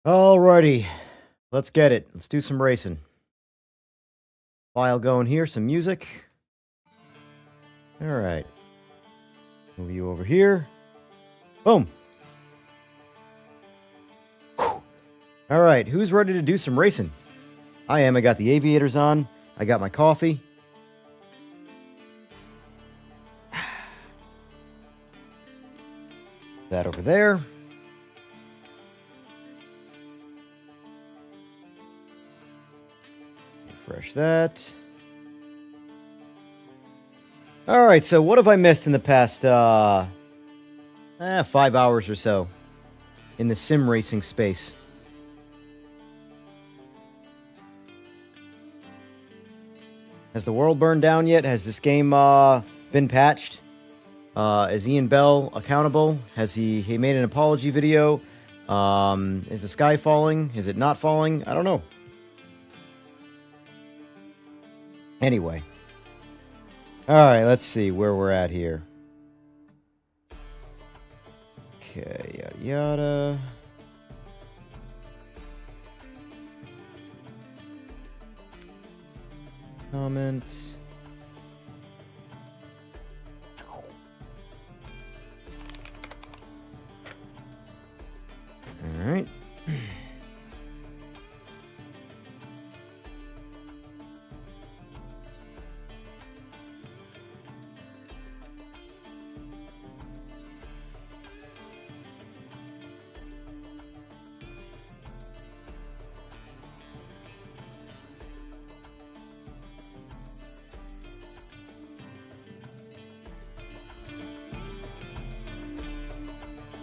Alrighty, let's get it. Let's do some racing. File going here, some music. Alright. Move you over here. Boom. Alright, who's ready to do some racing? I am. I got the aviators on. I got my coffee. That over there. Refresh that. Alright, so what have I missed in the past 5 hours or so in the sim racing space? Has the world burned down yet? Has this game been patched? Is Ian Bell accountable? Has he made an apology video? Is the sky falling? Is it not falling? I don't know. Anyway. Alright, let's see where we're at here. Okay, yada yada. Comments. Alright.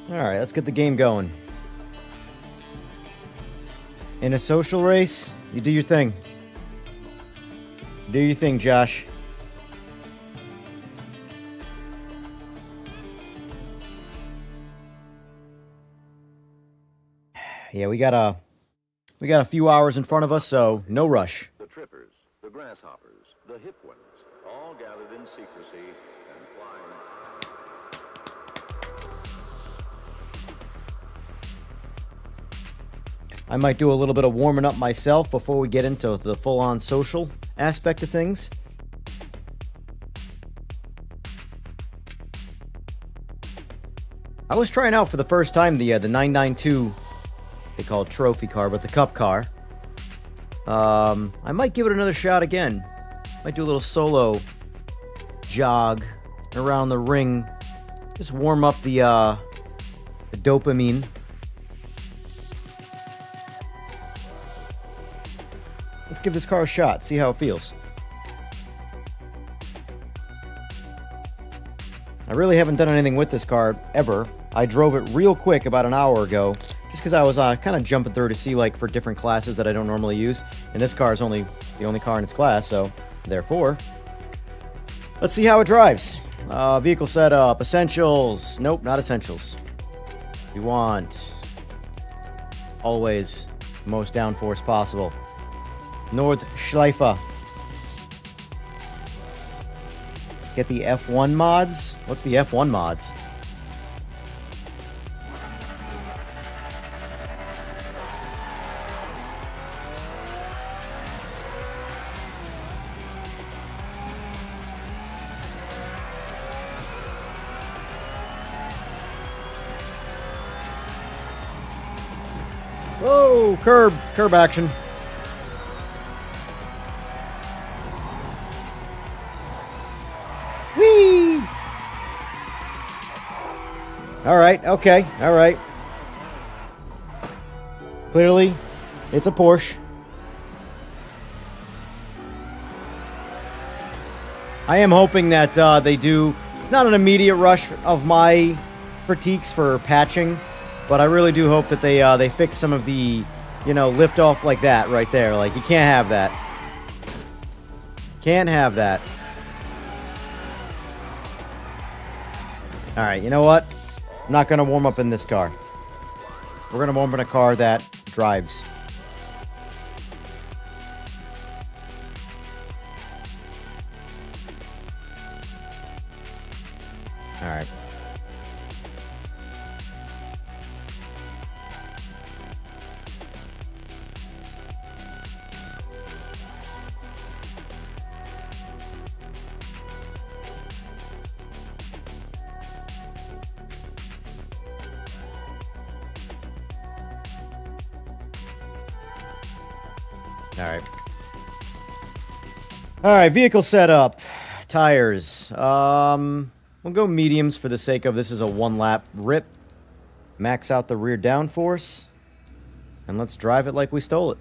Alright, let's get the game going. In a social race, you do your thing. Do your thing, Josh. Yeah, we got We got a few hours in front of us, so no rush. The trippers, the grasshoppers, the hip ones, all gathered in secrecy and flying. I might do a little bit of warming up myself before we get into the full-on social aspect of things. I was trying out for the first time the 992, they call it trophy car, but the cup car. I might give it another shot again. Might do a little solo jog around the ring. Just warm up the dopamine. Let's give this car a shot, see how it feels. I really haven't done anything with this car ever. I drove it real quick about an hour ago, just because I was kind of jumping through to see, like, for different classes that I don't normally use. And this car is only the only car in its class, so therefore, let's see how it drives. Vehicle setup, essentials. Nope, not essentials. We want always the most downforce possible. Nordschleife. Get the F1 mods? What's the F1 mods? Whoa, curb action. Whee! All right, okay, all right. Clearly, it's a Porsche. I am hoping that they do. It's not an immediate rush of my critiques for patching, but I really do hope that they fix some of the, lift off like that right there. Like, you can't have that. Can't have that. All right, you know what? I'm not going to warm up in this car. We're going to warm up in a car that drives. All right. All right, vehicle setup. Tires. We'll go mediums for the sake of this is a one-lap rip. Max out the rear downforce. And let's drive it like we stole it.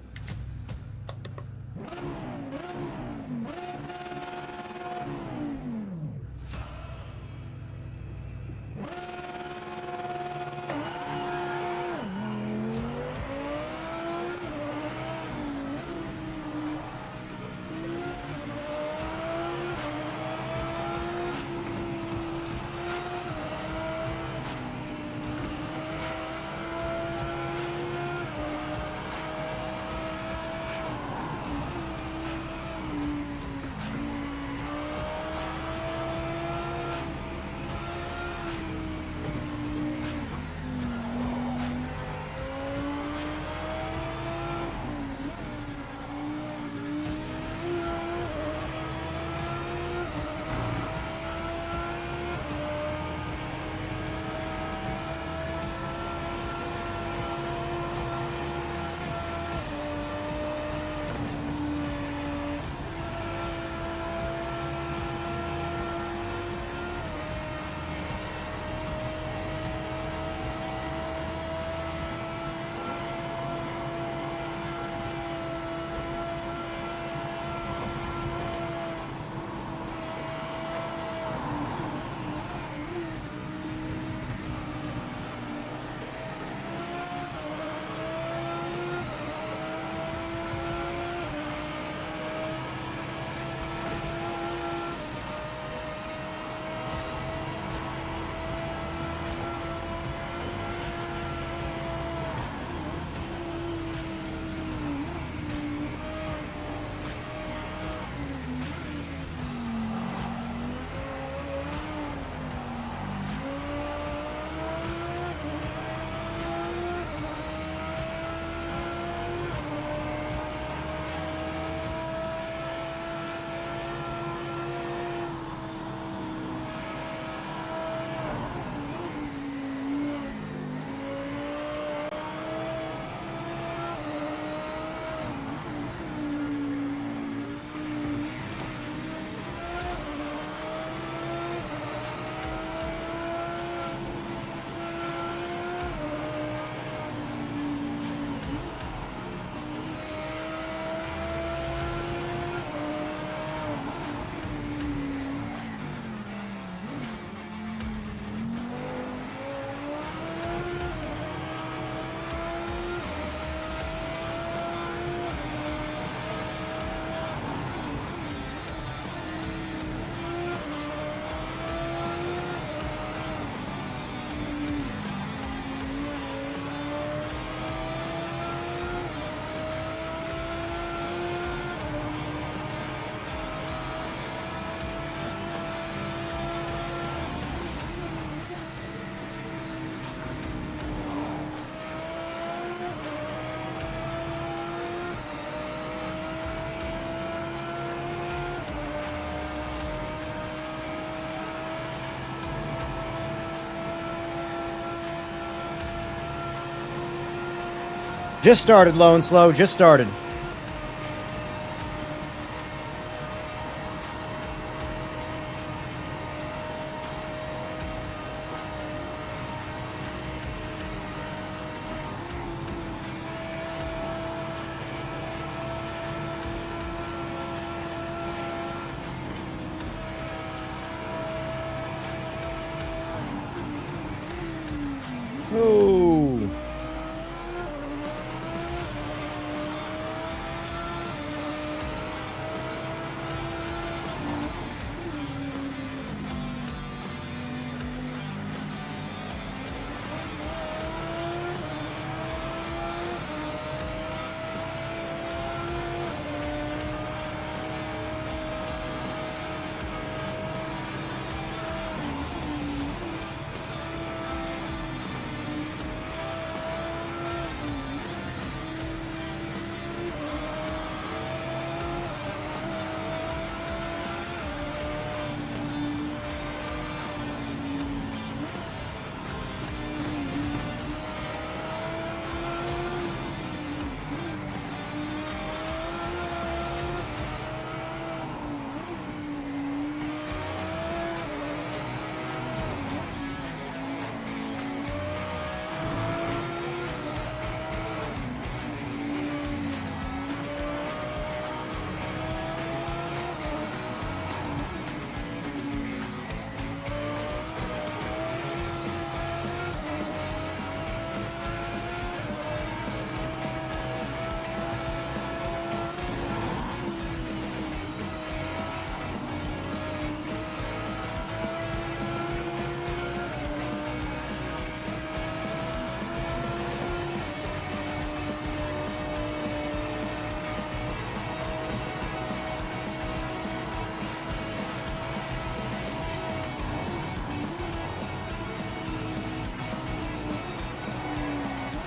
Just started, low and slow. Just started. Oh.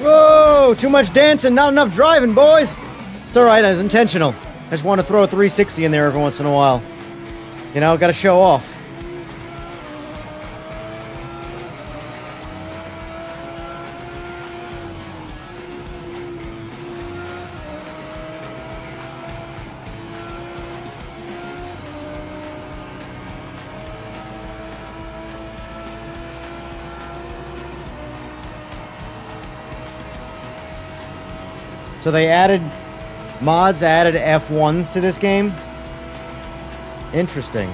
Whoa, too much dancing, not enough driving, boys. It's all right, it's intentional. I just want to throw a 360 in there every once in a while. You know, gotta show off. So they added mods, added F1s to this game. Interesting.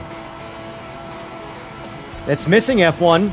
It's missing F1.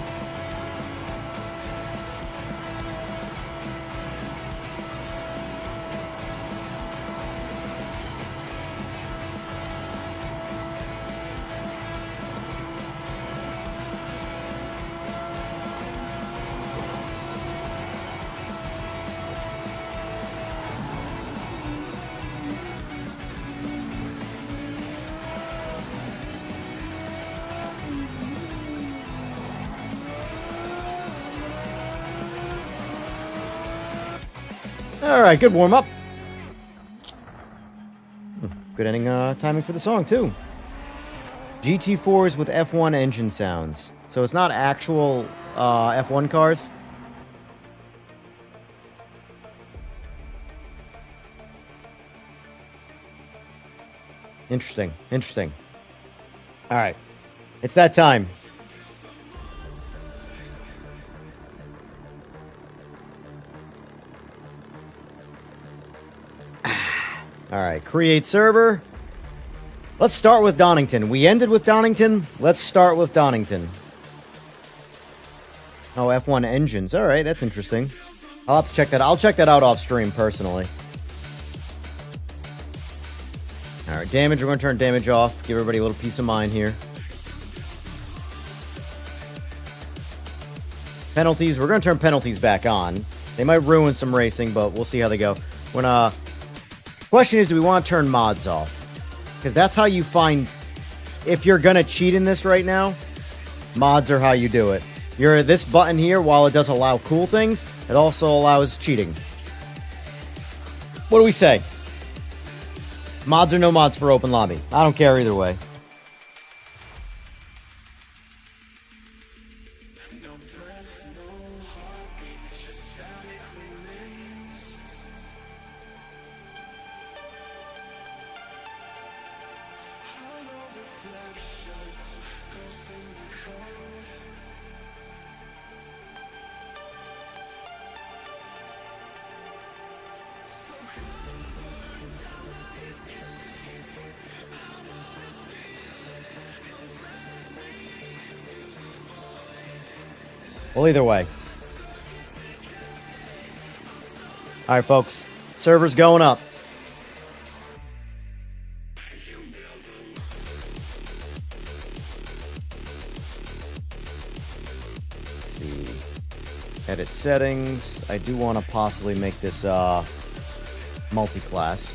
Alright, good warm-up. Good ending timing for the song, too. GT4s with F1 engine sounds. So it's not actual F1 cars. Interesting, interesting. Alright, it's that time. Alright, create server. Let's start with Donington. We ended with Donington. Let's start with Donington. Oh, F1 engines. Alright, that's interesting. I'll have to check that. I'll check that out off stream, personally. Alright, damage. We're going to turn damage off. Give everybody a little peace of mind here. Penalties. We're going to turn penalties back on. They might ruin some racing, but we'll see how they go. When, question is, do we want to turn mods off? Because that's how you find... If you're going to cheat in this right now, mods are how you do it. This button here, while it does allow cool things, it also allows cheating. What do we say? Mods or no mods for open lobby? I don't care either way. Well, either way. All right, folks. Server's going up. Let's see. Edit settings. I do want to possibly make this multi-class.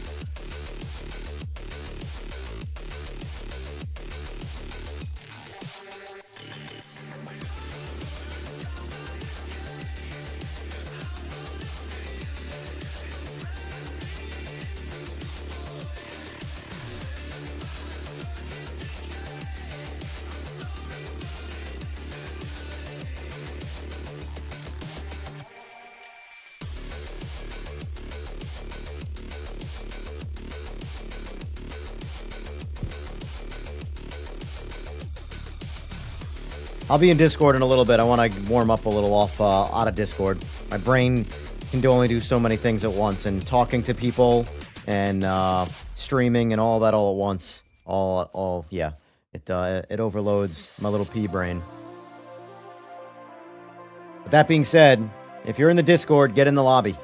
I'll be in Discord in a little bit. I want to warm up a little out of Discord. My brain can only do so many things at once, and talking to people and streaming and all that all at once, yeah, it overloads my little pea brain. But that being said, if you're in the Discord, get in the lobby.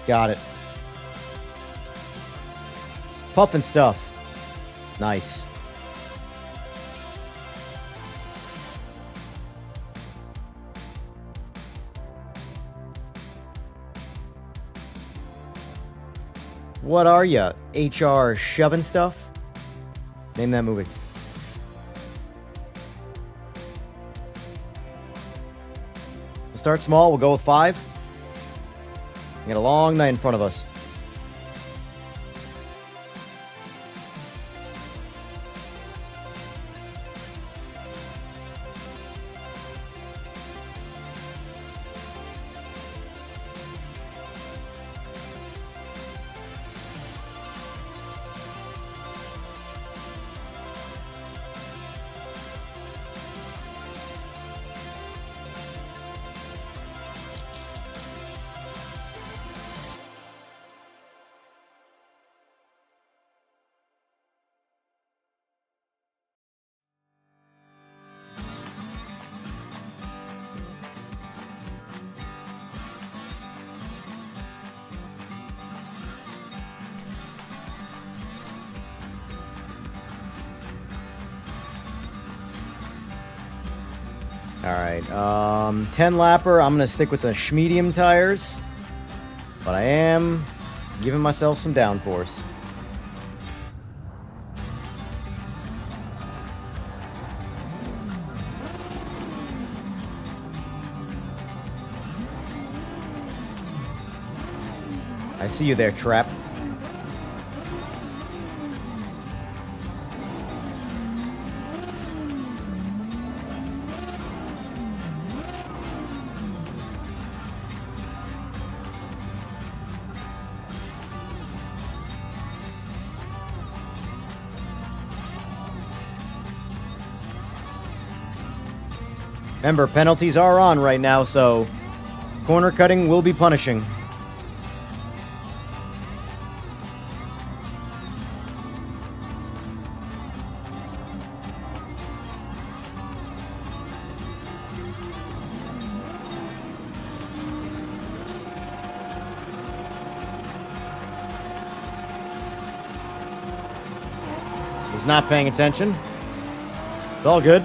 Got it. Puffin stuff. Nice. What are ya? HR shoving stuff? Name that movie. We'll start small. We'll go with 5. We got a long night in front of us. Alright, 10 lapper. I'm going to stick with the medium tires. But I am giving myself some downforce. I see you there, Trap. Remember, penalties are on right now, so corner cutting will be punishing. He's not paying attention. It's all good.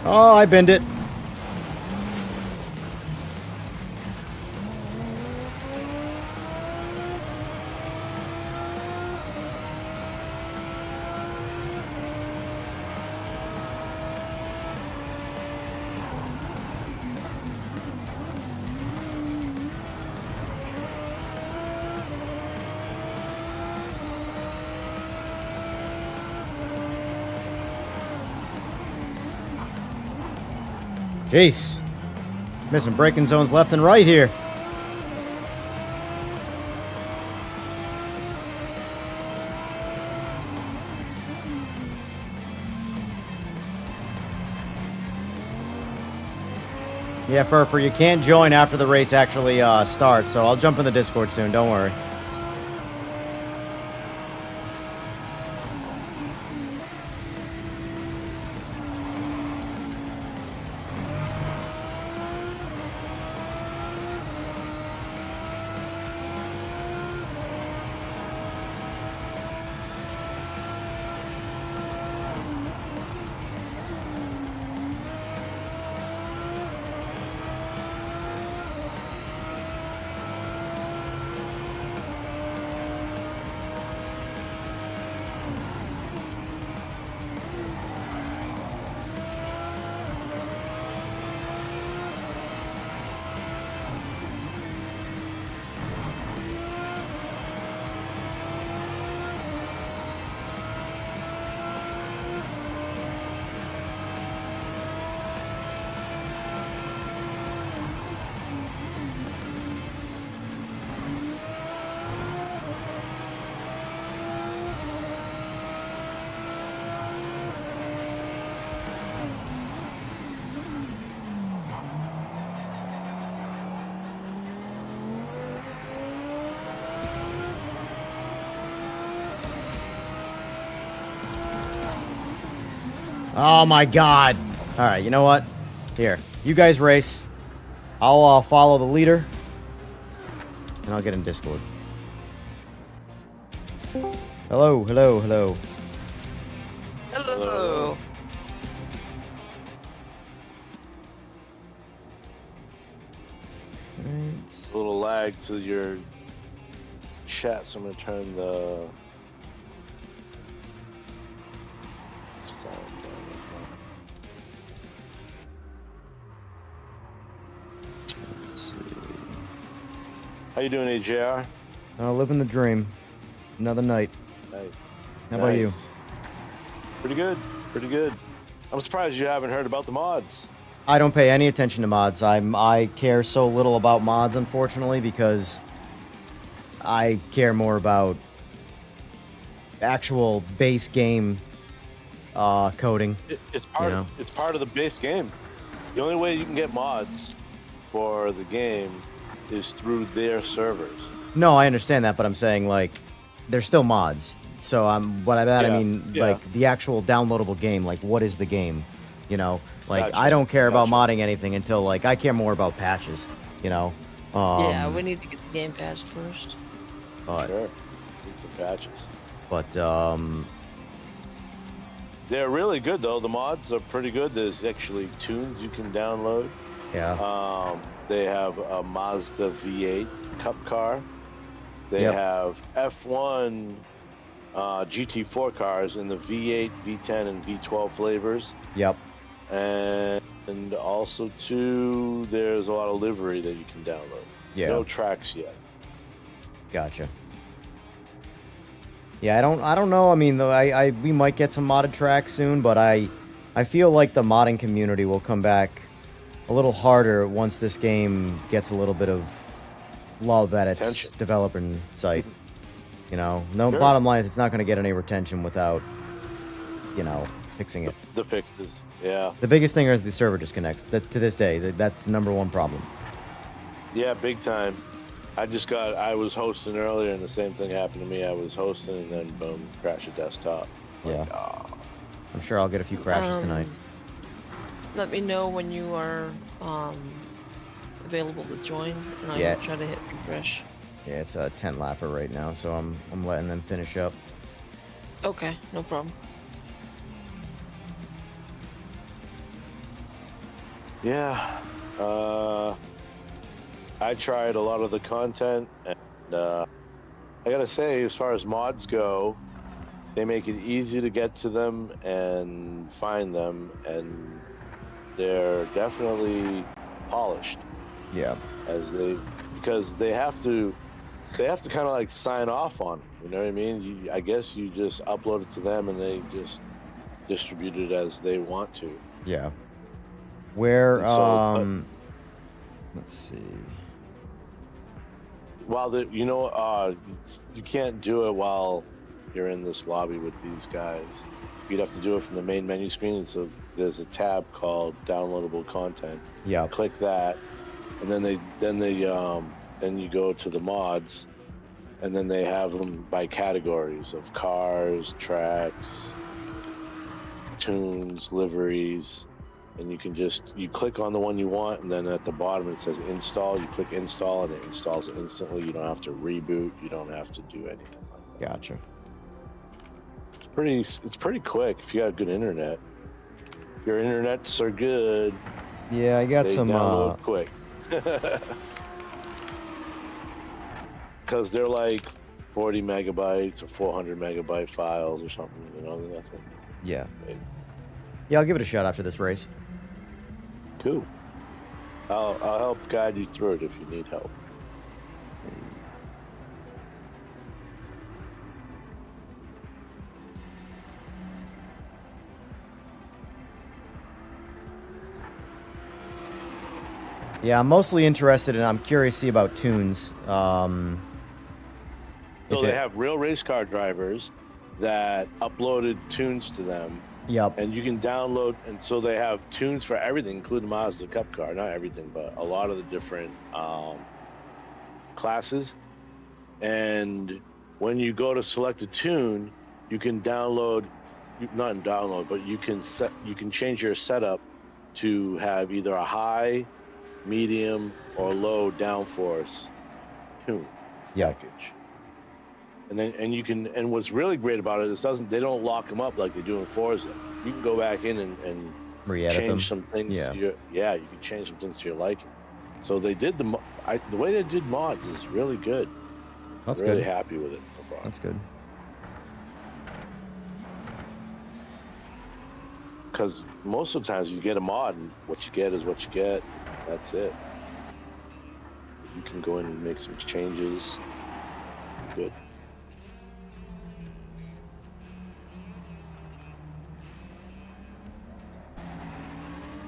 Oh, I bend it. Jeez. Missing braking zones left and right here. Yeah, Furfer, you can't join after the race actually starts, so I'll jump in the Discord soon, don't worry. Oh my god. Alright, you know what? Here, you guys race. I'll follow the leader. And I'll get in Discord. Hello, hello, hello. Hello. A little lag to your chat, so I'm going to turn the sound down. Let's see. How you doing, AJR? Living the dream. Another night. Nice. How about you? Pretty good. Pretty good. I'm surprised you haven't heard about the mods. I don't pay any attention to mods. I care so little about mods, unfortunately, because I care more about actual base game coding. It's part You of, it's part of the base game. The only way you can get mods for the game is through their servers. No, I understand that, but I'm saying, like, they're still mods. So by that I Yeah, mean, yeah. like, the actual downloadable game. Like, what is the game? You know? Like, Gotcha, I don't care about gotcha. modding anything until, like, I care more about patches, you know? Yeah, we need to get the game patched first. But, Sure. Need some patches. but, They're really good, though. The mods are pretty good. There's actually tunes you can download. yeah. They have a Mazda V8 Cup car. They Yep. have F1 GT4 cars in the V8, V10, and V12 flavors. Yep. And also, too, there's a lot of livery that you can download. Yeah. No tracks yet. Gotcha. Yeah, I don't know. I mean, though, we might get some modded tracks soon, but I feel like the modding community will come back a little harder once this game gets a little bit of love at its Attention. developer site. You know, no. Sure. Bottom line is, it's not going to get any retention without, you know, fixing it. The fixes. Yeah. The biggest thing is the server disconnects. To this day, that's the number one problem. Yeah, big time. I was hosting earlier and the same thing happened to me. I was hosting and then boom, crash the desktop. Yeah. Oh. I'm sure I'll get a few crashes tonight. Let me know when you are available to join, and I'll Yeah. try to hit refresh. Yeah, it's a 10 lapper right now, so I'm letting them finish up. Okay, no problem. Yeah. I tried a lot of the content, and I gotta say, as far as mods go, they make it easy to get to them and find them, and they're definitely polished Yeah. because they have to kind of like sign off on it. You know what I mean? I guess you just upload it to them and they just distribute it as they want to. Yeah. Where, And so, let's see. while you can't do it while you're in this lobby with these guys. You'd have to do it from the main menu screen. And so there's a tab called downloadable content. Yeah. Click that, and then you go to the mods, and then they have them by categories of cars, tracks, tunes, liveries, and you click on the one you want, and then at the bottom it says install. You click install, and it installs it instantly. You don't have to reboot. You don't have to do anything like that. Gotcha. It's pretty quick if you got good internet. If your internets are good, Yeah, I got they some, download quick. Because they're like 40 megabytes or 400 megabyte files or something, nothing. yeah. Yeah, I'll give it a shot after this race. Cool. I'll help guide you through it if you need help. Yeah, I'm mostly interested in, I'm curious to see about tunes. So they have real race car drivers that uploaded tunes to them, Yep. and you can download. And so they have tunes for everything, including Mazda Cup car. Not everything, but a lot of the different classes. And when you go to select a tune, you can download, not download, but you can change your setup to have either a high, medium, or low downforce tune package. And what's really great about it is they don't lock them up like they do in Forza. You can go back in and Re-edit change them. some things Yeah. to you can change some things to your liking. So they did the way they did mods is really good. That's really good. happy with it so far. That's good. Because most of the times you get a mod and what you get is what you get. That's it. You can go in and make some changes. Good.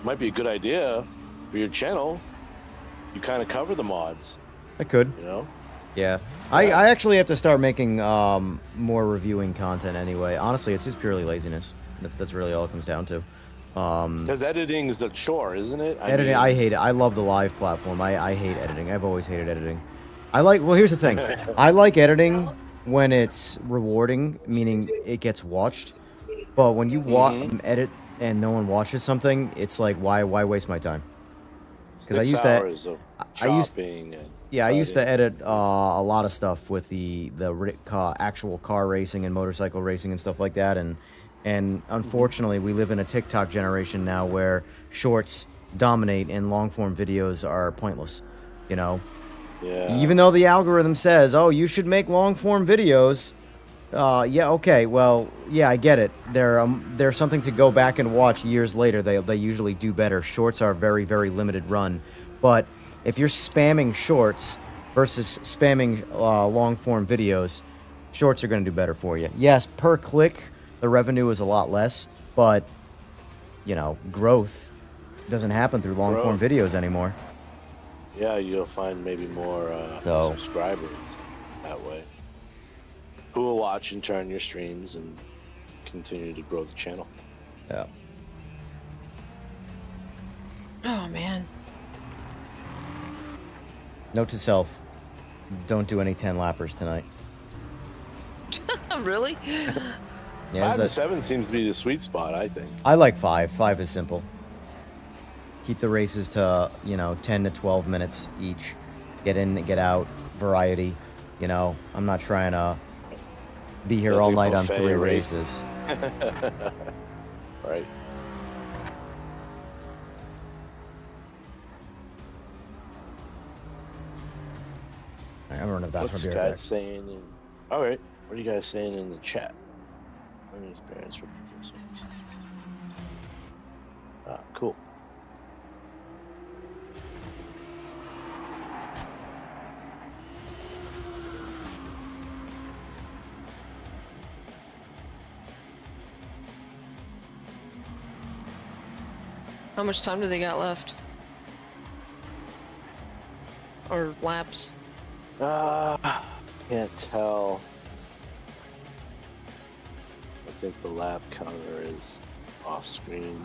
Might be a good idea for your channel. You kind of cover the mods, I could. Yeah. I actually have to start making more reviewing content anyway. Honestly, it's just purely laziness. That's really all it comes down to. Because editing is the chore, isn't it? Editing, I hate it. I love the live platform. I hate editing. I've always hated editing. Well, here's the thing. I like editing when it's rewarding, meaning it gets watched. But when you edit and no one watches something, it's like, why waste my time? Because I used to edit a lot of stuff with the actual car racing and motorcycle racing and stuff like that, and unfortunately we live in a TikTok generation now where shorts dominate and long form videos are pointless. Yeah. Even though the algorithm says, oh, you should make long form videos. Yeah, okay, well, yeah, I get it. They're something to go back and watch years later. They usually do better. Shorts are very, very limited run. But if you're spamming shorts versus spamming long-form videos, shorts are going to do better for you. Yes, per click, the revenue is a lot less, but, growth doesn't happen through long-form videos anymore. Yeah, you'll find maybe more subscribers that way, who will watch and turn your streams and continue to grow the channel. Yeah. Oh, man. Note to self, don't do any 10-lappers tonight. Really? Yeah, 5 to 7 seems to be the sweet spot, I think. I like 5. 5 is simple. Keep the races to, 10 to 12 minutes each. Get in, get out, variety. I'm not trying to be here all night on 3 races. Right. I'm running to the What's bathroom. the I'll be right guys saying? All right. What are you guys saying in the chat? Learning experience for cool. How much time do they got left? Or laps? Can't tell. I think the lap counter is off screen.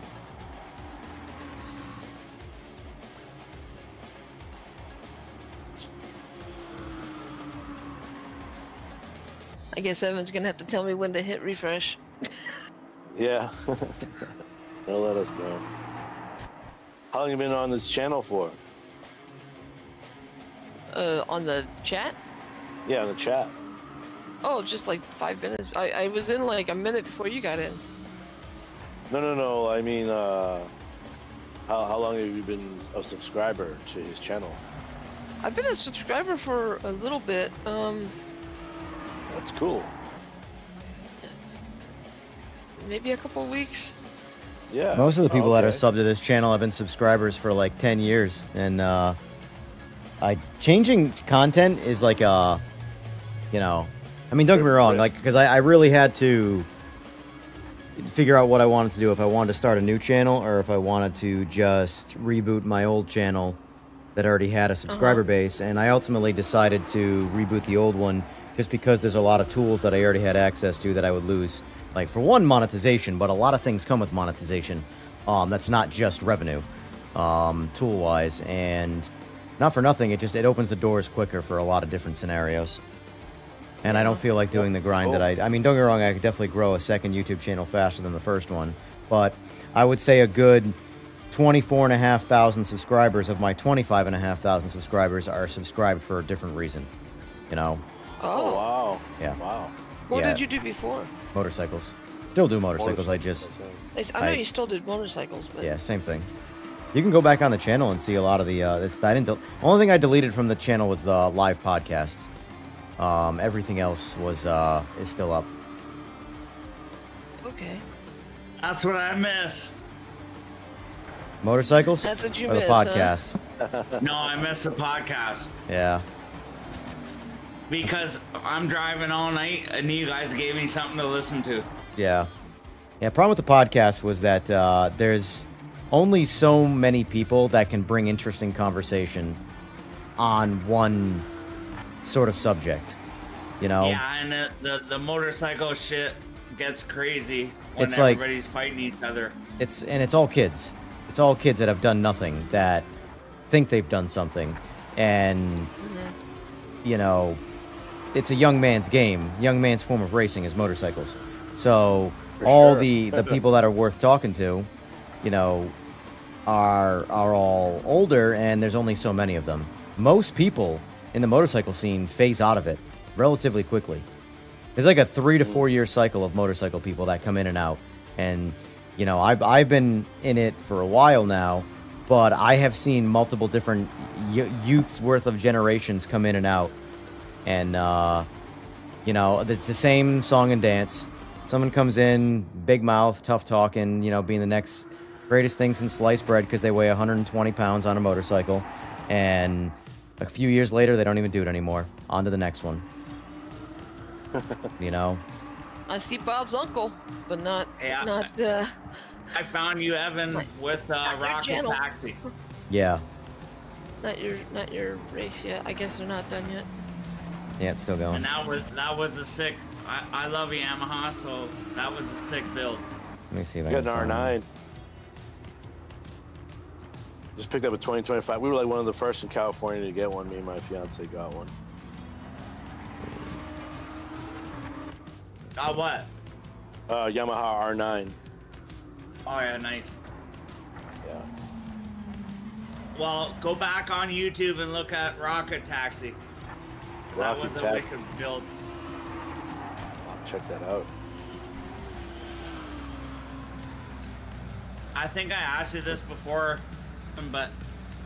I guess Evan's gonna have to tell me when to hit refresh. Yeah. They'll let us know. How long have you been on this channel for? On the chat? Yeah, in the chat. Oh, just like 5 minutes. I was in like a minute before you got in. No. I mean, how long have you been a subscriber to his channel? I've been a subscriber for a little bit. That's cool. Maybe a couple of weeks. Yeah. Most of the people that are okay. subbed to this channel have been subscribers for like 10 years, and changing content is like a, you know, I mean, don't get me wrong, like, because I really had to figure out what I wanted to do, if I wanted to start a new channel or if I wanted to just reboot my old channel that already had a subscriber base, and I ultimately decided to reboot the old one just because there's a lot of tools that I already had access to that I would lose. Like, for one, monetization, but a lot of things come with monetization. That's not just revenue, tool-wise, and not for nothing, it opens the doors quicker for a lot of different scenarios. And I don't feel like doing the grind that I mean, don't get me wrong, I could definitely grow a second YouTube channel faster than the first one, but I would say a good 24,500 subscribers of my 25,500 subscribers are subscribed for a different reason, you know? Oh, wow. Yeah. Wow. What Yeah. did you do before? Motorcycles. Still do motorcycles, I just... I know you still did motorcycles, but... Yeah, same thing. You can go back on the channel and see a lot of the... only thing I deleted from the channel was the live podcasts. Everything else was is still up. Okay. That's what I miss. Motorcycles? That's what you or the miss, huh? podcasts? No, I miss the podcast Yeah. because I'm driving all night and you guys gave me something to listen to. Yeah. Yeah, problem with the podcast was that there's only so many people that can bring interesting conversation on one sort of subject, you know? Yeah, and the motorcycle shit gets crazy when It's like- everybody's fighting each other. It's all kids. It's all kids that have done nothing, that think they've done something. And, you know, it's a young man's game. Young man's form of racing is motorcycles. So all sure. the people that are worth talking to, you know, are all older, and there's only so many of them. Most people in the motorcycle scene phase out of it relatively quickly. There's like a 3 to 4 year cycle of motorcycle people that come in and out. And, you know, I've been in it for a while now, but I have seen multiple different youths worth of generations come in and out. And, you know, it's the same song and dance. Someone comes in, big mouth, tough talking, you know, being the next greatest thing since sliced bread because they weigh 120 pounds on a motorcycle. And a few years later, they don't even do it anymore. On to the next one. You know? I see Bob's uncle, but not... Yeah. I found you, Evan, with your Rocket channel. Taxi. Yeah. Not your race yet. I guess they're not done yet. Yeah, it's still going. And that was a sick. I love Yamaha, so that was a sick build. Let me see if I You can got an find R9. Just picked up a 2025. We were like one of the first in California to get one. Me and my fiance got one. Got what? Yamaha R9. Oh yeah, nice. Yeah. Well, go back on YouTube and look at Rocket Taxi. That Rocket was a Taxi. wicked build. I'll check that out. I think I asked you this before, but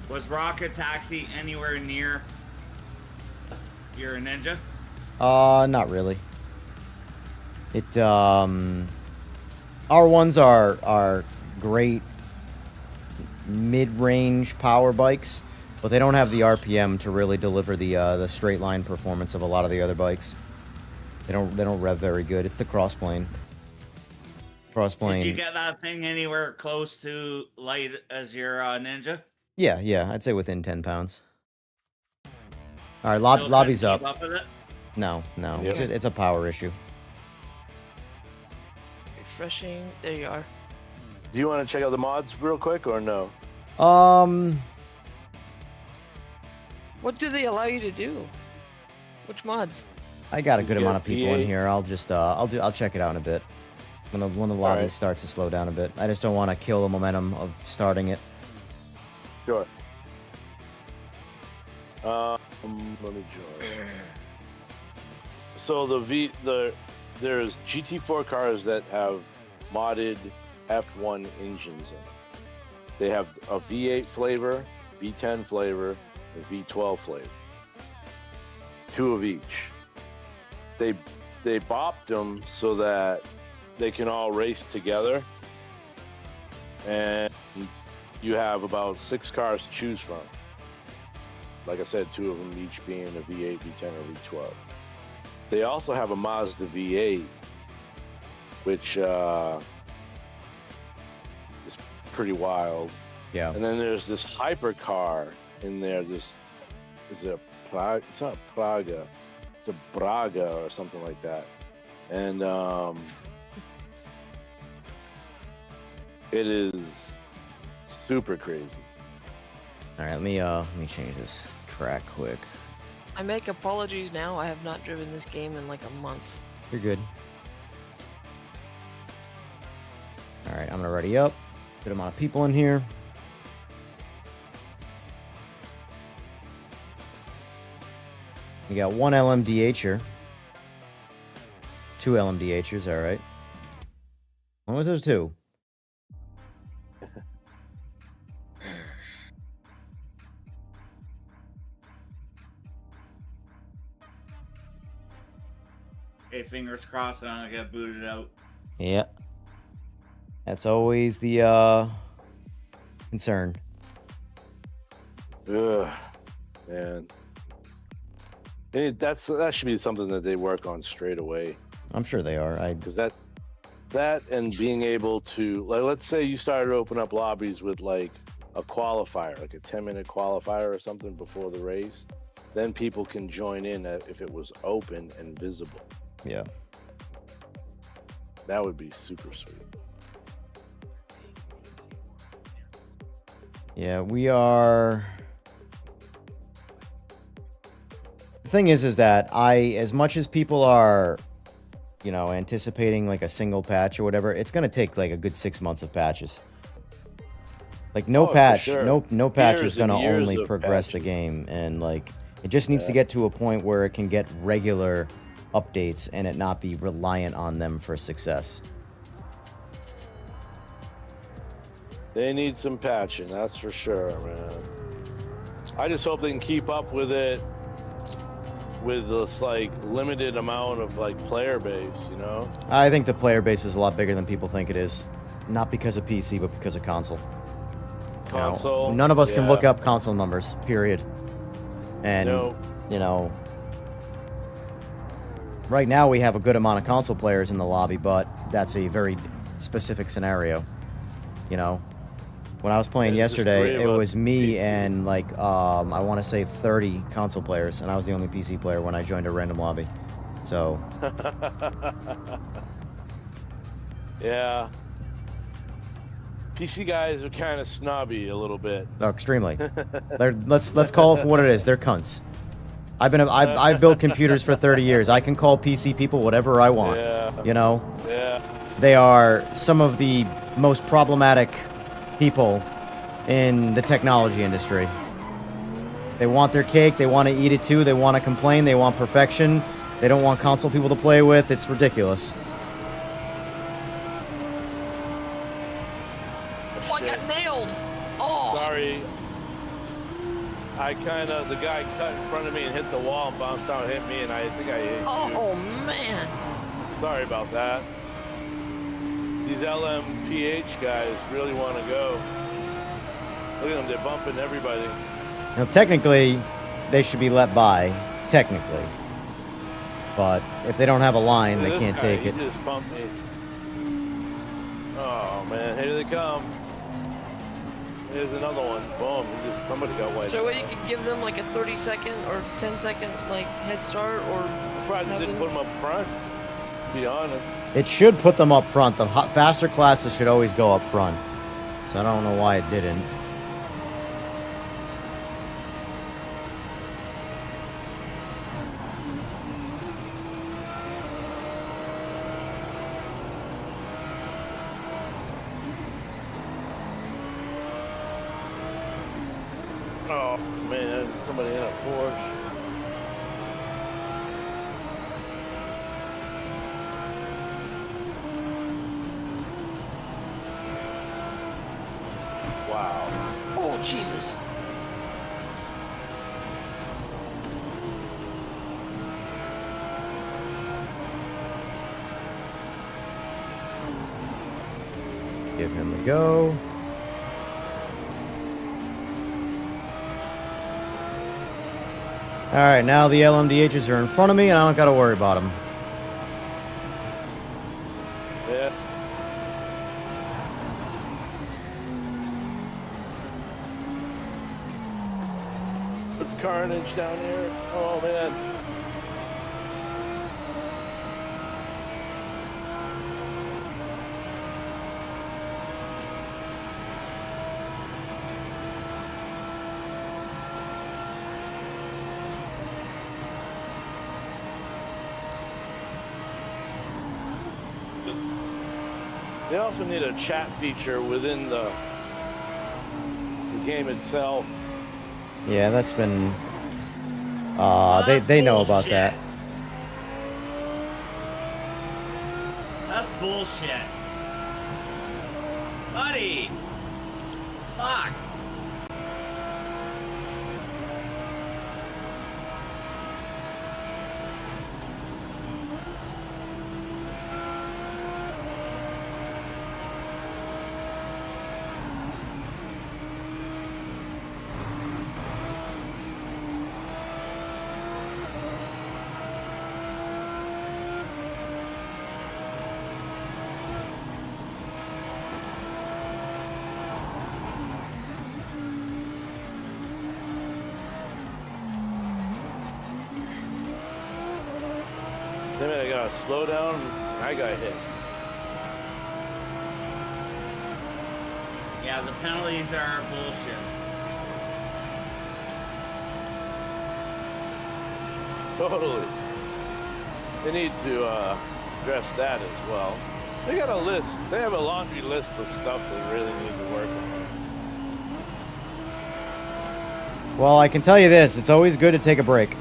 was Rocket Taxi anywhere near you're a ninja? Not really. It our ones are great mid-range power bikes, but they don't have the RPM to really deliver the straight line performance of a lot of the other bikes. They don't rev very good. It's the crossplane. Did you get that thing anywhere close to light as your ninja? Yeah, I'd say within 10 pounds. All right, Still lobby's couldn't up. keep up with it? No, Yep. it's a power issue. Refreshing. There you are. Do you want to check out the mods real quick or no? What do they allow you to do? Which mods? I got a good You amount get of people in V8. here. I'll check it out in a bit. When the lobby right. starts to slow down a bit. I just don't want to kill the momentum of starting it. Sure. Let me join. So there's GT4 cars that have modded F1 engines in it. They have a V8 flavor, V10 flavor, and V12 flavor. 2 of each. They bopped them so that they can all race together, and you have about 6 cars to choose from. Like I said, 2 of them each being a V8, V10, or V12. They also have a Mazda V8, which is pretty wild. Yeah. And then there's this hypercar in there. This is a Praga. It's not Praga. It's a Braga or something like that. And it is super crazy. All right, let me change this track quick. I make apologies now. I have not driven this game in like a month. You're good. All right, I'm gonna ready up. Good amount of people in here. We got 1 LMDHer. 2 LMDHers, all right. When was those 2? Hey, fingers crossed I don't get booted out. Yeah. That's always the concern. Ugh, man. That should be something that they work on straight away. I'm sure they are. Because that and being able to, like, let's say you started to open up lobbies with like a qualifier, like a 10-minute qualifier or something before the race, then people can join in if it was open and visible. Yeah. That would be super sweet. Yeah, we are. The thing is that as much as people are, anticipating like a single patch or whatever, it's gonna take like a good 6 months of patches. Like no for patch, sure. no patch Years is gonna and years only of progress the patches. game, and like it just needs to get to a point where it can get regular updates and it not be reliant on them for success. They need some patching, that's for sure, man. I just hope they can keep up with it with this like limited amount of like player base, I think the player base is a lot bigger than people think it is, not because of PC but because of console. Console. None of us can yeah. look up console numbers, period. And No. Right now we have a good amount of console players in the lobby, but that's a very specific scenario. When I was playing Yeah, it's just yesterday, 3 it of us was me PC. and like I want to say 30 console players, and I was the only PC player when I joined a random lobby. So Yeah. PC guys are kind of snobby a little bit. extremely. Let's call it for what it is. They're cunts. I've built computers for 30 years. I can call PC people whatever I want. Yeah. Yeah. They are some of the most problematic people in the technology industry. They want their cake, they want to eat it too, they want to complain, they want perfection, they don't want console people to play with. It's ridiculous. Oh, I got nailed! Oh! Sorry. the guy cut in front of me and hit the wall and bounced out and hit me, and I think I hit you. Oh man. Sorry about that. These LMPH guys really want to go. Look at them, they're bumping everybody. Now, technically, they should be let by. Technically. But if they don't have a line, they can't take it. He just bumped me. Oh, man, here they come. Here's another one. Boom, somebody got wiped. So what, you could give them like a 30-second or 10-second like head start, or That's why I didn't put them up front, to be honest. It should put them up front. The faster classes should always go up front. So I don't know why it didn't. Oh, man, somebody in a Porsche. Wow. oh Jesus. Give him a go. All right, now the LMDHs are in front of me, and I don't got to worry about them. Yeah. It's carnage down here. Oh, man. They also need a chat feature within the game itself. Yeah, that's been... they know about that. That's bullshit. Buddy! Fuck! Then I gotta slow down. I got hit. Yeah, the penalties are bullshit. Totally. They need to address that as well. They got a list. They have a laundry list of stuff they really need to work on. Well, I can tell you this. It's always good to take a break.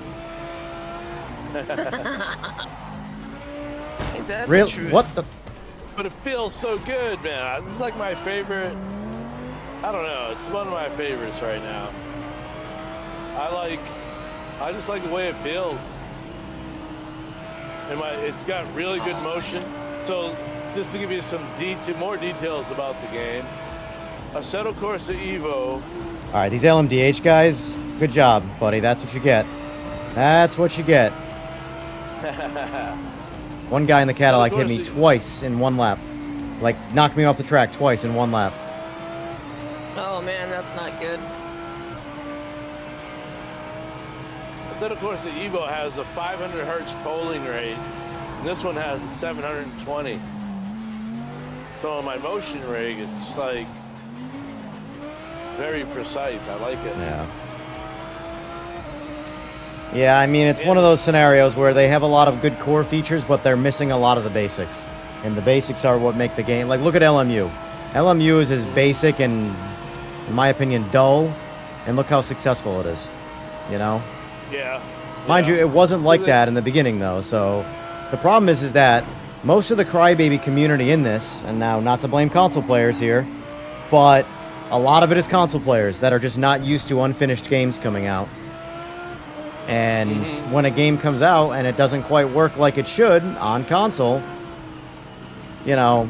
Ain't that the Real? truth? What the... But it feels so good, man. This is like my favorite. I don't know. It's one of my favorites right now. I just like the way it feels. And it's got really good motion. So just to give you some more details about the game, Assetto Corsa Evo. All right, these LMDH guys, good job, buddy. That's what you get. That's what you get. One guy in the Cadillac hit me twice in one lap. Like, knocked me off the track twice in one lap. Oh man, that's not good. Assetto Corsa Evo has a 500 hertz polling rate, and this one has a 720. So on my motion rig, it's like very precise. I like it. Yeah. Yeah, I mean, it's one of those scenarios where they have a lot of good core features, but they're missing a lot of the basics. And the basics are what make the game. Like, look at LMU. LMU is as basic and, in my opinion, dull. And look how successful it is. You know? Yeah. Mind you, it wasn't like that in the beginning, though. So the problem is that most of the crybaby community in this, and now not to blame console players here, but A lot of it is console players that are just not used to unfinished games coming out. And when a game comes out and it doesn't quite work like it should on console, you know,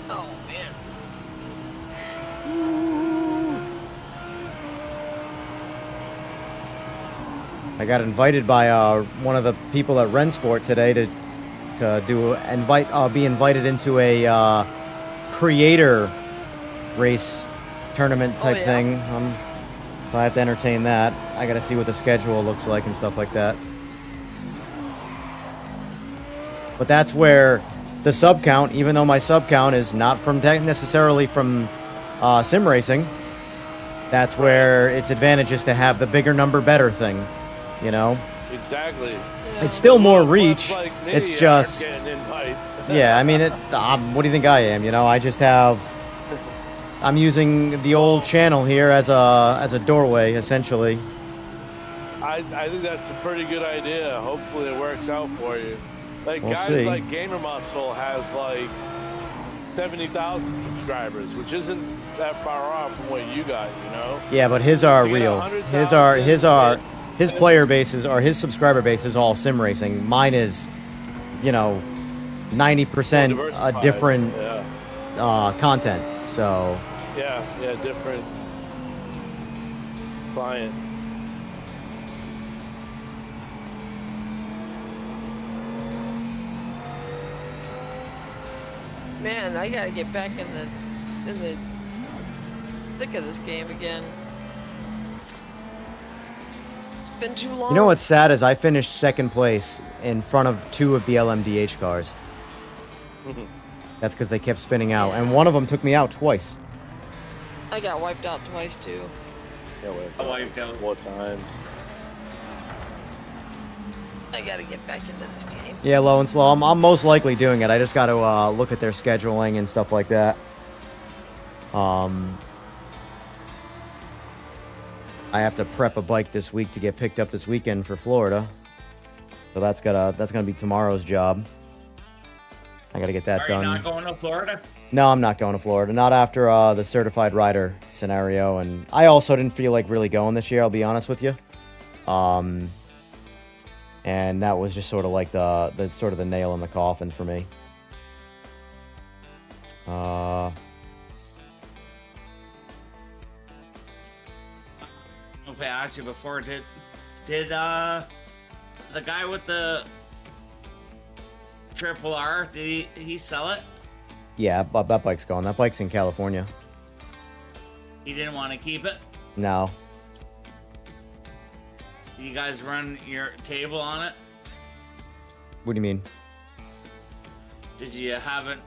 Oh man. I got invited by one of the people at Rensport today to be invited into a creator race tournament type thing. So I have to entertain that. I got to see what the schedule looks like and stuff like that. But that's where the sub count, even though my sub count is not from necessarily from sim racing, that's where it's advantageous to have the bigger number better thing. You know? Exactly. It's still more reach. Like me It's just, getting invites. yeah, I mean, what do you think I am? You know, I just have, I'm using the old channel here as a doorway, essentially. I think that's a pretty good idea. Hopefully it works out for you. Like We'll guys see. like Gamer Muscle has like 70,000 subscribers, which isn't that far off from what you got, you know? Yeah, but his are You get real. 100,000, His player bases or his subscriber base is all sim racing. Mine is, you know, 90% diversified. different Yeah. content. So Yeah, different client. Man, I gotta get back in the thick of this game again. It's been too long. you know what's sad is I finished second place in front of 2 of the LMDH cars. That's because they kept spinning out, and one of them took me out twice. I got wiped out twice too. Yeah, I wiped out. 4 times. I gotta get back into this game. Yeah, low and slow. I'm most likely doing it. I just got to look at their scheduling and stuff like that. I have to prep a bike this week to get picked up this weekend for Florida, so that's gonna be tomorrow's job. I gotta get that Are done. you not going to Florida? No, I'm not going to Florida. Not after the certified rider scenario, and I also didn't feel like really going this year. I'll be honest with you. And that was just sort of like the sort of the nail in the coffin for me. If I asked you before, did the guy with the triple R, did he sell it? Yeah, that bike's gone. That bike's in California. He didn't want to keep it? No. You guys run your table on it? What do you mean? Did you have it?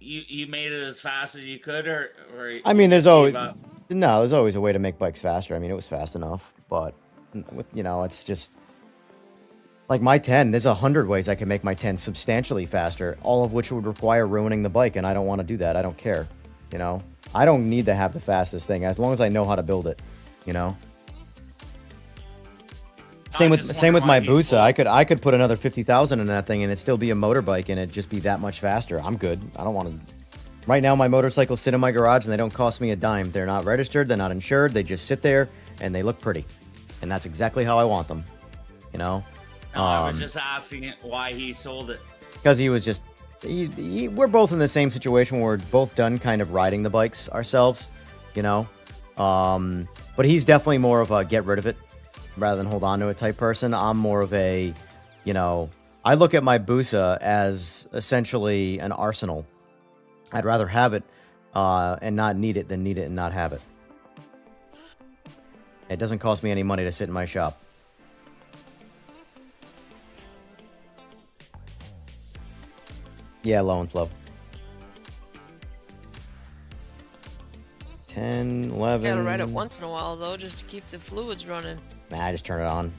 You made it as fast as you could, or I mean, there's you always gave up? no, there's always a way to make bikes faster. I mean, it was fast enough, but you know, it's just like my 10. There's 100 ways I can make my 10 substantially faster, all of which would require ruining the bike, and I don't want to do that. I don't care. You know, I don't need to have the fastest thing as long as I know how to build it. You know. Same with my Busa. I could put another 50,000 in that thing and it'd still be a motorbike and it'd just be that much faster. I'm good. I don't want to. Right now, my motorcycles sit in my garage and they don't cost me a dime. They're not registered. They're not insured. They just sit there and they look pretty, and that's exactly how I want them. You know. No, I was just asking why he sold it. Because he was just. We're both in the same situation where we're both done kind of riding the bikes ourselves. You know. But he's definitely more of a get rid of it rather than hold on to it type person. I'm more of a, you know, I look at my Busa as essentially an arsenal. I'd rather have it and not need it than need it and not have it. It doesn't cost me any money to sit in my shop. Yeah, low and slow. 10, 11... Gotta ride it once in a while though, just to keep the fluids running. Nah, I just turn it on.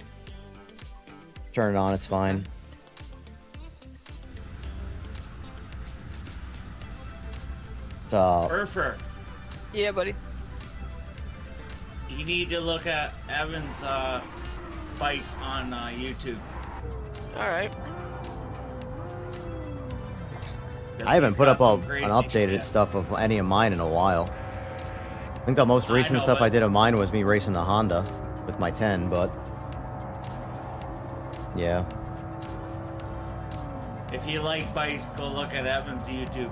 Turn it on, it's fine. It's, Surfer, Yeah, buddy. you need to look at Evan's bikes on YouTube. Alright. I haven't put up Got some an crazy updated shit. stuff of any of mine in a while. I think the most I recent know, stuff but- I did of mine was me racing the Honda with my 10, but yeah. If you like bikes, go look at Evan's YouTube.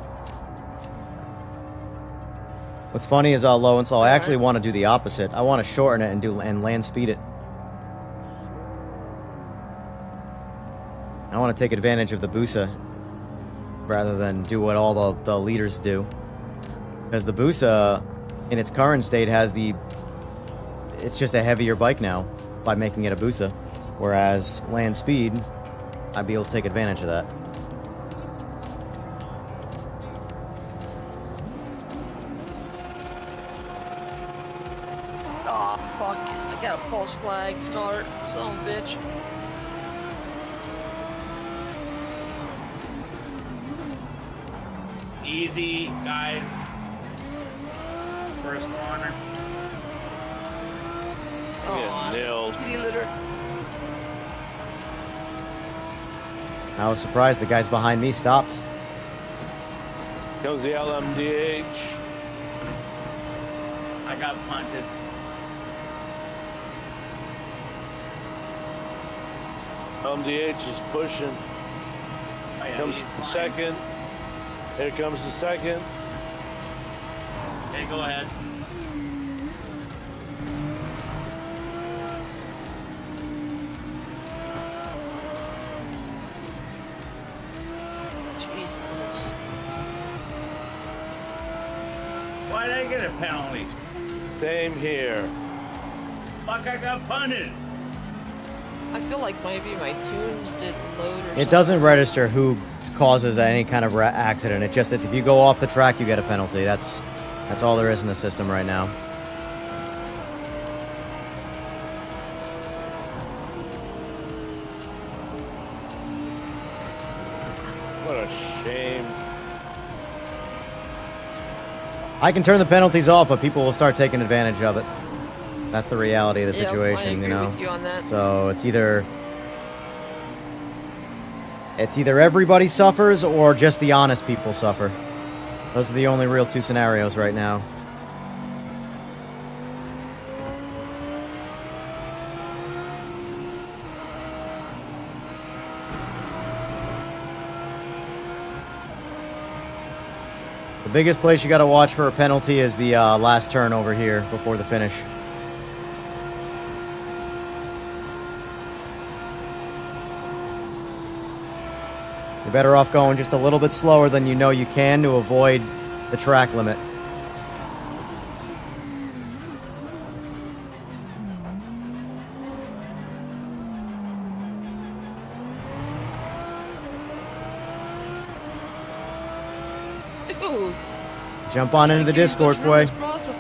What's funny is low and slow. I actually Alright. want to do the opposite. I want to shorten it and land speed it. I want to take advantage of the Busa rather than do what all the leaders do. Because the Busa, in its current state, it's just a heavier bike now by making it a Busa. Whereas land speed, I'd be able to take advantage of that. Aw, fuck. I got a false flag start. Son of a bitch. Easy, guys. First corner. Aw, nailed. kitty litter. I was surprised the guys behind me stopped. Comes the LMDH. I got punted. LMDH is pushing. Oh, yeah, Comes he's the fine. second. Here comes the second. Hey, go ahead. Jesus. Why did I get a penalty? Same here. Fuck, I got punted. I feel like maybe my tunes didn't load or something. It doesn't register who causes any kind of accident. It's just that if you go off the track, you get a penalty. That's all there is in the system right now. What a shame. I can turn the penalties off, but people will start taking advantage of it. That's the reality of the Yeah, I situation, agree you know. with you on that. So it's either everybody suffers or just the honest people suffer. Those are the only real two scenarios right now. The biggest place you got to watch for a penalty is the last turn over here before the finish. You're better off going just a little bit slower than you know you can to avoid the track limit. Ooh, Jump on into the Discord, as much room Fway. as possible.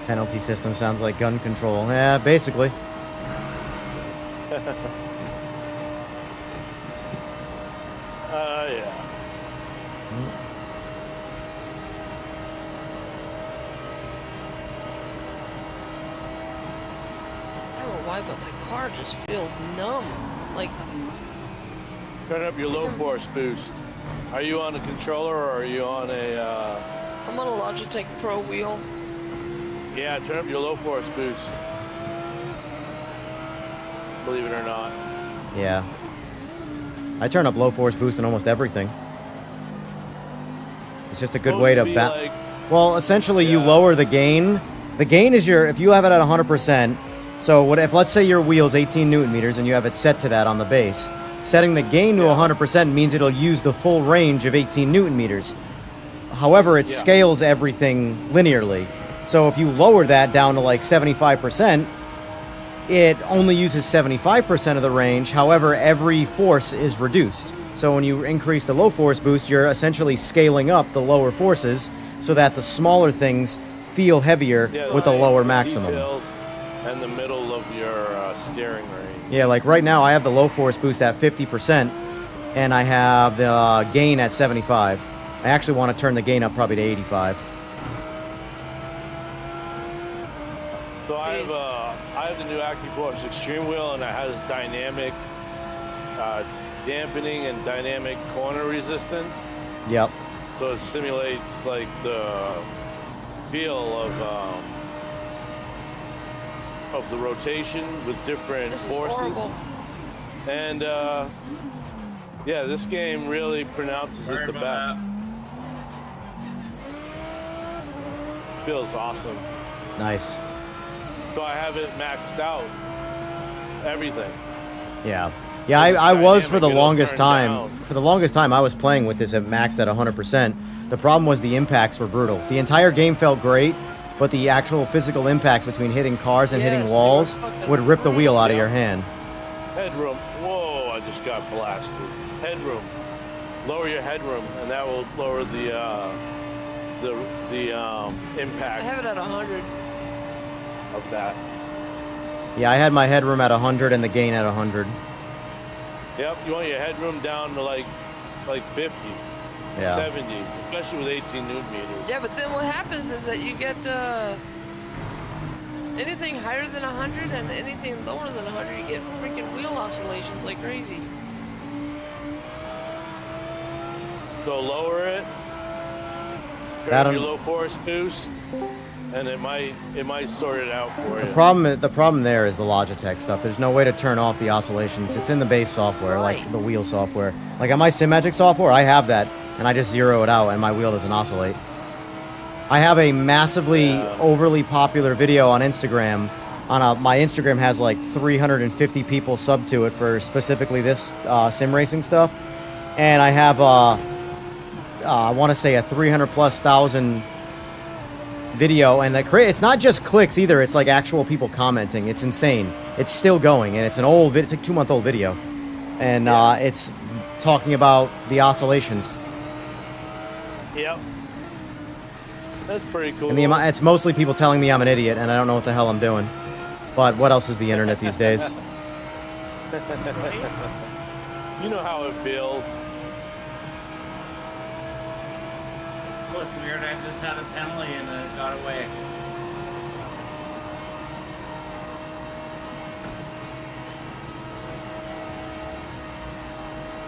Penalty system sounds like gun control. Yeah, basically. Yeah. I don't know why, but my car just feels numb. Like, Turn up your low force boost. Are you on a controller or are you on a, I'm on a Logitech Pro wheel. yeah, turn up your low force boost. Believe it or not. Yeah. I turn up low force boost on almost everything. It's just a good way to Supposed be like, Well, essentially, you Yeah. lower the gain. The gain is if you have it at 100%. So what if, let's say your wheel's 18 Newton meters and you have it set to that on the base. Setting the gain to Yeah. 100% means it'll use the full range of 18 Newton meters. However, it Yeah. scales everything linearly. So if you lower that down to like 75%, it only uses 75% of the range. However, every force is reduced. So when you increase the low force boost, you're essentially scaling up the lower forces so that the smaller things feel heavier yeah, with a like lower the maximum. details and the middle of your steering range. Yeah, like right now I have the low force boost at 50%, and I have the gain at 75. I actually want to turn the gain up probably to 85. So I have the new AccuForce Extreme Wheel, and it has dynamic dampening and dynamic corner resistance. Yep. So it simulates like the feel of the rotation with different This is forces. horrible. And yeah, this game really pronounces Sorry it the about best. Feels awesome. Nice. So I have it maxed out. Everything. Yeah. Yeah, It's I was dynamic, for the it'll longest turn time. down. For the longest time, I was playing with this at maxed at 100%. The problem was the impacts were brutal. The entire game felt great, but the actual physical impacts between hitting cars and Yes, hitting they were walls fucking would rip the wheel out of brutal. your hand. Headroom. Whoa, I just got blasted. Headroom. Lower your headroom, and that will lower the I impact have it at 100. of that. Yeah, I had my headroom at 100 and the gain at 100. Yep, you want your headroom down to like 50, Yeah. 70, especially with 18 newton meters. Yeah, but then what happens is that you get anything higher than 100 and anything lower than 100, you get freaking wheel oscillations like crazy. So lower it. That Turn your un- low force boost, and it might sort it out for you. The problem there is the Logitech stuff. There's no way to turn off the oscillations. It's in the base software, like Right. the wheel software. Like on my Simagic software, I have that, and I just zero it out, and my wheel doesn't oscillate. I have a massively overly popular video on Instagram. My Instagram has like 350 people sub to it for specifically this sim racing stuff, and I have I want to say a 300,000+ video, and it's not just clicks either. It's like actual people commenting. It's insane. It's still going, and it's an old it's a 2-month-old video, and it's talking about the oscillations. Yep. That's pretty cool. And it's mostly people telling me I'm an idiot, and I don't know what the hell I'm doing. But what else is the internet these days? You know how it feels. Oh, it's weird. I just had a penalty and then it got away.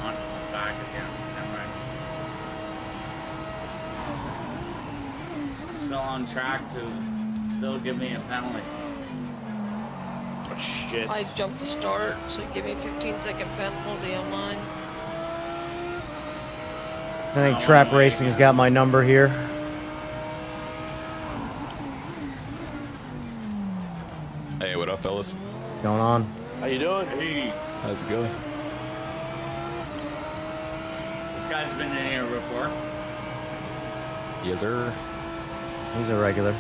On it's back again. Never mind. I'm still on track to still give me a penalty. Oh, shit. I jumped the start, so give me a 15-second penalty on mine. I think Trap Racing's got my number here. Hey, what up, fellas? What's going on? How you doing? Hey, how's it going? This guy's been in here before. Yes, sir. He's a regular.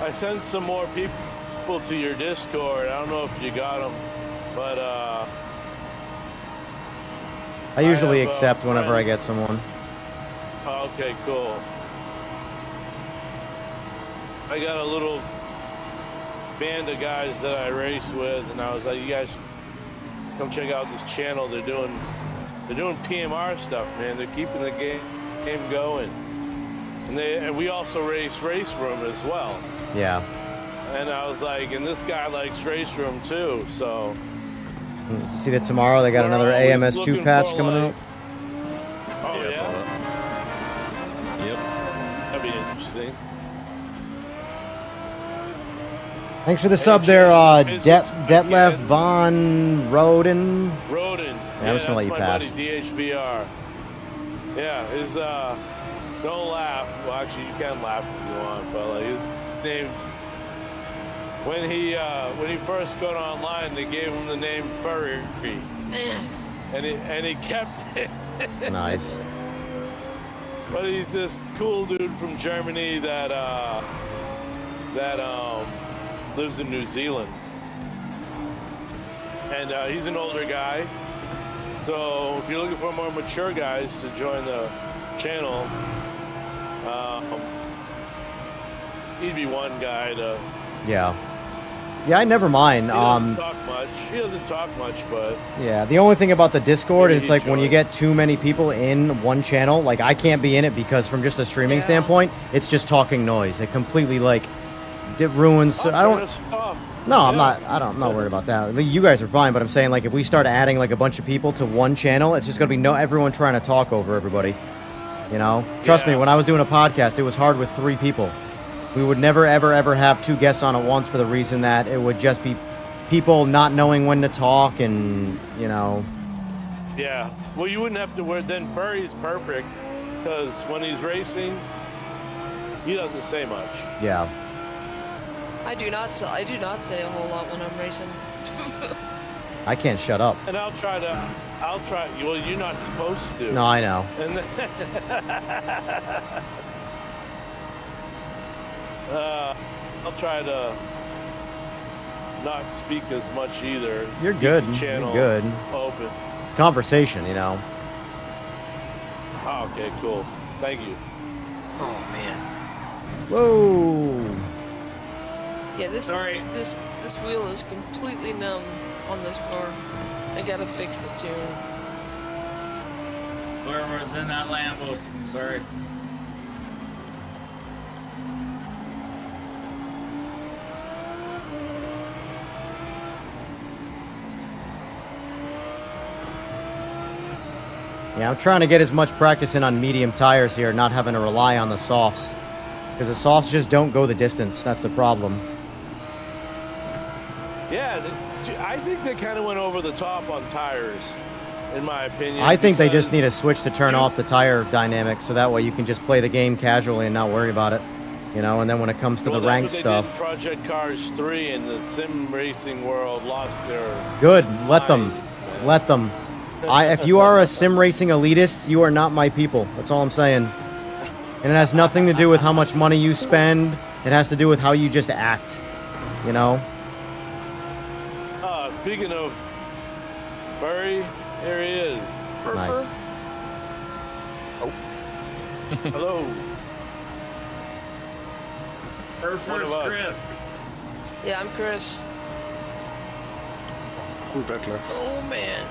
I sent some more people to your Discord. I don't know if you got them, but I usually have, accept whenever I friends. get someone. Okay, cool. I got a little band of guys that I race with, and I was like, you guys come check out this channel. They're doing PMR stuff, man. They're keeping the game going. And we also race Race Room as well. Yeah. And I was like, and this guy likes Race Room too, so Did you see that tomorrow they got We're another always AMS2 looking patch for, coming like- out? oh I saw yeah, that. Yep. that'd be interesting. Thanks for the sub there, Physics Detlef again. von Roden. Rodin. I'm just gonna let you that's my pass. buddy, DHBR. Yeah, his don't laugh. Well, actually, you can laugh if you want, but like his name's when he first got online, they gave him the name Furry, Man, and he kept it. Nice. But he's this cool dude from Germany that lives in New Zealand, and he's an older guy. So if you're looking for more mature guys to join the channel, he'd be one guy to Yeah. Yeah, I never mind. He doesn't talk much. He doesn't talk much, but Yeah, the only thing about the Discord is Maybe it's like he'd when you join. get too many people in one channel, like I can't be in it because from just a streaming standpoint, it's just talking noise. It completely like it ruins. I don't. No, I'm not. I'm not worried about that. You guys are fine, but I'm saying like if we start adding like a bunch of people to one channel, it's just gonna be everyone trying to talk over everybody. You know, trust me. Yeah. When I was doing a podcast, it was hard with 3 people. We would never, ever, ever have 2 guests on at once for the reason that it would just be people not knowing when to talk and, you know. Yeah. Well, you wouldn't have to wear. Then Furry's perfect because when he's racing, he doesn't say much. Yeah. I do not say a whole lot when I'm racing. I can't shut up. And I'll try. Well, you're not supposed to. No, I know. And then, I'll try to not speak as much either. You're Keep good. the channel You're good. open. It's conversation, you know. Oh, okay, cool. Thank you. Oh man. Whoa. Yeah, this Sorry. this wheel is completely numb on this car. I gotta fix the tune. Whoever's in that Lambo, sorry. Yeah, I'm trying to get as much practice in on medium tires here, not having to rely on the softs. Because the softs just don't go the distance. That's the problem. Yeah, I think they kind of went over the top on tires, in my opinion. I think they just because- need a switch to turn off the tire dynamics so that way you can just play the game casually and not worry about it. You know, and then when it comes to Well, the that's ranked what they stuff. did in Project Cars 3 and the sim racing world lost their. Good. Let them. mind. Let them. If you are a sim racing elitist, you are not my people. That's all I'm saying. And it has nothing to do with how much money you spend. It has to do with how you just act. You know? Speaking of Furry, here he is. Nice. Hello. Her One of first us. Chris. Yeah, I'm Chris. Oh man.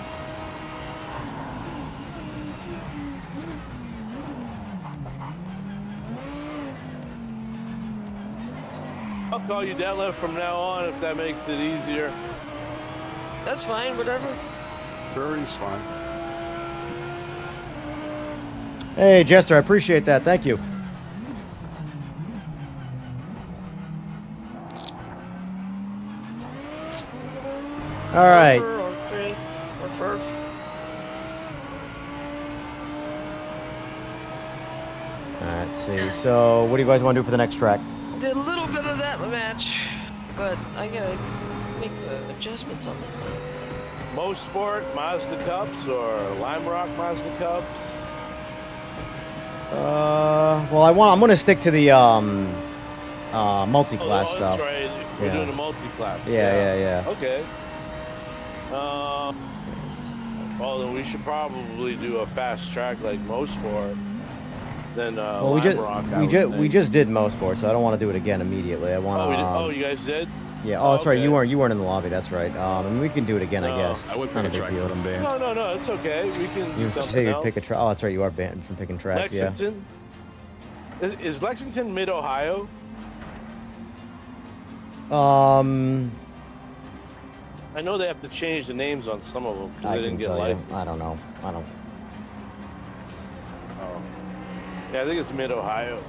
I'll call you Detlef from now on if that makes it easier. That's fine, whatever. Furry's fine. Hey, Jester, I appreciate that. Thank you. All right. Furfur or Chris or Furf. Let's see. So, what do you guys want to do for the next track? Did a little bit of that match, but I gotta make the adjustments on this thing. Most Sport Mazda Cups or Lime Rock Mazda Cups? Well, I'm gonna stick to the multi-class Oh, stuff. that's right. We're Yeah. doing a multi-class. Yeah. Okay. Well, then we should probably do a fast track like Most Sport. Then Well, Lime Rock. I would we think. just did most sports, so I don't want to do it again immediately. I want Oh, to. we did? Oh, you guys did? Yeah. Oh, that's right. okay. You weren't in the lobby. That's right. And we can do it again, I No, guess. I would Not pick a a big track deal. with them banned. No, it's okay. We can do You something say you'd else. pick a track. Oh, that's right. You are banned from picking tracks. Lexington? Is Lexington mid-Ohio? Yeah. I know they have to change the names on some of them because I they can didn't get tell you. licensed. I don't know. I don't. Oh. Yeah, I think it's mid-Ohio.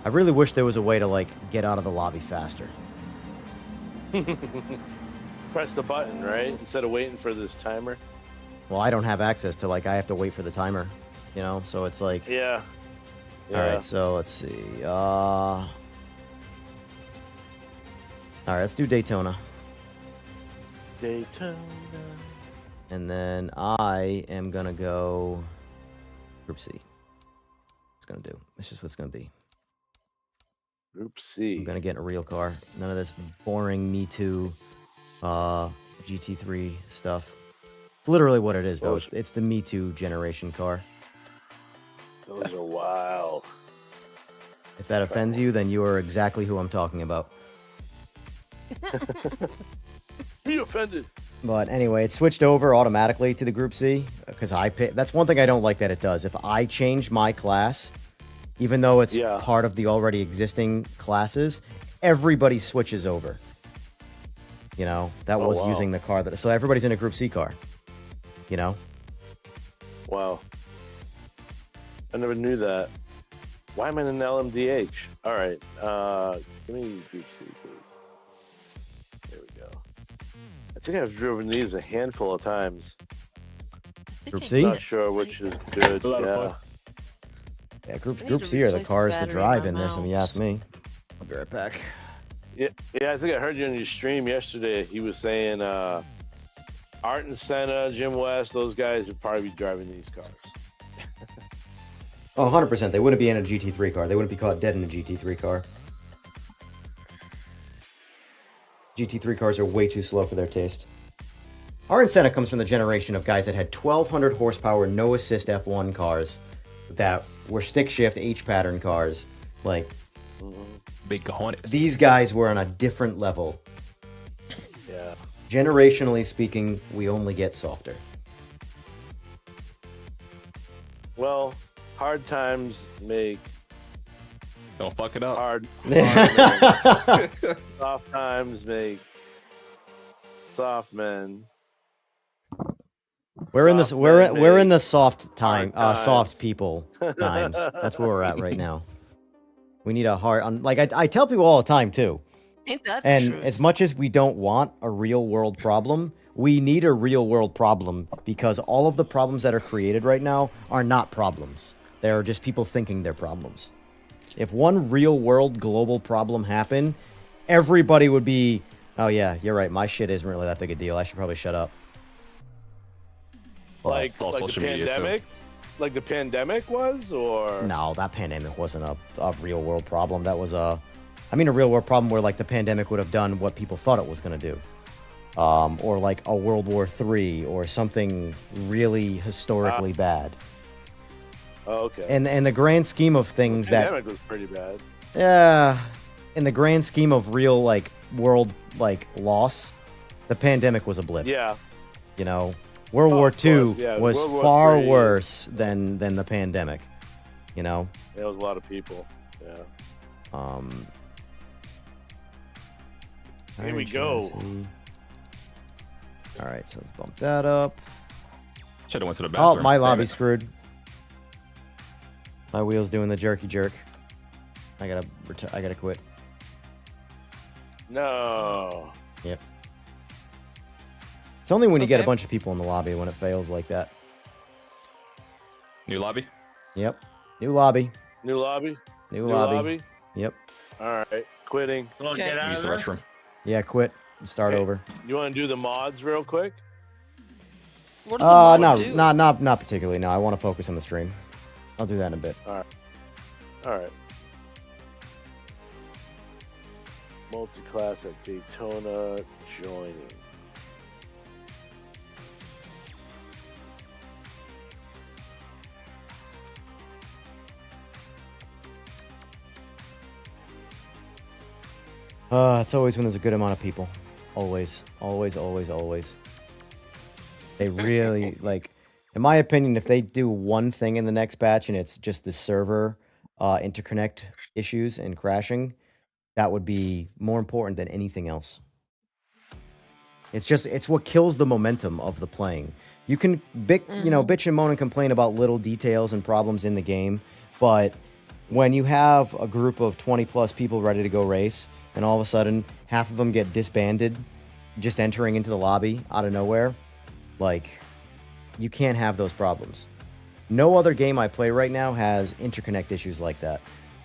I really wish there was a way to like get out of the lobby faster. Press the button, right? Instead of waiting for this timer. Well, I don't have access to like I have to wait for the timer, you know. So it's like. Yeah. All right. So let's see. All right. Let's do Daytona. Daytona. And then I am gonna go Group C. It's gonna do. It's just what it's gonna be. Group C. I'm gonna get in a real car. None of this boring Me Too, GT3 stuff. It's literally what it is, though. It's the Me Too generation car. Those are wild. If that offends you, then you are exactly who I'm talking about. Be offended. But anyway, it switched over automatically to the Group C because I pick. That's one thing I don't like that it does. If I change my class, even though it's Yeah. part of the already existing classes, everybody switches over. You know, that Oh, was wow. using the car that. So everybody's in a Group C car. You know. Wow. I never knew that. Why am I in an LMDH? All right. Give me Group C, please. There we go. I think I've driven these a handful of times. Group C? Not sure which is good. A lot of Yeah. fun. Yeah, I Group need to C are the replace the cars to battery in drive my in this, if you mouse. ask me. I'll be right back. Yeah, I think I heard you on your stream yesterday. He was saying Art and Senna, Jim West, those guys would probably be driving these cars. Oh, 100%. They wouldn't be in a GT3 car. They wouldn't be caught dead in a GT3 car. GT3 cars are way too slow for their taste. Our Senna comes from the generation of guys that had 1,200 horsepower, no assist F1 cars that were stick shift H pattern cars. Like, Big cojones. these guys were on a different level. Yeah. Generationally speaking, we only get softer. Well, hard times make Don't fuck it up. hard. Soft times make soft men. We're in this. Soft We're men we're in make the soft time. hard Soft times. people times. That's where we're at right now. We need a hard. Like I tell people all the time too. Ain't that the And truth? as much as we don't want a real world problem, we need a real world problem because all of the problems that are created right now are not problems. They're just people thinking they're problems. If one real world global problem happened, everybody would be, oh yeah, you're right. My shit isn't really that big a deal. I should probably shut up. Like, all like the social media, too. pandemic? Like the pandemic was? Or No, that pandemic wasn't a real world problem. That was a real world problem where like the pandemic would have done what people thought it was going to do. Or like a World War III or something really historically bad. Oh, okay. And in the grand scheme of things the pandemic was pretty bad. in the grand scheme of real like world like loss, the pandemic was a blip. Yeah. You know, World Oh, War of II course, yeah. was World War far III. worse than the pandemic. You know. There was a lot of people. Yeah. Here we go. All right, so let's bump that up. Should have went to the Oh, bathroom. my Damn lobby's it. screwed. My wheel's doing the jerky jerk. I gotta quit. No. Yep. It's only when you get a Okay. bunch of people in the lobby when it fails like that. New lobby? Yep. New lobby. New lobby? New New lobby. lobby? Yep. All right. Quitting. Well, Okay. get out Use of the this. restroom. Yeah, quit. Start Okay. over. You want to do the mods real quick? What do the mods No, do? not particularly. No, I want to focus on the stream. I'll do that in a bit. All right. Multi-class at Daytona joining. It's always when there's a good amount of people. Always. Always, always, always. They really, like, in my opinion, if they do one thing in the next batch and it's just the server interconnect issues and crashing, that would be more important than anything else. It's what kills the momentum of the playing. You can bitch and moan and complain about little details and problems in the game, but when you have a group of 20 plus people ready to go race and all of a sudden half of them get disbanded just entering into the lobby out of nowhere, like, you can't have those problems. No other game I play right now has interconnect issues like that.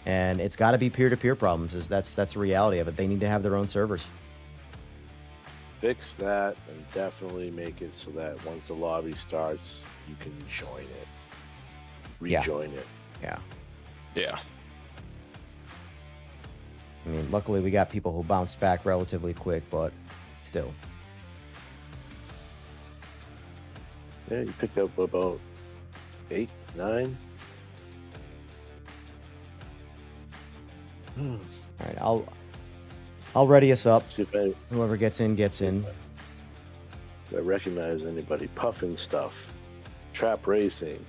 And it's got to be peer-to-peer problems. That's the reality of it. They need to have their own servers. Fix that and definitely make it so that once the lobby starts, you can join it. Yeah. Rejoin it. Yeah. Yeah. I mean, luckily we got people who bounced back relatively quick, but still. Yeah, you picked up about 8, 9. Hmm. All right, I'll ready us up. See if I Whoever gets in, gets in. recognize anybody. Puffin stuff. Trap racing.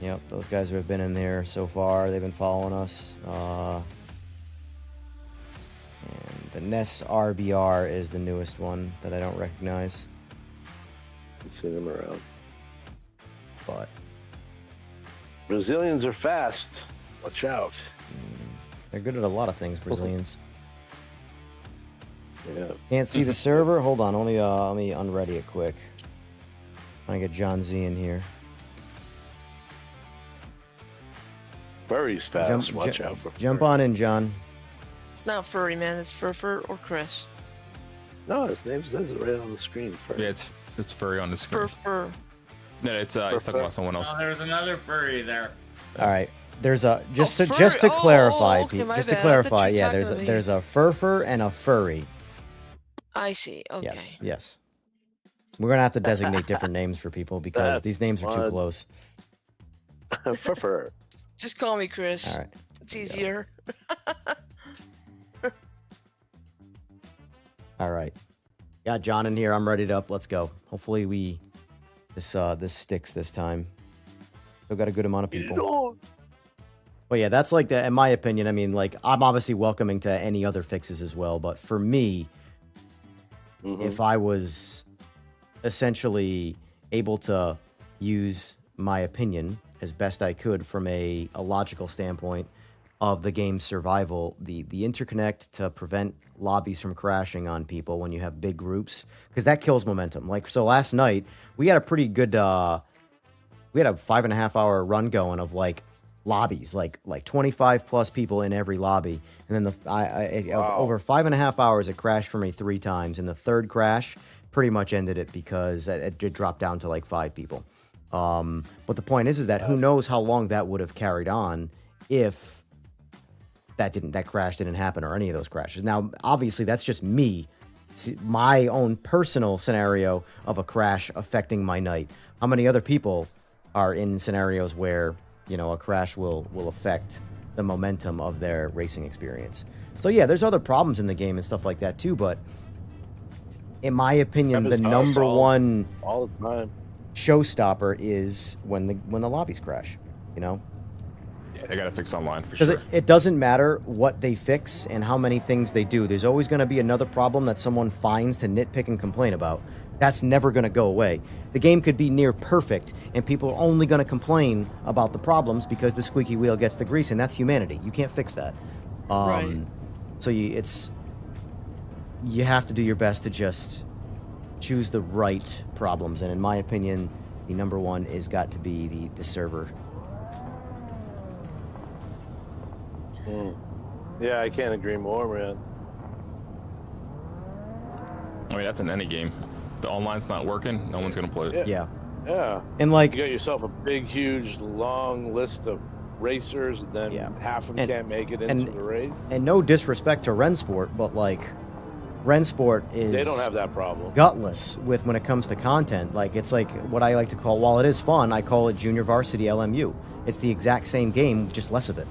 Yep, those guys who have been in there so far, they've been following us. And the Ness RBR is the newest one that I don't recognize, Let's see them around. but Brazilians are fast. Watch out. they're good at a lot of things, Brazilians. Yeah. Can't see the server? Hold on, let me unready it quick. I get John Z in here. Furry's fast. Watch out for Jump furry. on in, John. It's not Furry, man. It's Fur or Chris. No, his name says it right on the screen. Furry. Yeah, it's furry on the screen. Fur. No, it's he's talking about someone else. Oh, there's another furry there. All right. There's a just Oh, to just to furry. clarify, Oh, okay, Pete, my just to bad. I thought clarify, you were yeah, talking there's about a fur and a furry. I see. Okay. Yes, yes. We're gonna have to designate different names for people because That's these names are too fun. close. Fur. Just call me Chris. All right. It's easier. All right. Got John in here. I'm ready to up. Let's go. Hopefully this sticks this time. Still got a good amount of people. But yeah, that's like the, in my opinion, I mean, like, I'm obviously welcoming to any other fixes as well. But for me, if I was essentially able to use my opinion as best I could from a logical standpoint of the game's survival, the interconnect to prevent lobbies from crashing on people when you have big groups, because that kills momentum. Like, so last night, we had a pretty good, we had a 5.5 hour run going of like lobbies, like 25 plus people in every lobby. And then over 5.5 hours, it crashed for me 3 times. And the third crash pretty much ended it because it did drop down to like 5 people. But the point is that who knows how long that would have carried on if that crash didn't happen or any of those crashes. Now, obviously, that's just me, my own personal scenario of a crash affecting my night. How many other people are in scenarios where, you know, a crash will affect the momentum of their racing experience? So yeah, there's other problems in the game and stuff like that too, but in my opinion, the number one all the time showstopper is when the lobbies crash, you know? Yeah, they gotta fix online for Because sure. it doesn't matter what they fix and how many things they do. There's always going to be another problem that someone finds to nitpick and complain about. That's never going to go away. The game could be near perfect, and people are only going to complain about the problems because the squeaky wheel gets the grease, and that's humanity. You can't fix that. Right. So you have to do your best to just choose the right problems. And in my opinion, the number one is got to be the server. Yeah, I can't agree more, man. I mean, that's in any game. The online's not working, no one's gonna play it. Yeah. Yeah. And like, You got yourself a big, huge, long list of racers, and then Yeah. half of them And- can't make it into the race. and no disrespect to Rensport, but like, Rensport is They don't have that problem. gutless with when it comes to content. Like, it's like what I like to call, while it is fun, I call it Junior Varsity LMU. It's the exact same game, just less of it.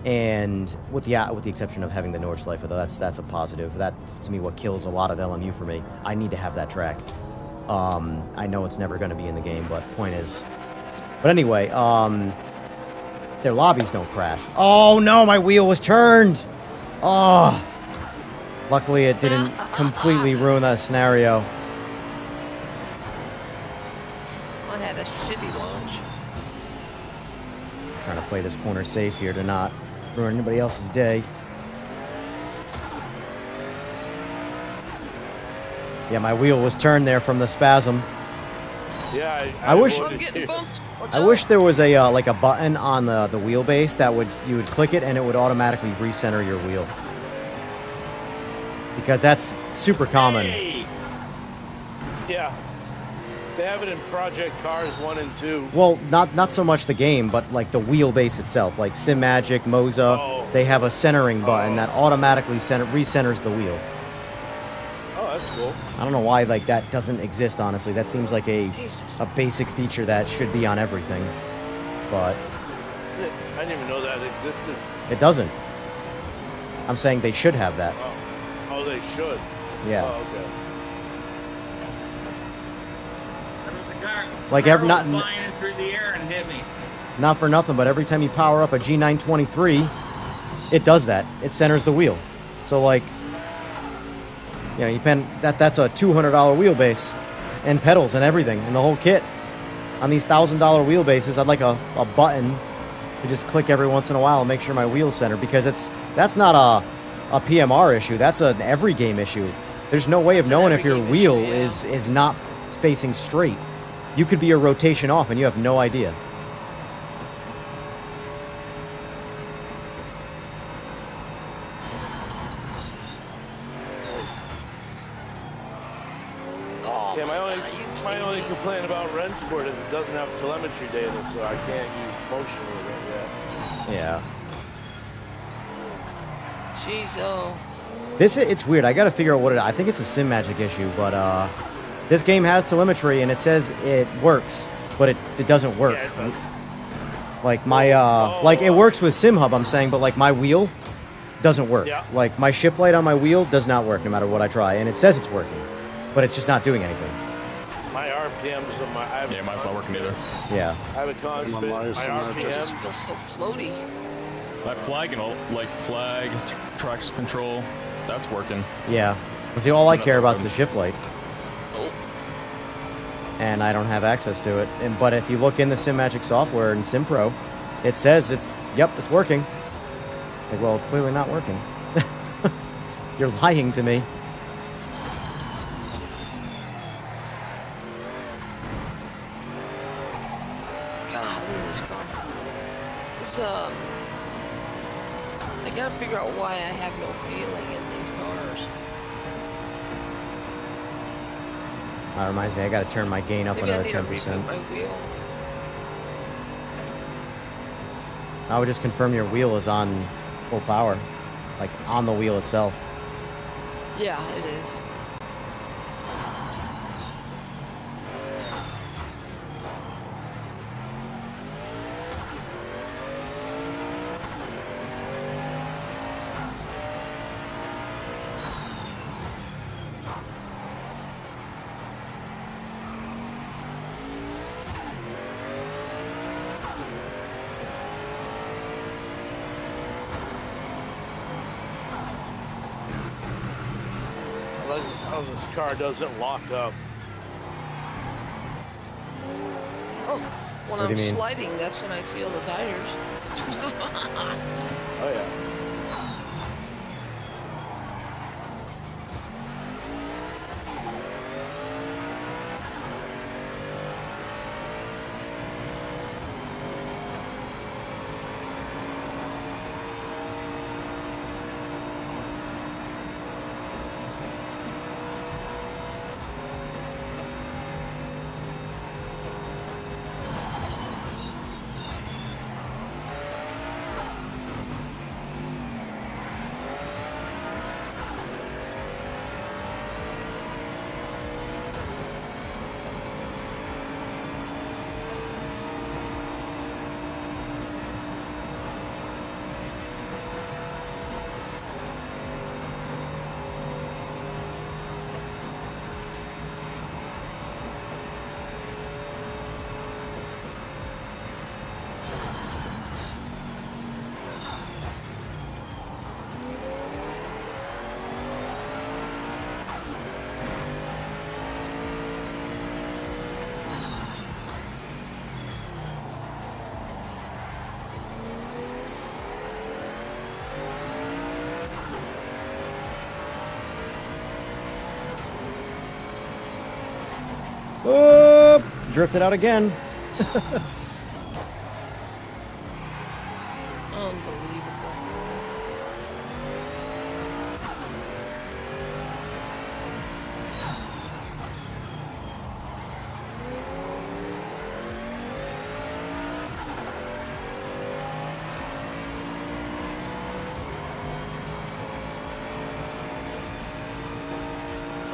And with the exception of having the Nordschleife, though, that's a positive. That's to me what kills a lot of LMU for me. I need to have that track. I know it's never going to be in the game, but point is. But anyway, their lobbies don't crash. Oh no, my wheel was turned. Oh, luckily it didn't completely ruin that scenario. I had a shitty launch. Trying to play this corner safe here to not ruin anybody else's day. Yeah, my wheel was turned there from the spasm. Yeah, I wish- I'm getting bumped. Watch I out. wish there was a like a button on the wheelbase that you would click it and it would automatically recenter your wheel. Because that's super common. Hey! Yeah. They have it in Project Cars 1 and 2. Well, not so much the game, but like the wheelbase itself, like Simagic, Moza, Oh. they have a centering button Oh. that automatically recenters the wheel. Oh, that's cool. I don't know why like that doesn't exist. Honestly, that seems like a Jesus. basic feature that should be on everything, but I didn't even know that existed. it doesn't. I'm saying they should have that. Oh, they should. Yeah. Oh, okay. There was a car. Like, car every- not- was flying through the air and hit me. Not for nothing, but every time you power up a G923, it does that. It centers the wheel. So, like, you know, you spend that's a $200 wheelbase and pedals and everything and the whole kit. On these $1,000 wheelbases, I'd like a button to just click every once in a while and make sure my wheel's centered, because that's not a PMR issue. That's an every game issue. There's no way of It's an knowing if every your game wheel issue, yeah. is not facing straight. You could be a rotation off and you have no idea. Oh, Yeah, my only God, you complaint about Rensport is it doesn't have telemetry data, so I can't use motion with it yet. Yeah. Jeez, oh. It's weird. I got to figure out what it. I think it's a Simagic issue, but this game has telemetry and it says it works, but it doesn't work. Yeah, it does. Like my like it works with SimHub, I'm saying, but like my wheel doesn't work. Yeah. Like my shift light on my wheel does not work no matter what I try, and it says it's working, but it's just not doing anything. My RPMs on my. Yeah, mine's not working either. Yeah. I have a constant. My mine's not. It just RPMs. feels so floaty. That flag and all, like flag, traction control, that's working. Yeah. But see, all I care about is the shift light. Oh. And I don't have access to it. But if you look in the Simagic software in SimPro, it says it's working. Like, well, it's clearly not working. You're lying to me. God, look at this car. It's I gotta figure out why I have no feeling in these cars. That reminds me, I gotta turn my gain up Maybe I another need to 10%. reboot my wheel. I would just confirm your wheel is on full power, like on the wheel itself. Yeah, it is. I like how this car doesn't lock up. Oh, when What do I'm you mean? sliding, that's when I feel the tires. Oh yeah. Oh, drifted out again. Unbelievable.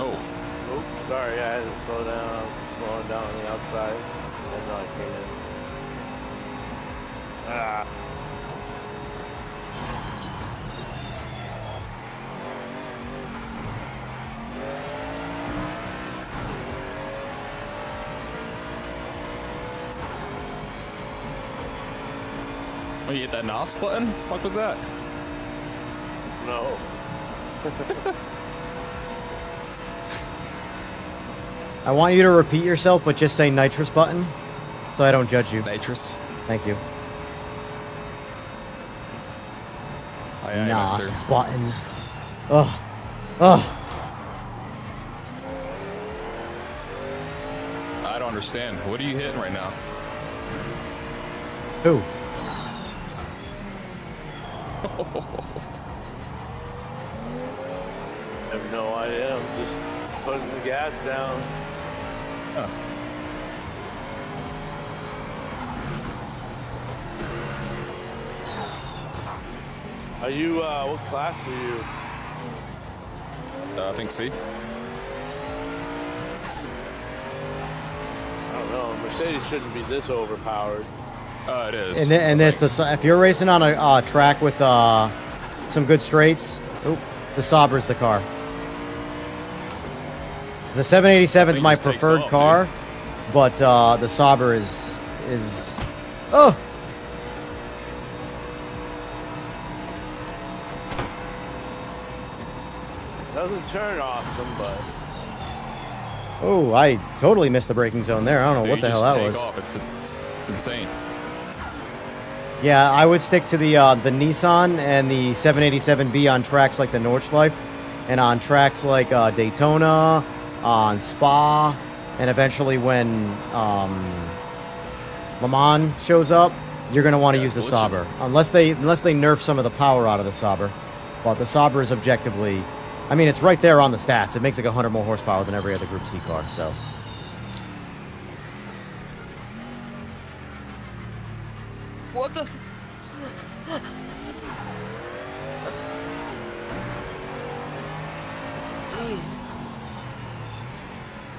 Oh, Oops, sorry, I had to slow down. I was slowing down on the outside, and then I came in. Ah. Oh, you hit that NOS button? What the fuck was that? No. I want you to repeat yourself, but just say nitrous button, so I don't judge you. Nitrous. Thank you. Aye, aye, NOS mister. button. Ugh. Ugh. I don't understand. What are you hitting right now? Who? I have no idea. I'm just putting the gas down. Are you, what class are you? I think C. I don't know. Mercedes shouldn't be this overpowered. It is. And if you're racing on a track with some good straights, the Sabra's the car. The 787 is my just takes preferred off, car, but the Sabra is oh. Doesn't turn awesome, but Oh, I totally missed the braking zone there. I don't know Dude, what you the hell just that take was. off. It's insane. Yeah, I would stick to the Nissan and the 787B on tracks like the Nordschleife, and on tracks like Daytona, on Spa, and eventually when Le Mans shows up, you're gonna want to use the Sauber, unless they nerf some of the power out of the Sauber. But the Sauber is objectively, I mean, it's right there on the stats. It makes like 100 more horsepower than every other Group C car. So. What the? Jeez.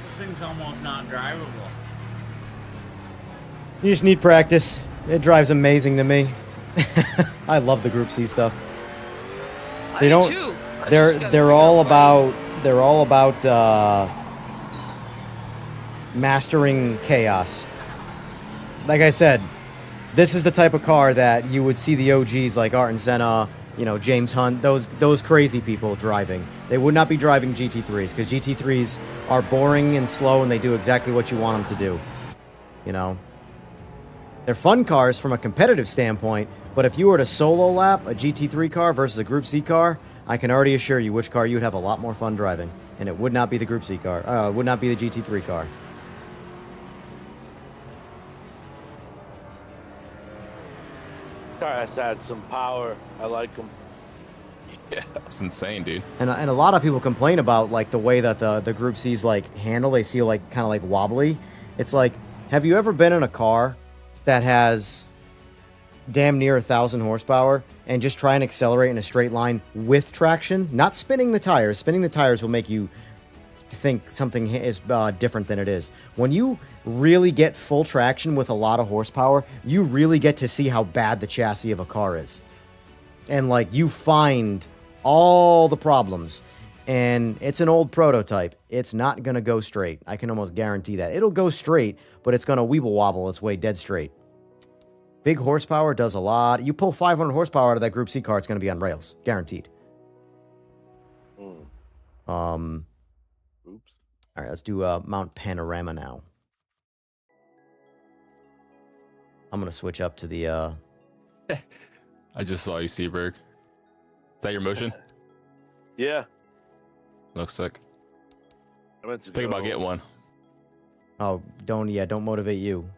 This thing's almost not drivable. You just need practice. It drives amazing to me. I love the Group C stuff. They I don't. do too. I just They're gotta they're figure all out why- about mastering chaos. Like I said, this is the type of car that you would see the OGs like Art and Senna, you know, James Hunt, those crazy people driving. They would not be driving GT3s because GT3s are boring and slow and they do exactly what you want them to do. You know, they're fun cars from a competitive standpoint, but if you were to solo lap a GT3 car versus a Group C car, I can already assure you which car you'd have a lot more fun driving, and it would not be the Group C car. It would not be the GT3 car. car has to add some power. I like them. Yeah, that's insane, dude. And a lot of people complain about like the way that the Group C's like handle. They feel like kind of like wobbly. It's like, have you ever been in a car that has damn near 1,000 horsepower and just try and accelerate in a straight line with traction, not spinning the tires? Spinning the tires will make you think something is different than it is. When you really get full traction with a lot of horsepower, you really get to see how bad the chassis of a car is. And like you find all the problems. And it's an old prototype. It's not going to go straight. I can almost guarantee that. It'll go straight, but it's going to weeble wobble its way dead straight. Big horsepower does a lot. You pull 500 horsepower out of that Group C car, it's going to be on rails. Guaranteed. Oops. All right, let's do Mount Panorama now. I'm going to switch up to the... I just saw you, Seaberg. Is that your motion? Yeah. Looks sick. I meant to Think about go- getting one. Oh, don't motivate you.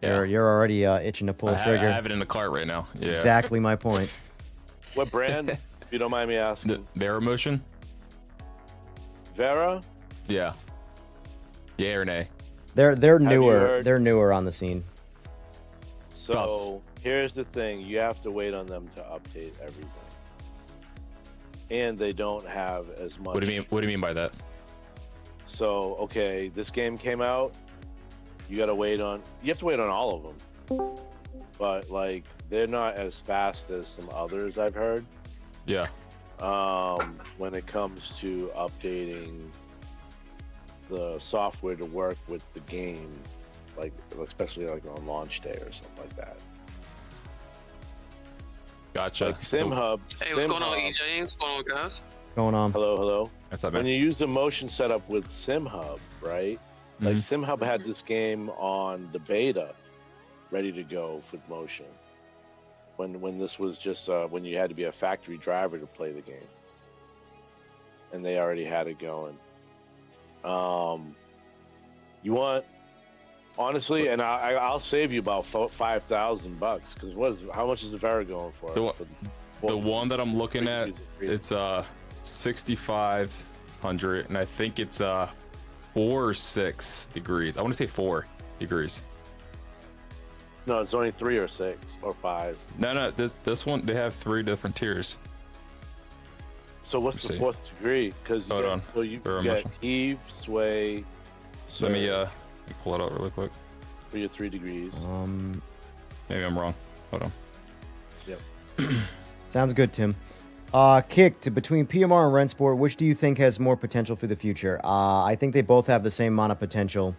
Yeah. You're already itching to pull I trigger. have it in the cart right now. Yeah. Exactly my point. What brand? If you don't mind me asking. The Vera motion? Vera? Yeah. Yay or nay? They're you newer. heard- They're newer on the scene. So Plus. here's the thing: you have to wait on them to update everything, and they don't have as much. What do you mean? What do you mean by that? So okay, this game came out. You gotta wait on. You have to wait on all of them, but like they're not as fast as some others I've heard. Yeah. When it comes to updating the software to work with the game, like especially like on launch day or something like that. Gotcha. Like SimHub. Hey, what's going on, EJ? What's going on, guys? Going on. Hello. That's up, When man. you use the motion setup with SimHub, right? Like SimHub had this game on the beta, ready to go with motion. When this was just when you had to be a factory driver to play the game, and they already had it going. You want, honestly, and I'll save you about $5,000 because how much is the Vera going for? The one that I'm looking at, it's 6,500, and I think it's 4 or 6 degrees. I want to say 4 degrees. No, it's only 3 or 6 or 5. No, this one they have 3 different tiers. So what's the 4th degree? Because you get heave, sway. Let me pull it out really quick. For your 3 degrees. Maybe I'm wrong. Hold on. Yep. Sounds good, Tim. Kicked between PMR and Rensport, which do you think has more potential for the future? I think they both have the same amount of potential,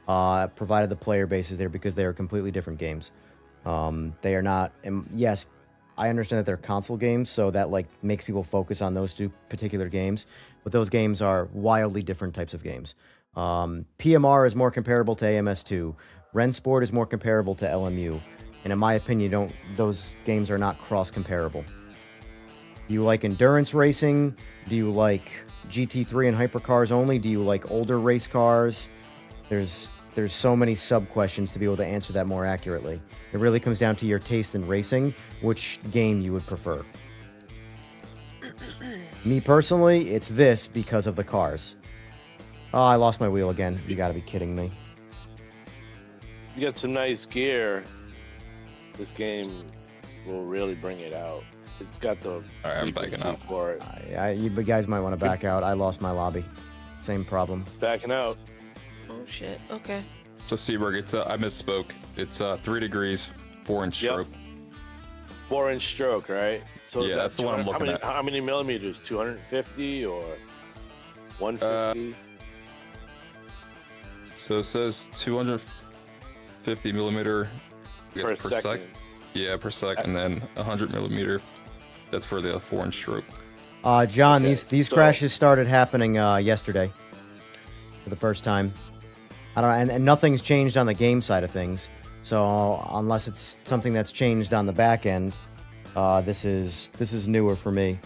provided the player base is there, because they are completely different games. They are not. Yes, I understand that they're console games, so that like makes people focus on those 2 particular games. But those games are wildly different types of games. PMR is more comparable to AMS2. Rensport is more comparable to LMU. And in my opinion, those games are not cross-comparable. Do you like endurance racing? Do you like GT3 and hypercars only? Do you like older race cars? There's so many sub-questions to be able to answer that more accurately. It really comes down to your taste in racing, which game you would prefer. Me personally, it's this because of the cars. Oh, I lost my wheel again. You gotta be kidding me. You got some nice gear. This game will really bring it out. It's got the. All right, I'm backing out for it. You guys might want to back out. I lost my lobby. Same problem. Backing out. Oh shit. Okay. So Seaberg, it's I misspoke. It's 3 degrees, 4-inch stroke. 4-inch stroke, right? So yeah, that's the one I'm looking at. How many millimeters? 250 or 150? So it says 250 millimeter per second. Yeah, per second, and then 100 millimeter. That's for the 4-inch stroke. John, these crashes started happening yesterday for the first time. I don't know, and nothing's changed on the game side of things. So unless it's something that's changed on the back end, this is newer for me.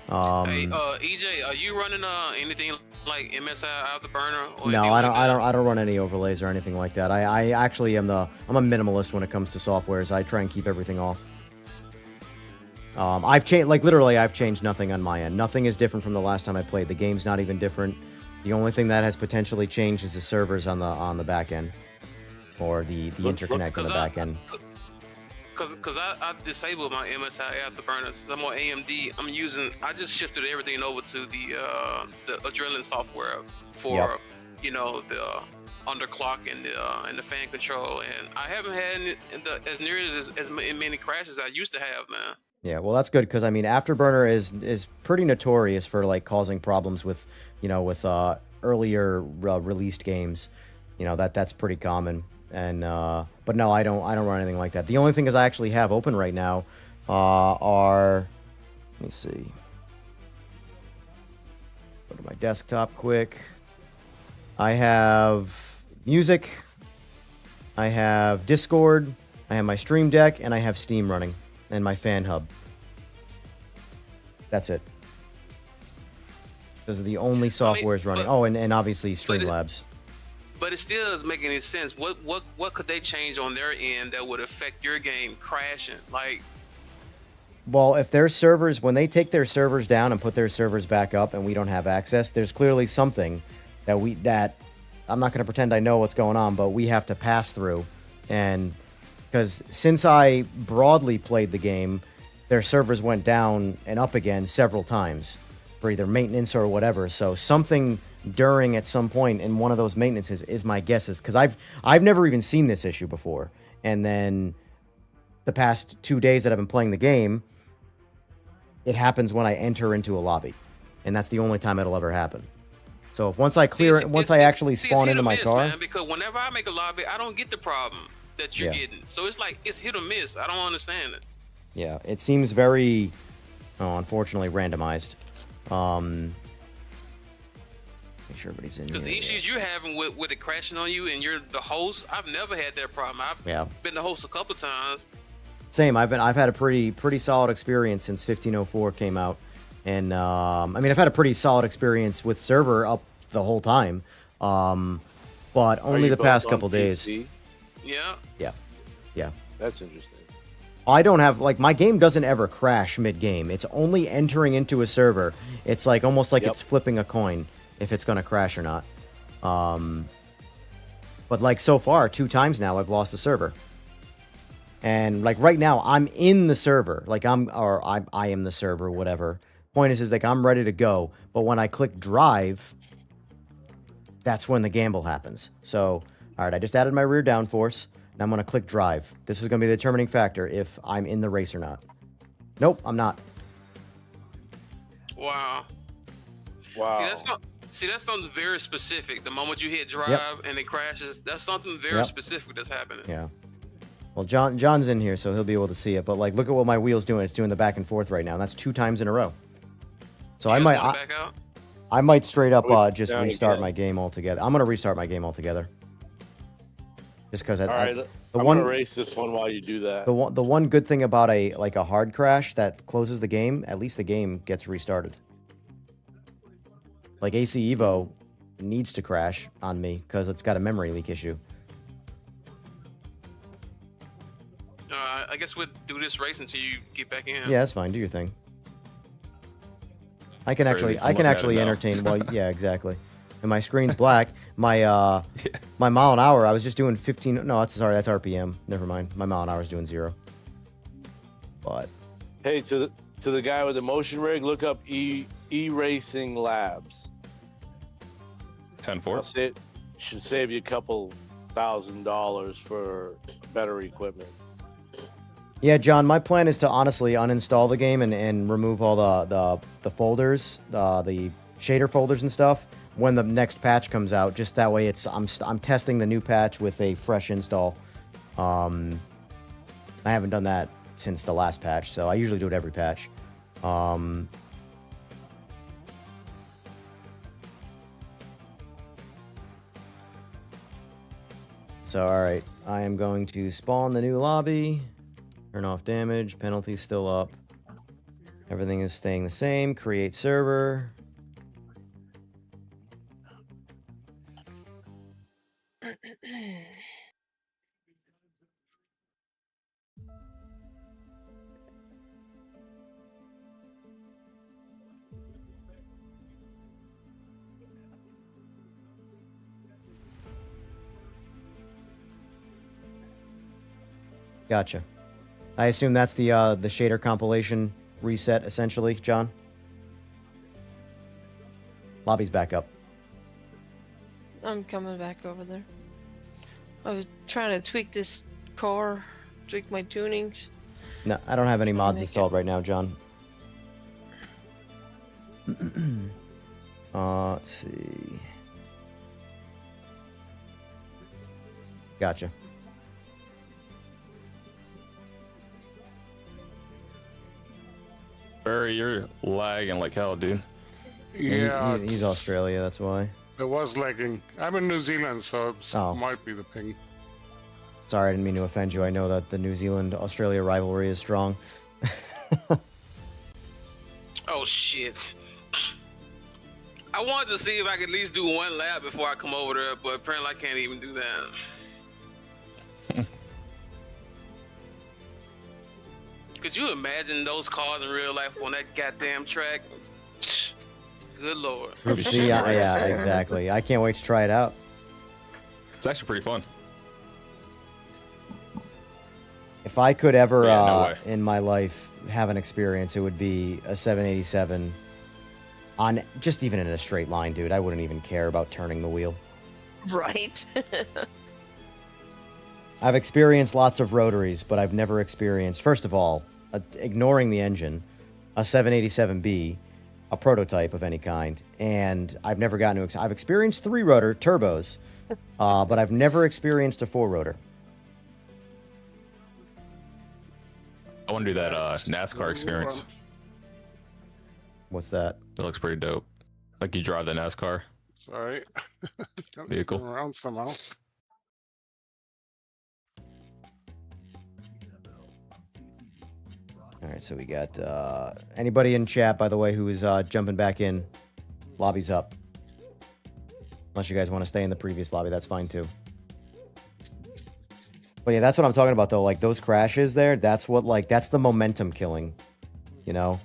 Hey, EJ, are you running anything like MSI Afterburner? Or no, I don't run any overlays or anything like that. I actually I'm a minimalist when it comes to softwares. I try and keep everything off. I've changed nothing on my end. Nothing is different from the last time I played. The game's not even different. The only thing that has potentially changed is the servers on the back end, or the interconnect on the back end. Cause I disabled my MSI Afterburner. Since I'm on AMD, I just shifted everything over to the Adrenaline software for the underclock and the fan control, and I haven't had as near as many crashes I used to have, man. Yeah, well, that's good, because I mean, Afterburner is pretty notorious for like causing problems with earlier released games. That's pretty common. And but no, I don't run anything like that. The only thing is I actually have open right now are, let me see. Go to my desktop quick. I have music. I have Discord. I have my Stream Deck, and I have Steam running, and my Fan Hub. That's it. Those are the only softwares running. Oh, and obviously Streamlabs. But it still doesn't make any sense. What could they change on their end that would affect your game crashing? Like, well, if their servers, when they take their servers down and put their servers back up, and we don't have access, there's clearly something that I'm not going to pretend I know what's going on, but we have to pass through. And because since I broadly played the game, their servers went down and up again several times for either maintenance or whatever. So something during at some point in one of those maintenances is my guess, is because I've never even seen this issue before. And then the past 2 days that I've been playing the game, it happens when I enter into a lobby, and that's the only time it'll ever happen. So if once I actually spawn into my car, man, because whenever I make a lobby, I don't get the problem that you're getting. So it's like it's hit or miss. I don't understand it. Yeah, it seems very, unfortunately, randomized. Make sure everybody's in here. Because the issues you're having with it crashing on you and you're the host, I've never had that problem. I've been the host a couple times. Same. I've had a pretty solid experience since 1504 came out, and I mean I've had a pretty solid experience with server up the whole time, but only the past couple days. Yeah. Yeah. Yeah. That's interesting. I don't have, like, my game doesn't ever crash mid-game. It's only entering into a server. It's like almost like it's flipping a coin if it's going to crash or not. But like so far, 2 times now I've lost a server. And like right now I'm in the server. Like I am the server, whatever. Point is like I'm ready to go, but when I click drive, that's when the gamble happens. So, all right, I just added my rear downforce. I'm going to click drive. This is going to be the determining factor if I'm in the race or not. Nope, I'm not. Wow. Wow. See, that's something very specific. The moment you hit drive and it crashes, that's something very specific that's happening. Yeah. Well, John's in here, so he'll be able to see it. But like, look at what my wheel's doing. It's doing the back and forth right now. And that's 2 times in a row. So I might straight up just restart my game altogether. I'm going to restart my game altogether. Just because I'm gonna race this one while you do that. The one good thing about a hard crash that closes the game, at least the game gets restarted. Like AC Evo needs to crash on me because it's got a memory leak issue. I guess we'll do this race until you get back in. Yeah, that's fine. Do your thing. I can actually entertain. Well, yeah, exactly. And my screen's black. My my mile an hour, I was just doing 15. No, that's RPM. Never mind. My mile an hour is doing 0. But hey, to the guy with the motion rig, look up E-Racing Labs. 10-4. Should save you a couple $1,000 for better equipment. yeah, John, my plan is to honestly uninstall the game and remove all the folders, the shader folders and stuff when the next patch comes out. Just that way, I'm testing the new patch with a fresh install. I haven't done that since the last patch, so I usually do it every patch. So, all right, I am going to spawn the new lobby, turn off damage, penalty's still up. Everything is staying the same, create server. Gotcha. I assume that's the shader compilation reset, essentially, John? Lobby's back up. I'm coming back over there. I was trying to tweak this car, tweak my tunings. No, I don't have any mods installed right now, John. Let's see. Gotcha. Barry, you're lagging like hell, dude. Yeah, He's Australia, that's why. it was lagging. I'm in New Zealand, so it might be the ping. Sorry, I didn't mean to offend you. I know that the New Zealand-Australia rivalry is strong. Oh, shit. I wanted to see if I could at least do 1 lap before I come over there, but apparently I can't even do that. Could you imagine those cars in real life on that goddamn track? Good lord. See, yeah, exactly. I can't wait to try it out. It's actually pretty fun. If I could ever, no way. in my life, have an experience, it would be a 787 on just even in a straight line, dude. I wouldn't even care about turning the wheel. Right. I've experienced lots of rotaries, but I've never experienced, first of all, ignoring the engine, a 787B, a prototype of any kind, and I've never gotten to. I've experienced 3-rotor turbos, but I've never experienced a 4-rotor. I want to do that NASCAR experience. What's that? That looks pretty dope. Like you drive the NASCAR Sorry. vehicle. Around somehow. All right, so we got anybody in chat, by the way, who is jumping back in. Lobby's up. Unless you guys want to stay in the previous lobby, that's fine too. But yeah, that's what I'm talking about though. Like those crashes there, that's what that's the momentum killing, you know?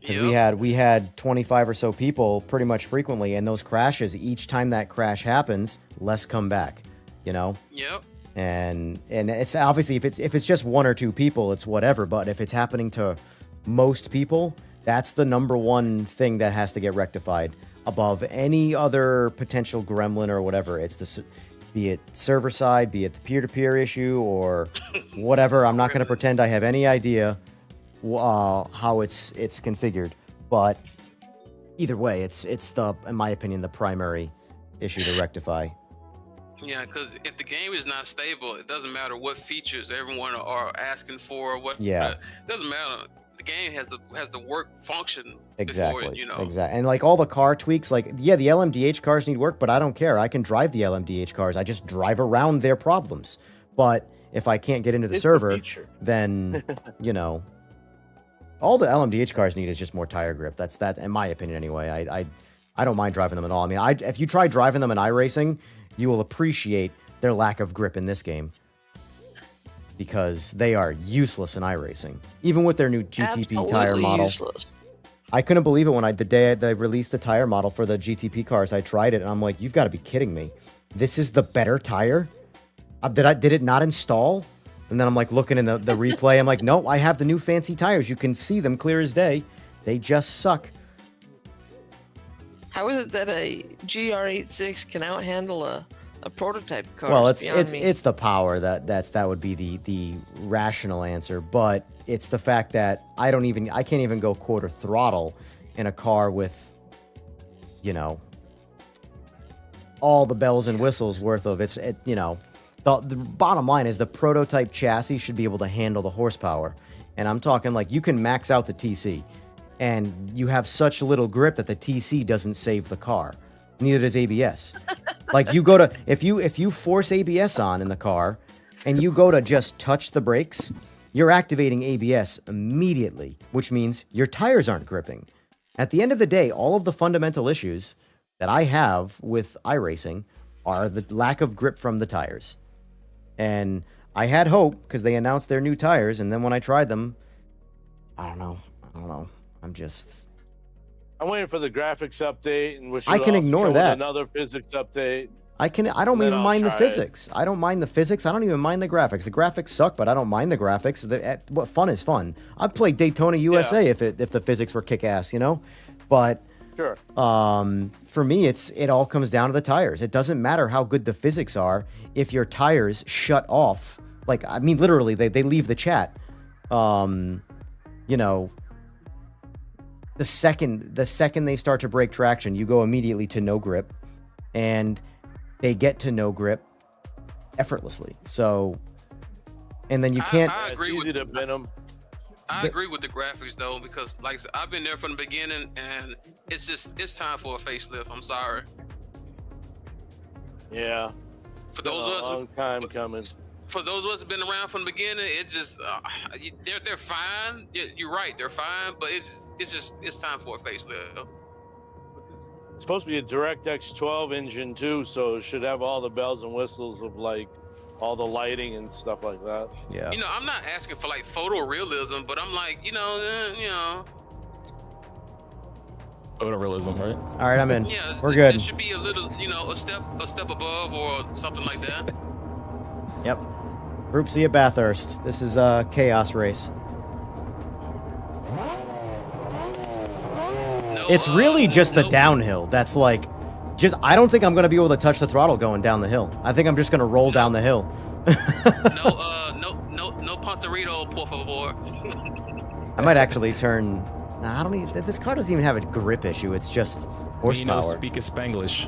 Because we had 25 or so people pretty much frequently, and those crashes, each time that crash happens, less come back, you know? Yep. And it's obviously if it's just one or two people, it's whatever. But if it's happening to most people, that's the number one thing that has to get rectified above any other potential gremlin or whatever. It's the be it server side, be it the peer-to-peer issue or whatever. I'm not going to pretend I have any idea how it's configured, but either way, it's the, in my opinion, the primary issue to rectify. Yeah, because if the game is not stable, it doesn't matter what features everyone are asking for. What? Yeah. It doesn't matter. The game has to work function. Exactly. Before it, you know. Exactly. And like all the car tweaks, like yeah, the LMDH cars need work, but I don't care. I can drive the LMDH cars. I just drive around their problems. But if I can't get into the server, then you know, all the LMDH cars need is just more tire grip. That's that, in my opinion, anyway. I don't mind driving them at all. I mean, if you try driving them in iRacing, you will appreciate their lack of grip in this game because they are useless in iRacing, even with their new GTP tire model. Useless. I couldn't believe it when the day they released the tire model for the GTP cars. I tried it and I'm like, you've got to be kidding me. This is the better tire? Did it not install? And then I'm like looking in the replay. I'm like, no, I have the new fancy tires. You can see them clear as day. They just suck. How is it that a GR86 can outhandle a prototype car? Well, it's the power that would be the rational answer, but it's the fact that I can't even go quarter throttle in a car with, you know, all the bells and whistles worth of you know, the bottom line is the prototype chassis should be able to handle the horsepower, and I'm talking like you can max out the TC. And you have such little grip that the TC doesn't save the car. Neither does ABS. Like you go to, if you force ABS on in the car and you go to just touch the brakes, you're activating ABS immediately, which means your tires aren't gripping. At the end of the day, all of the fundamental issues that I have with iRacing are the lack of grip from the tires. And I had hope because they announced their new tires, and then when I tried them, I don't know. I'm waiting for the graphics update, and I can ignore that. Another physics update. I don't even mind the physics. I don't mind the physics. I don't even mind the graphics. The graphics suck, but I don't mind the graphics. What fun is fun. I'd play Daytona USA if the physics were kick ass, you know. But sure. For me, it all comes down to the tires. It doesn't matter how good the physics are if your tires shut off. Like I mean, literally, they leave the chat. You know. The second they start to break traction, you go immediately to no grip, and they get to no grip effortlessly. So, and then you can't. I agree it's easy to bin them. I agree with the graphics though, because like I said, I've been there from the beginning, and it's time for a facelift. I'm sorry. Yeah. For those of us, long time coming. For those of us who've been around from the beginning, it just they're fine. You're right, they're fine, but it's time for a facelift. It's supposed to be a DirectX 12 engine too, so it should have all the bells and whistles of like all the lighting and stuff like that. Yeah. You know, I'm not asking for like photorealism, but I'm like, you know. Photorealism, right? All right, I'm in. Yeah, we're good. It should be a little, you know, a step above or something like that. Yep. Group C at Bathurst. This is a chaos race. No, It's really just the downhill. That's like, I don't think I'm going to be able to touch the throttle going down the hill. I think I'm just going to roll down the hill. No Ponterito, por favor. I might actually turn. Nah, I don't even. This car doesn't even have a grip issue. It's just horsepower. You know, speak a Spanglish.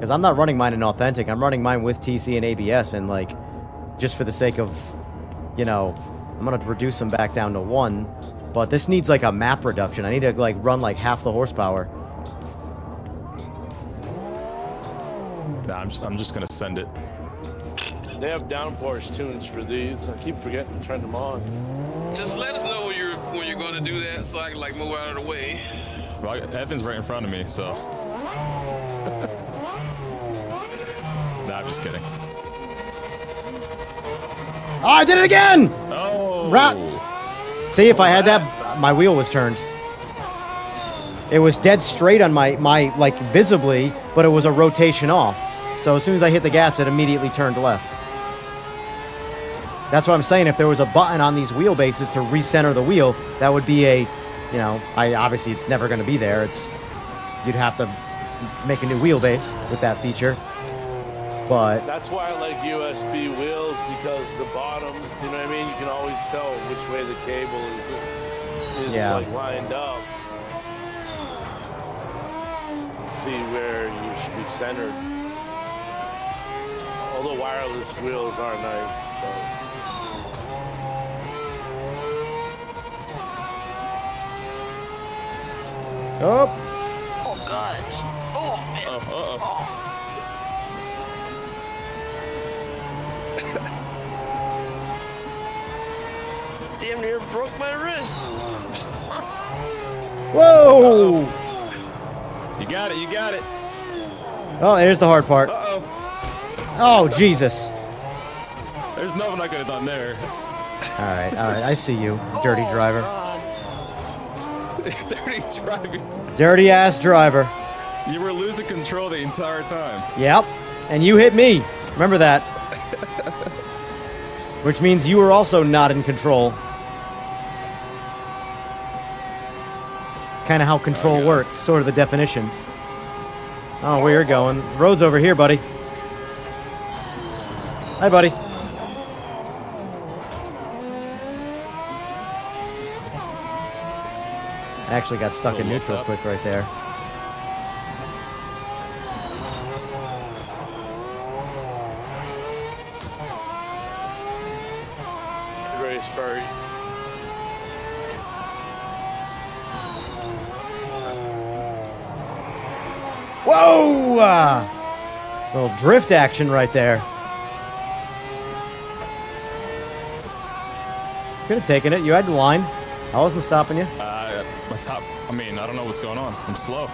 Because I'm not running mine in authentic. I'm running mine with TC and ABS, and like, just for the sake of, you know, I'm gonna reduce them back down to 1. But this needs like a map reduction. I need to like run like half the horsepower. Nah, I'm just gonna send it. They have downforce tunes for these. I keep forgetting to turn them on. Just let us know when you're going to do that, so I can like move out of the way. Well, Evan's right in front of me, so. Nah, I'm just kidding. Oh, I did it again! Oh! See, if I had that, my wheel was turned. It was dead straight on my like visibly, but it was a rotation off. So as soon as I hit the gas, it immediately turned left. That's what I'm saying. If there was a button on these wheelbases to recenter the wheel, that would be a, you know, obviously it's never going to be there. You'd have to make a new wheelbase with that feature. But that's why I like USB wheels, because the bottom, you know what I mean? You can always tell which way the cable is like lined up. See where you should be centered. All the wireless wheels are nice, but oh gosh. Oh man. Damn near broke my wrist. Whoa! You got it, you got it. Oh, there's the hard part. Uh-oh. Oh, Jesus. There's nothing I could have done there. Alright, I see you, dirty driver. Dirty driver. Dirty ass driver. You were losing control the entire time. Yep, and you hit me. Remember that. Which means you were also not in control. It's kind of how control works, sort of the definition. Oh, where you're going. The road's over here, buddy. Hi, buddy. I actually got stuck in neutral quick right there. very spurry. Whoa! Little drift action right there. Could have taken it. You had the line. I wasn't stopping you. My top. I mean, I don't know what's going on. I'm slow.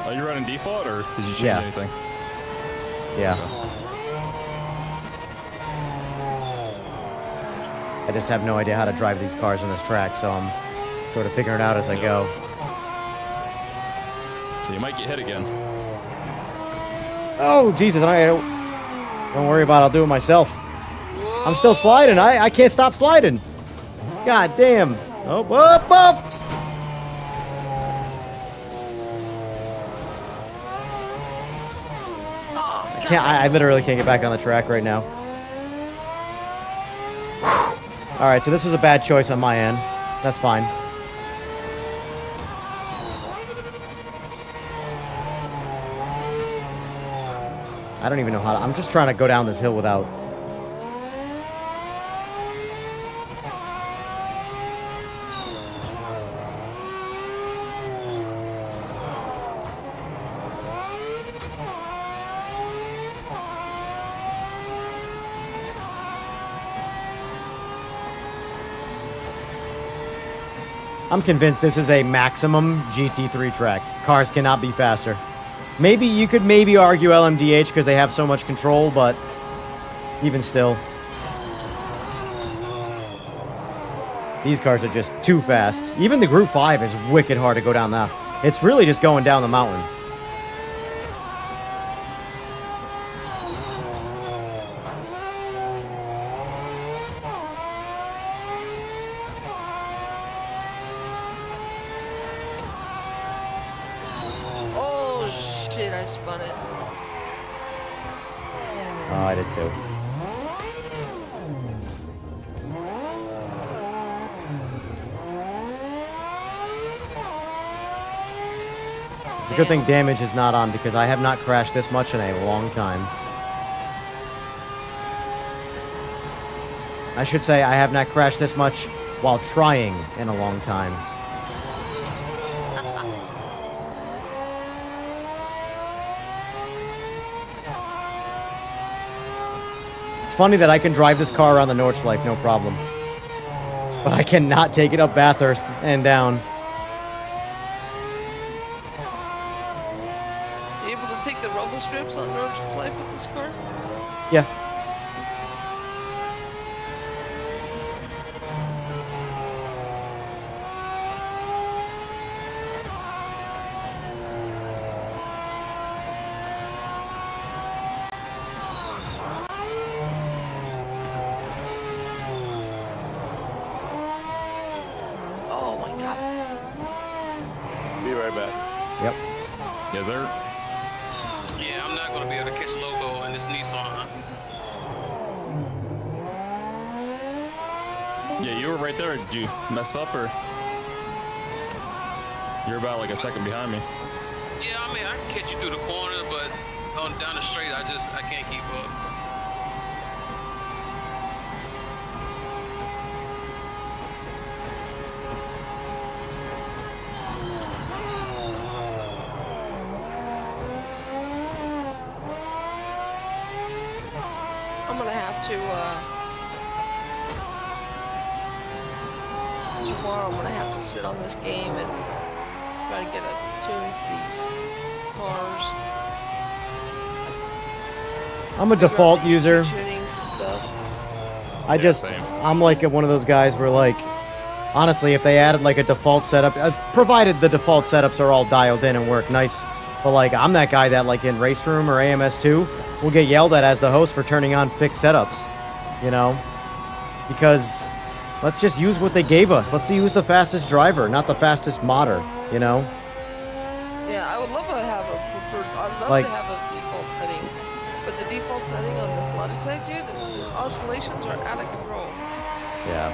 Are you running default or did you change anything? Yeah. I just have no idea how to drive these cars on this track, so I'm sort of figuring it out as I go. So you might get hit again. Oh, Jesus. Don't worry about it. I'll do it myself. I'm still sliding. I can't stop sliding. God damn. Oh, up, up. I literally can't get back on the track right now. All right, so this was a bad choice on my end. That's fine. I don't even know how to... I'm just trying to go down this hill without... I'm convinced this is a maximum GT3 track. Cars cannot be faster. Maybe you could argue LMDH because they have so much control, but even still. These cars are just too fast. Even the Group 5 is wicked hard to go down that. It's really just going down the mountain. I spun it. Oh, I did too. It's a good thing damage is not on because I have not crashed this much in a long time. I should say I have not crashed this much while trying in a long time. It's funny that I can drive this car around the Nordschleife, no problem. But I cannot take it up Bathurst and down. You able to take the rumble strips on Nordschleife with this car? Yeah. Oh my god. Be right back. Yep. Yes, sir. Yeah, I'm not gonna be able to catch logo in this Nissan. Yeah, you were right there. Did you mess up or? You're about like a second behind me. Yeah, I mean, I can catch you through the corner, but on down the straight, I can't keep up. I'm gonna have to, tomorrow I'm gonna have to sit on this game and try to get a tune for these cars. I'm a default user. Tunings and stuff. I'm like one of those guys where like, honestly, if they added like a default setup, as provided the default setups are all dialed in and work nice, but like I'm that guy that like in Race Room or AMS2 will get yelled at as the host for turning on fixed setups, you know, because let's just use what they gave us. Let's see who's the fastest driver, not the fastest modder, you know. Yeah, I would love to have a preferred. I'd love Like- to have a default setting, but the default setting on the flooded type, dude, the oscillations are out of control. Yeah.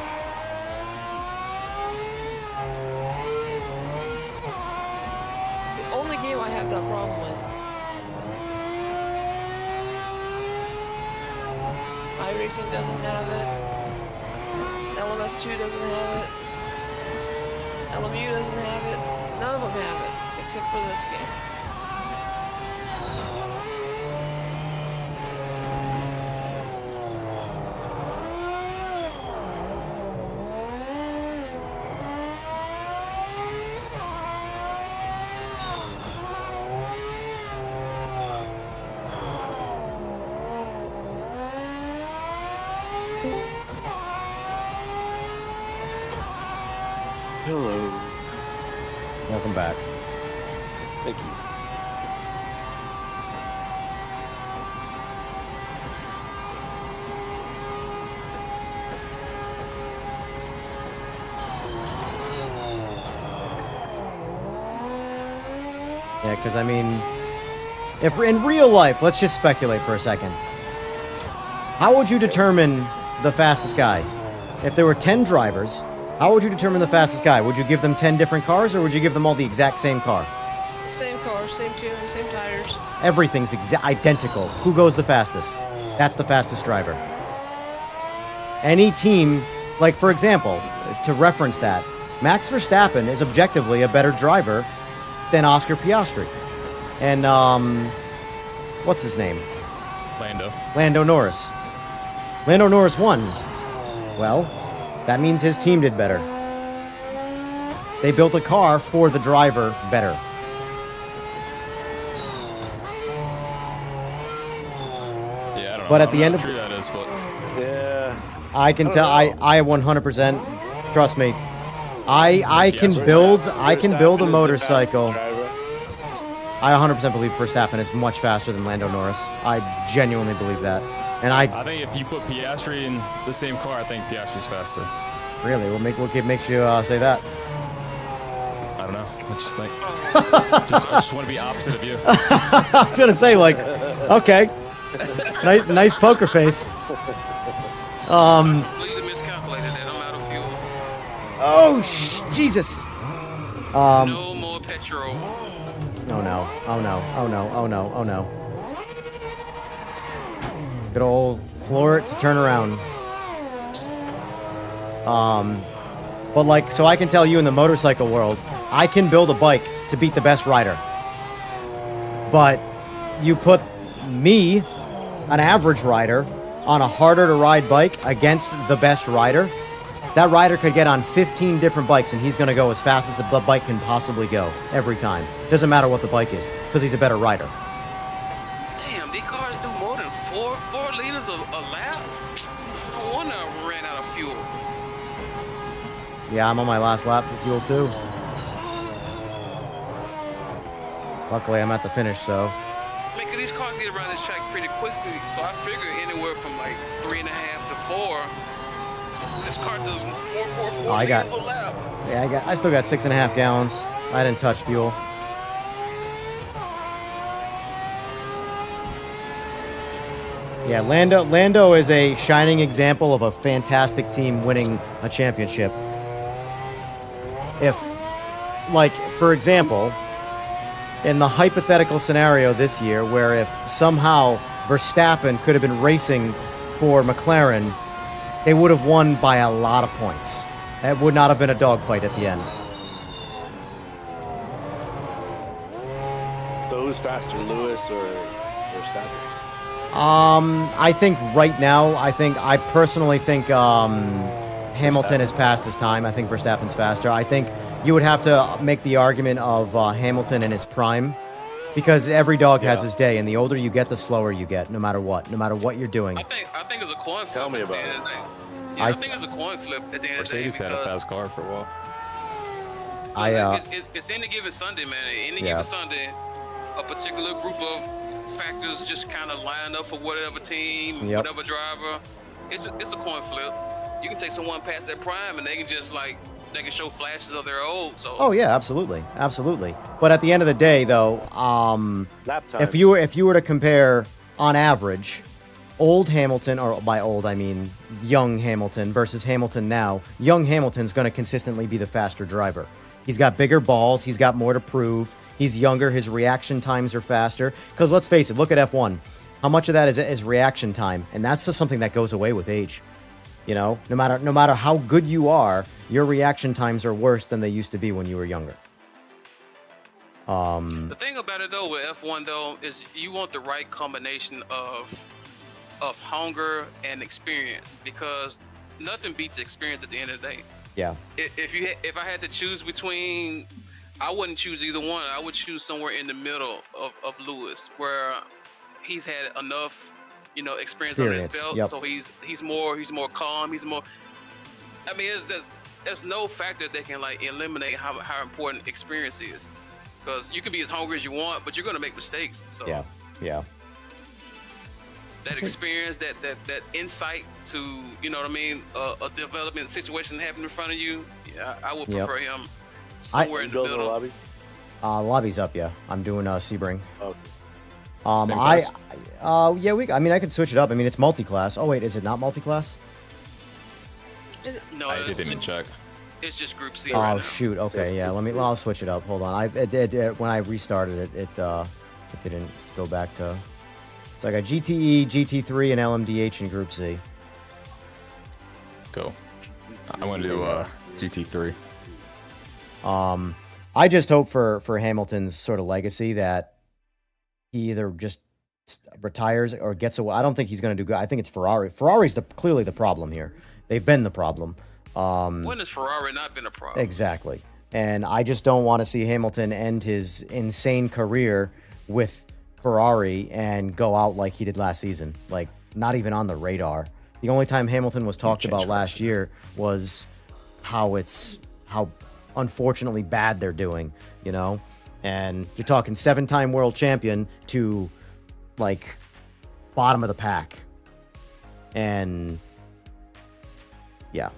It's the only game I have that problem with. iRacing doesn't have it. LMS2 doesn't have it. LMU doesn't have it. None of them have it, except for this game. Hello. Welcome back. Thank you. Yeah, because I mean, if in real life, let's just speculate for a second. How would you determine the fastest guy? If there were 10 drivers, how would you determine the fastest guy? Would you give them 10 different cars, or would you give them all the exact same car? Same car, same tune, same tires. Everything's identical. Who goes the fastest? That's the fastest driver. Any team, like for example, to reference that, Max Verstappen is objectively a better driver than Oscar Piastri. And, what's his name? Lando Norris. Lando Norris won. Well, that means his team did better. They built a car for the driver better. Yeah, I don't know. But at I'm the not end of sure that is, but Yeah. I can tell. I 100%. Trust me. I can build a motorcycle. I 100% believe Verstappen is much faster than Lando Norris. I genuinely believe that. And I think if you put Piastri in the same car, I think Piastri's faster. really what makes you say that? I don't know. I just think. I just want to be opposite of you. I was gonna say like, okay, nice poker face. Completely miscalculated that I'm out of fuel. Oh Jesus. No more petrol. Oh no. no. Oh no. Oh no. Oh no. Oh no. Good old floor it to turn around. But like, so I can tell you in the motorcycle world, I can build a bike to beat the best rider. But you put me, an average rider, on a harder to ride bike against the best rider, that rider could get on 15 different bikes and he's going to go as fast as the bike can possibly go every time. Doesn't matter what the bike is, because he's a better rider. Damn, these cars do more than 4 liters a lap? No wonder I ran out of fuel. Yeah, I'm on my last lap for fuel too. Luckily, I'm at the finish, so. Making these cars get around this track pretty quickly, so I figure anywhere from like 3.5 to 4. This car does 4 I got, liters a lap. yeah, I still got 6.5 gallons. I didn't touch fuel. Yeah, Lando is a shining example of a fantastic team winning a championship. If, like, for example, in the hypothetical scenario this year, where if somehow Verstappen could have been racing for McLaren, they would have won by a lot of points. It would not have been a dogfight at the end. So who's faster, Lewis or Verstappen? I think right now, I personally think Hamilton has passed his time. I think Verstappen's faster. I think you would have to make the argument of Hamilton in his prime, because every dog has his day, and the older you get, the slower you get, no matter what you're doing. I think it's a coin flip. Tell me about it. Yeah, I think it's a coin flip at the end of the day. Mercedes had a fast car for a while. It's any given Sunday, man. Any given Sunday, a particular group of factors just kind of line up for whatever team, whatever driver. It's a coin flip. You can take someone past their prime, and they can just they can show flashes of their old. So. Oh yeah, absolutely. But at the end of the day, though, if you were to compare on average, old Hamilton, or by old I mean young Hamilton versus Hamilton now, young Hamilton's going to consistently be the faster driver. He's got bigger balls. He's got more to prove. He's younger. His reaction times are faster. Because let's face it, look at F1. How much of that is reaction time? And that's just something that goes away with age. You know, no matter how good you are, your reaction times are worse than they used to be when you were younger. The thing about it though with F1 though is you want the right combination of hunger and experience, because nothing beats experience at the end of the day. Yeah. If I had to choose between, I wouldn't choose either one. I would choose somewhere in the middle of Lewis, where he's had enough, experience under his belt. So he's more calm. He's more. I mean, there's no factor that can eliminate how important experience is, because you can be as hungry as you want, but you're gonna make mistakes. So yeah. That experience, that insight to, a development situation happening in front of you. Yeah, I would prefer him somewhere in the middle. Lobby? Lobby's up, yeah. I'm doing Sebring. Okay. I could switch it up. I mean, it's multi-class. Oh wait, is it not multi-class? No, I didn't check. It's just Group C. Oh shoot. Okay, yeah. I'll switch it up. Hold on. When I restarted it, it didn't go back to. So I got GTE, GT3, and LMDH in Group C. Cool. I want to do GT3. I just hope for Hamilton's sort of legacy that he either just retires or gets away. I don't think he's going to do good. I think it's Ferrari. Ferrari's clearly the problem here. They've been the problem. When has Ferrari not been a problem? Exactly. And I just don't want to see Hamilton end his insane career with Ferrari and go out like he did last season. Like, not even on the radar. The only time Hamilton was talked about last year was how unfortunately bad they're doing, And you're talking 7-time world champion to bottom of the pack. And yeah.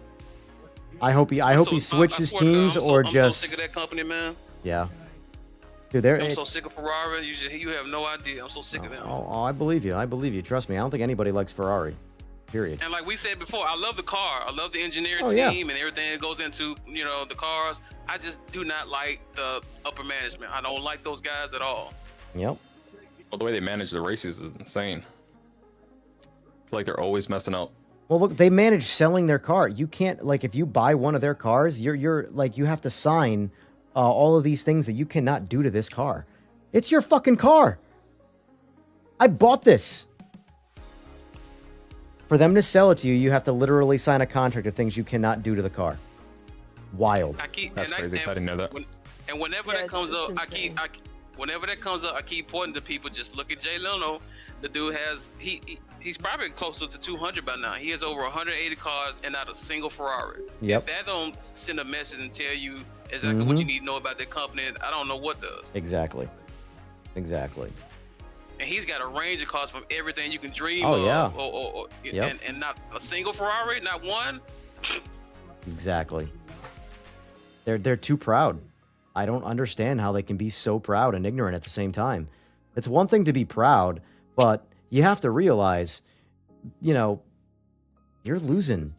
I hope he switches teams or I'm just so sick of that company, man. Yeah. Dude, I'm so sick of Ferrari. You have no idea. I'm so sick of them. Oh, I believe you. Trust me. I don't think anybody likes Ferrari. period. And like we said before, I love the car. I love the engineering yeah. team and everything that goes into, the cars. I just do not like the upper management. I don't like those guys at all. Yep. Well, the way they manage the races is insane. I feel like they're always messing up. Well, look, they manage selling their car. You can't, like, if you buy one of their cars, you're like, you have to sign all of these things that you cannot do to this car. It's your fucking car. I bought this. For them to sell it to you, you have to literally sign a contract of things you cannot do to the car. Wild. That's crazy. I didn't know that. Whenever that comes up, whenever that comes up, I keep pointing to people. Just look at Jay Leno. The dude has he's probably closer to 200 by now. He has over 180 cars and not a single Ferrari. Yep. If that don't send a message and tell you exactly what you need to know about that company, I don't know what does. Exactly. Exactly. And he's got a range of cars from everything you can dream of. Yeah. And not a single Ferrari, not one. Exactly. They're too proud. I don't understand how they can be so proud and ignorant at the same time. It's one thing to be proud, but you have to realize, you're losing.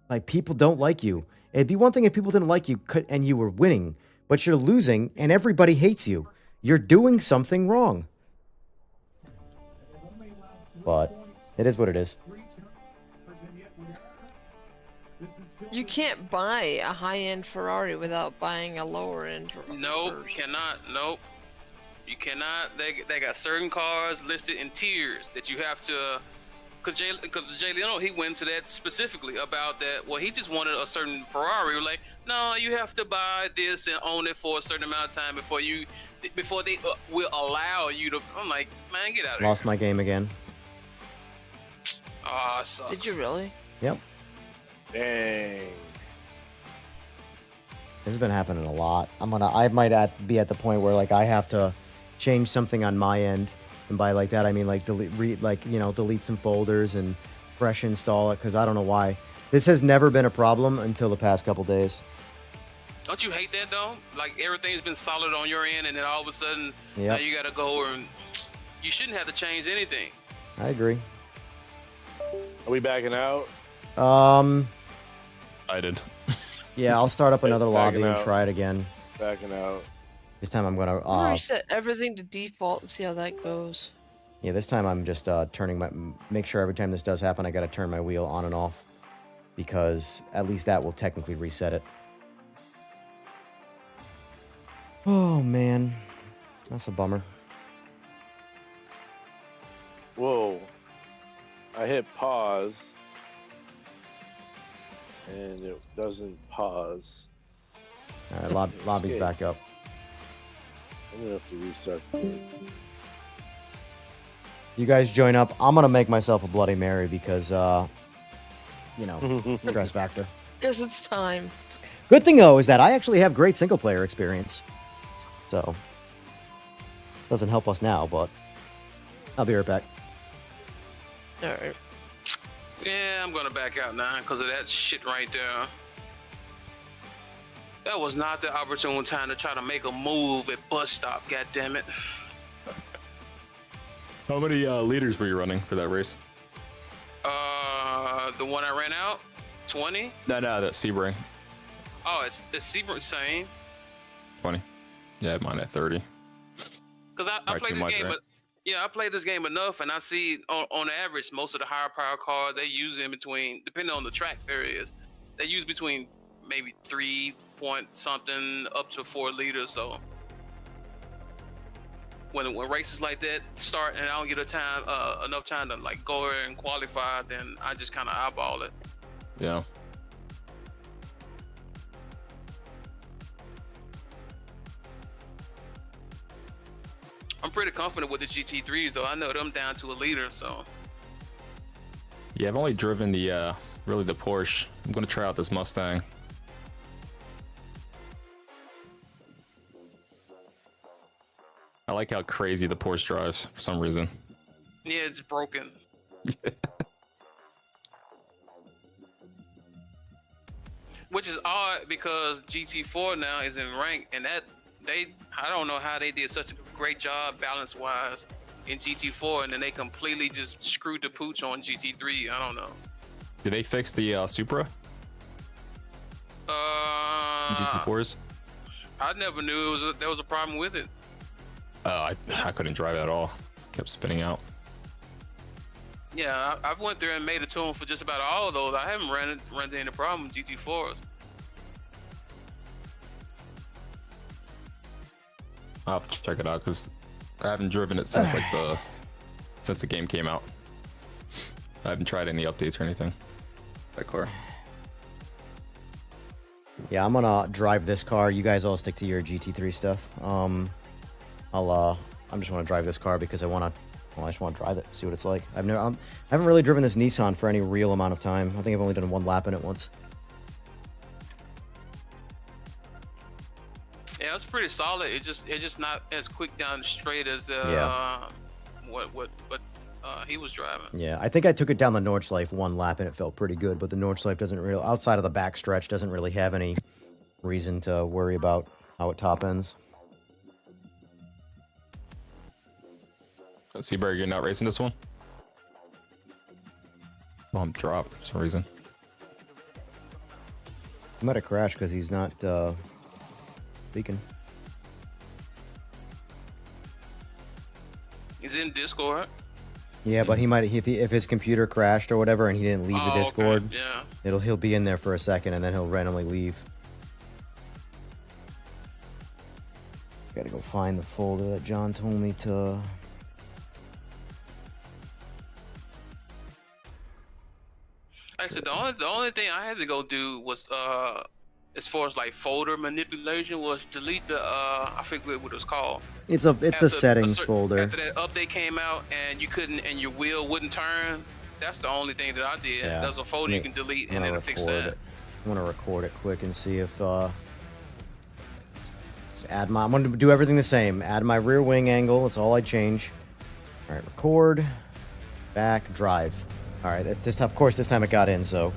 Like, people don't like you. It'd be one thing if people didn't like you and you were winning, but you're losing and everybody hates you. You're doing something wrong. But it is what it is. You can't buy a high-end Ferrari without buying a lower-end Ferrari. Nope, cannot. Nope. You cannot. They got certain cars listed in tiers that you have to. Because Jay Leno, he went to that specifically about that. Well, he just wanted a certain Ferrari. We're like, no, you have to buy this and own it for a certain amount of time before they will allow you to. I'm like, man, get out of here. Lost my game again. Oh, sucks. Did you really? Yep. Dang. This has been happening a lot. I might be at the point where, like, I have to change something on my end, and by like that I mean like delete some folders and fresh install it, because I don't know why. This has never been a problem until the past couple days. Don't you hate that though? Like, everything's been solid on your end, and then all of a sudden Yep. now you gotta go and you shouldn't have to change anything. I agree. Are we backing out? I did. Yeah, I'll start up another Backing lobby and out. try it again. Backing out. This time I'm I'm gonna gonna reset everything to default and see how that goes. yeah, this time I'm just make sure every time this does happen I gotta turn my wheel on and off, because at least that will technically reset it. Oh man, that's a bummer. Whoa. I hit pause. And it doesn't pause. All right, lobby's Escape. back up. I'm gonna have to restart the game. You guys join up. I'm gonna make myself a Bloody Mary because, stress factor. Because it's time. Good thing though is that I actually have great single player experience, so doesn't help us now. But I'll be right back. All right. Yeah, I'm gonna back out now because of that shit right there. That was not the opportune time to try to make a move at bus stop. God damn it. How many liters were you running for that race? The one I ran out, 20. No, that Sebring. Oh, it's Sebring same. 20. Yeah, mine at 30. Because I Right, played too this much, game, right? but yeah, I played this game enough, and I see on average most of the higher power cars they use in between, depending on the track there is, they use between maybe 3 point something up to 4 liters. So when races like that start and I don't get enough time to like go there and qualify, then I just kind of eyeball it. Yeah. I'm pretty confident with the GT3s though. I know them down to a liter, so. Yeah, I've only driven the really the Porsche. I'm gonna try out this Mustang. I like how crazy the Porsche drives for some reason. Yeah, it's broken. Which is odd because GT4 now is in rank, and I don't know how they did such a great job balance-wise in GT4, and then they completely just screwed the pooch on GT3. I don't know. Did they fix the Supra GT4s? I never knew there was a problem with it. I couldn't drive it at all. Kept spinning out. Yeah, I've went there and made a tune for just about all of those. I haven't run into any problem with GT4s. I'll have to check it out because I haven't driven it since since the game came out. I haven't tried any updates or anything. That car. Yeah, I'm gonna drive this car. You guys all stick to your GT3 stuff. I'm just want to drive this car because I just want to drive it, see what it's like. I haven't really driven this Nissan for any real amount of time. I think I've only done one lap in it once. Yeah, it's pretty solid. It's just not as quick down the straight as what he was driving. Yeah, I think I took it down the Nordschleife one lap and it felt pretty good, but the Nordschleife doesn't really, outside of the back stretch, doesn't really have any reason to worry about how it top ends. Seaberg, you're not racing this one? Oh, I'm dropped for some reason. He might have crashed because he's not speaking. He's in Discord. Yeah, but he might if his computer crashed or whatever and he didn't leave the Discord. Okay. Yeah. He'll be in there for a second and then he'll randomly leave. Gotta go find the folder that John told me to. Actually, the only thing I had to go do was as far as like folder manipulation was delete the I forget what it was called. It's the settings folder. After that update came out and you couldn't and your wheel wouldn't turn, that's the only thing that I did. Yeah. There's a folder you can delete and it'll fix that. I'm gonna record it quick and see if I'm gonna do everything the same. Add my rear wing angle. That's all I change. All right, record, back, drive. All right, of course this time it got in. So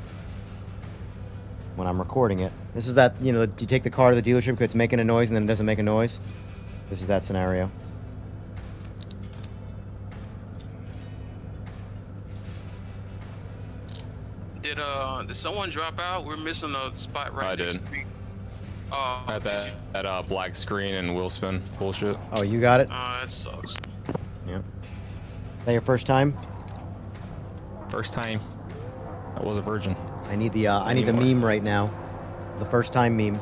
when I'm recording it, this is that, you take the car to the dealership because it's making a noise and then it doesn't make a noise. This is that scenario. Did someone drop out? We're missing a spot right I did. I had that black screen and wheel spin bullshit. Oh, you got it? That sucks. Yeah. Is that your first time? First time. I was a virgin. I need the meme right now. The first time meme.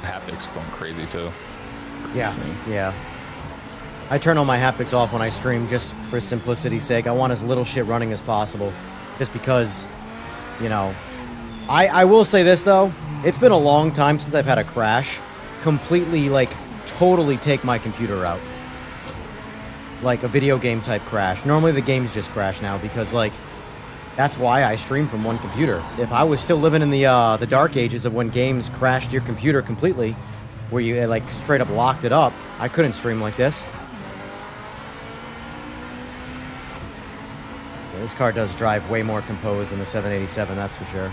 Haptics going crazy too. Yeah. I turn all my haptics off when I stream just for simplicity's sake. I want as little shit running as possible. Just because, I will say this though. It's been a long time since I've had a crash. Completely, totally take my computer out. Like a video game type crash. Normally the games just crash now because, that's why I stream from one computer. If I was still living in the dark ages of when games crashed your computer completely, where you, straight up locked it up, I couldn't stream like this. Yeah, this car does drive way more composed than the 787, that's for sure.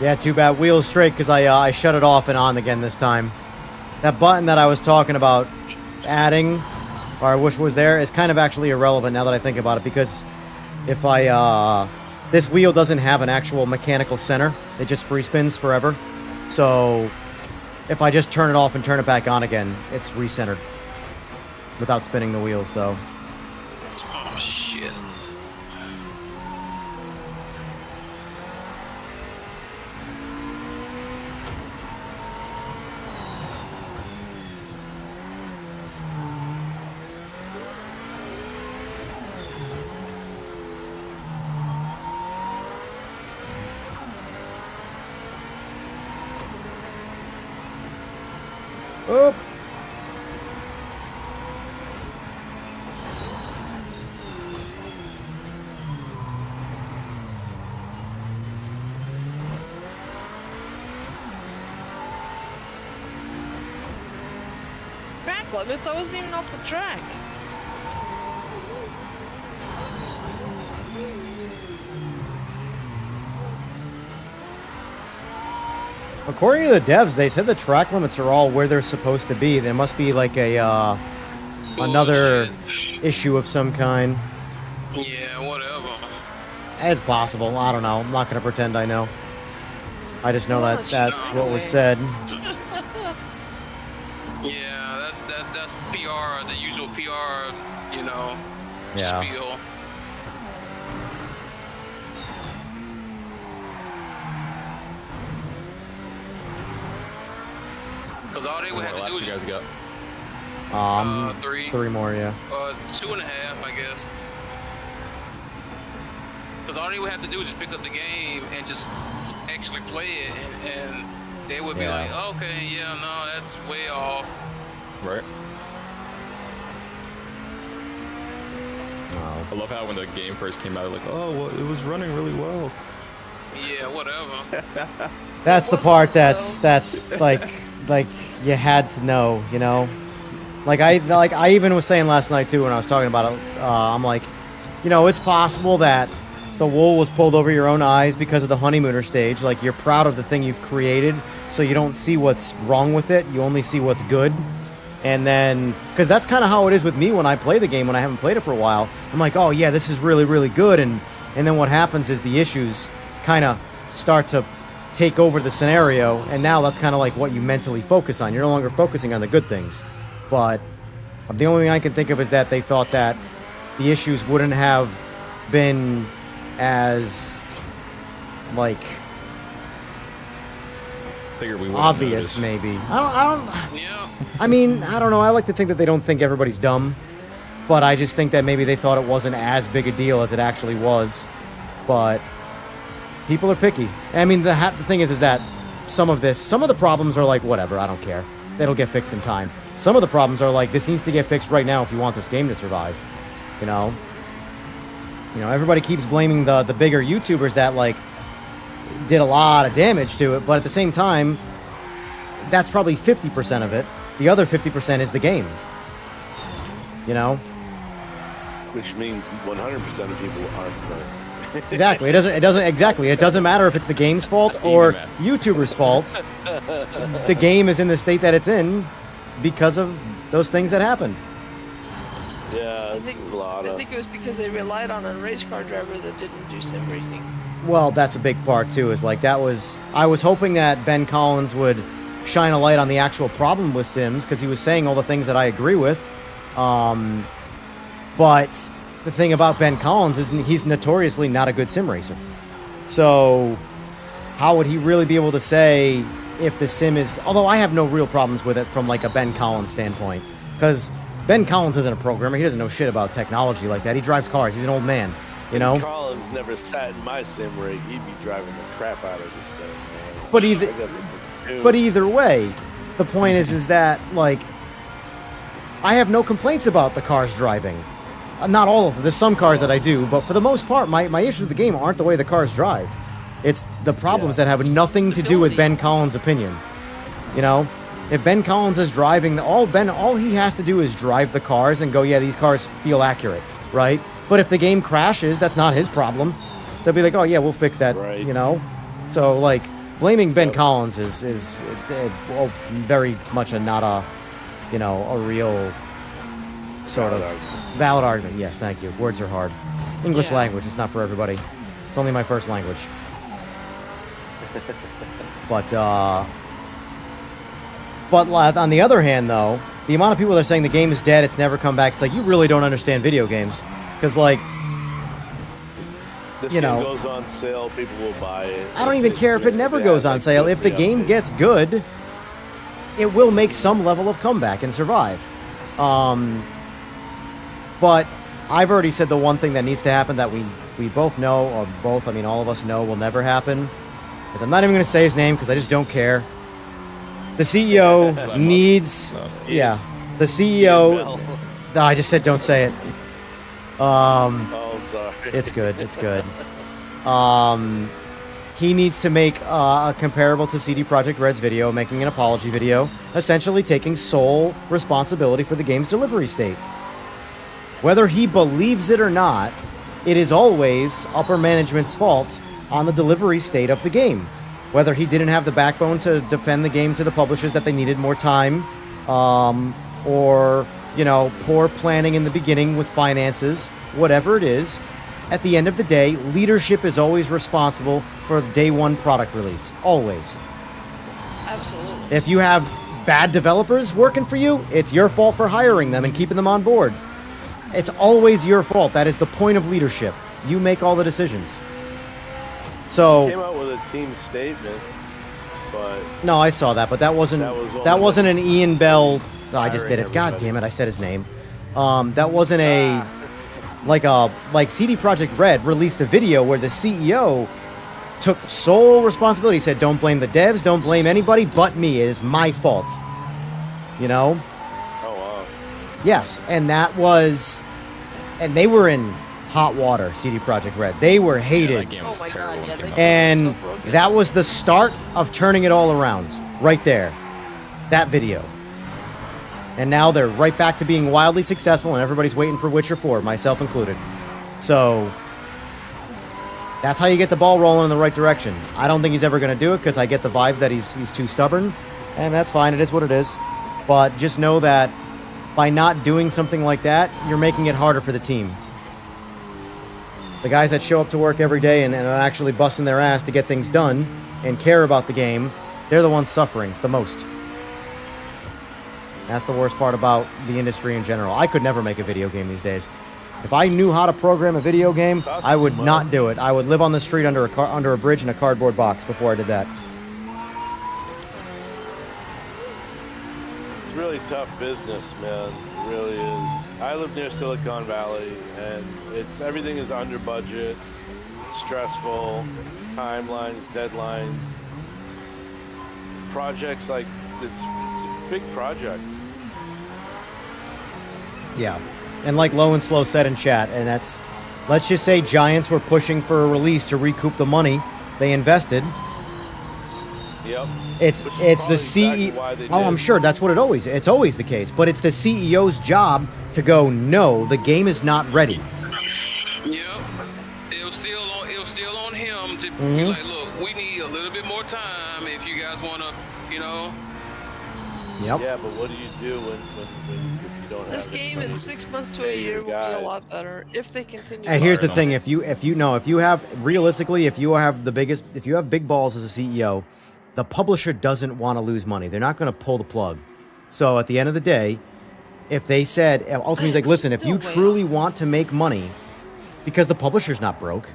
Yeah, too bad. Wheels straight because I shut it off and on again this time. That button that I was talking about adding, or I wish was there, is kind of actually irrelevant now that I think about it because if this wheel doesn't have an actual mechanical center. It just free spins forever. So if I just turn it off and turn it back on again, it's recentered without spinning the wheel, so. Oh, shit. Oh. Track limits? I wasn't even off the track. According to the devs, they said the track limits are all where they're supposed to be. There must be like a another issue of some kind. Yeah, whatever. It's possible. I don't know. I'm not going to pretend I know. I just know that that's what was said. Yeah, that's PR, the usual PR, you know, Yeah. spiel. Because all they would have to do is you guys got? three. Three more, yeah. 2.5, I guess. Because all they would have to do is just pick up the game and just actually play it, and they would be like, okay, yeah, no, that's way off. Right. Wow. I love how when the game first came out, like, oh, well, it was running really well. Yeah, whatever. That's the part that's like you had to know, you know. Like I even was saying last night too when I was talking about it. I'm like, you know, it's possible that the wool was pulled over your own eyes because of the honeymooner stage. Like you're proud of the thing you've created, so you don't see what's wrong with it. You only see what's good. And then, because that's kind of how it is with me when I play the game when I haven't played it for a while. I'm like, oh yeah, this is really, really good. And then what happens is the issues kind of start to take over the scenario. And now that's kind of like what you mentally focus on. You're no longer focusing on the good things. But the only thing I can think of is that they thought that the issues wouldn't have been as, like, Figured we obvious, maybe. I don't. Yeah. I mean, I don't know. I like to think that they don't think everybody's dumb, but I just think that maybe they thought it wasn't as big a deal as it actually was. But people are picky. I mean, the thing is that some of the problems are like, whatever, I don't care. It'll get fixed in time. Some of the problems are like, this needs to get fixed right now if you want this game to survive. You know, everybody keeps blaming the bigger YouTubers that like did a lot of damage to it, but at the same time, that's probably 50% of it. The other 50% is the game. You know? Which means 100% of people aren't. Exactly. It doesn't matter if it's the game's fault or YouTubers' fault. The game is in the state that it's in because of those things that happen. Yeah, I think it was because they relied on a race car driver that didn't do sim racing. Well, that's a big part too. Is like I was hoping that Ben Collins would shine a light on the actual problem with Sims because he was saying all the things that I agree with. But the thing about Ben Collins is he's notoriously not a good sim racer. So how would he really be able to say if the sim is... Although I have no real problems with it from like a Ben Collins standpoint. Because Ben Collins isn't a programmer. He doesn't know shit about technology like that. He drives cars. He's an old man, you know? Collins never sat in my sim rig. He'd be driving the crap out of this thing, man. But either way, the point is that, like, I have no complaints about the cars driving. Not all of them. There's some cars that I do, but for the most part, my issues with the game aren't the way the cars drive. It's the problems that have nothing to do with Ben Collins' opinion. You know? If Ben Collins is driving, all he has to do is drive the cars and go, yeah, these cars feel accurate, right? But if the game crashes, that's not his problem. They'll be like, oh yeah, we'll fix that, right. You know? So, like, blaming Ben Collins is very much not a real sort of valid argument. Yes, thank you. Words are hard. English language, it's not for everybody. It's only my first language. But on the other hand, though, the amount of people that are saying the game is dead, it's never come back, it's like, you really don't understand video games. Because, like, this game goes on sale, people will buy it. I don't even care if it never goes on sale. If the game gets good, it will make some level of comeback and survive. But I've already said the one thing that needs to happen that we both know, or both, I mean, all of us know will never happen, is I'm not even going to say his name because I just don't care. The CEO needs. No. Yeah, the CEO. No, I just said don't say it. Oh, I'm sorry. It's good. It's good. He needs to make a comparable to CD Projekt Red's video, making an apology video, essentially taking sole responsibility for the game's delivery state. Whether he believes it or not, it is always upper management's fault on the delivery state of the game. Whether he didn't have the backbone to defend the game to the publishers that they needed more time, or, you know, poor planning in the beginning with finances, whatever it is, at the end of the day, leadership is always responsible for the day one product release. Always. Absolutely. If you have bad developers working for you, it's your fault for hiring them and keeping them on board. It's always your fault. That is the point of leadership. You make all the decisions. So Came out with a team statement, but no, I saw that, but that wasn't an Ian Bell. Oh, I just did it. God damn it! I said his name. That wasn't a like CD Projekt Red released a video where the CEO took sole responsibility. He said, "Don't blame the devs. Don't blame anybody but me. It is my fault." You know. Oh wow. Yes, and that was, and they were in hot water. CD Projekt Red. They were hated. Yeah, that game was Oh my terrible God, when yeah, it came they- out. And that was the start of turning it all around, right there. That video. And now they're right back to being wildly successful, and everybody's waiting for Witcher 4, myself included. So, that's how you get the ball rolling in the right direction. I don't think he's ever going to do it, because I get the vibes that he's too stubborn, and that's fine, it is what it is. But just know that by not doing something like that, you're making it harder for the team. The guys that show up to work every day and are actually busting their ass to get things done and care about the game, they're the ones suffering the most. That's the worst part about the industry in general. I could never make a video game these days. If I knew how to program a video game, I would not do it. I would live on the street under a bridge in a cardboard box before I did that. It's really tough business, man. It really is. I live near Silicon Valley, and everything is under budget. It's stressful. Timelines, deadlines. Projects like it's a big project. Yeah. And like Low and Slow said in chat, and that's, let's just say Giants were pushing for a release to recoup the money they invested. Yep. It's the exactly CEO. why they Oh, did. I'm sure that's what it's always the case. But it's the CEO's job to go, no, the game is not ready. Yep. It was still on him to Mm-hmm. be like, look, we need a little bit more time if you guys want to, you know. Yep. Yeah, but what do you do when if you don't This have game anybody in 6 months to a pay your year will be a guys? lot better if they continue. And here's the Right on. thing: if you have realistically, if you have big balls as a CEO, the publisher doesn't want to lose money. They're not going to pull the plug. So at the end of the day, if they said ultimately, he's like, listen, if you No way. truly want to make money, because the publisher's not broke,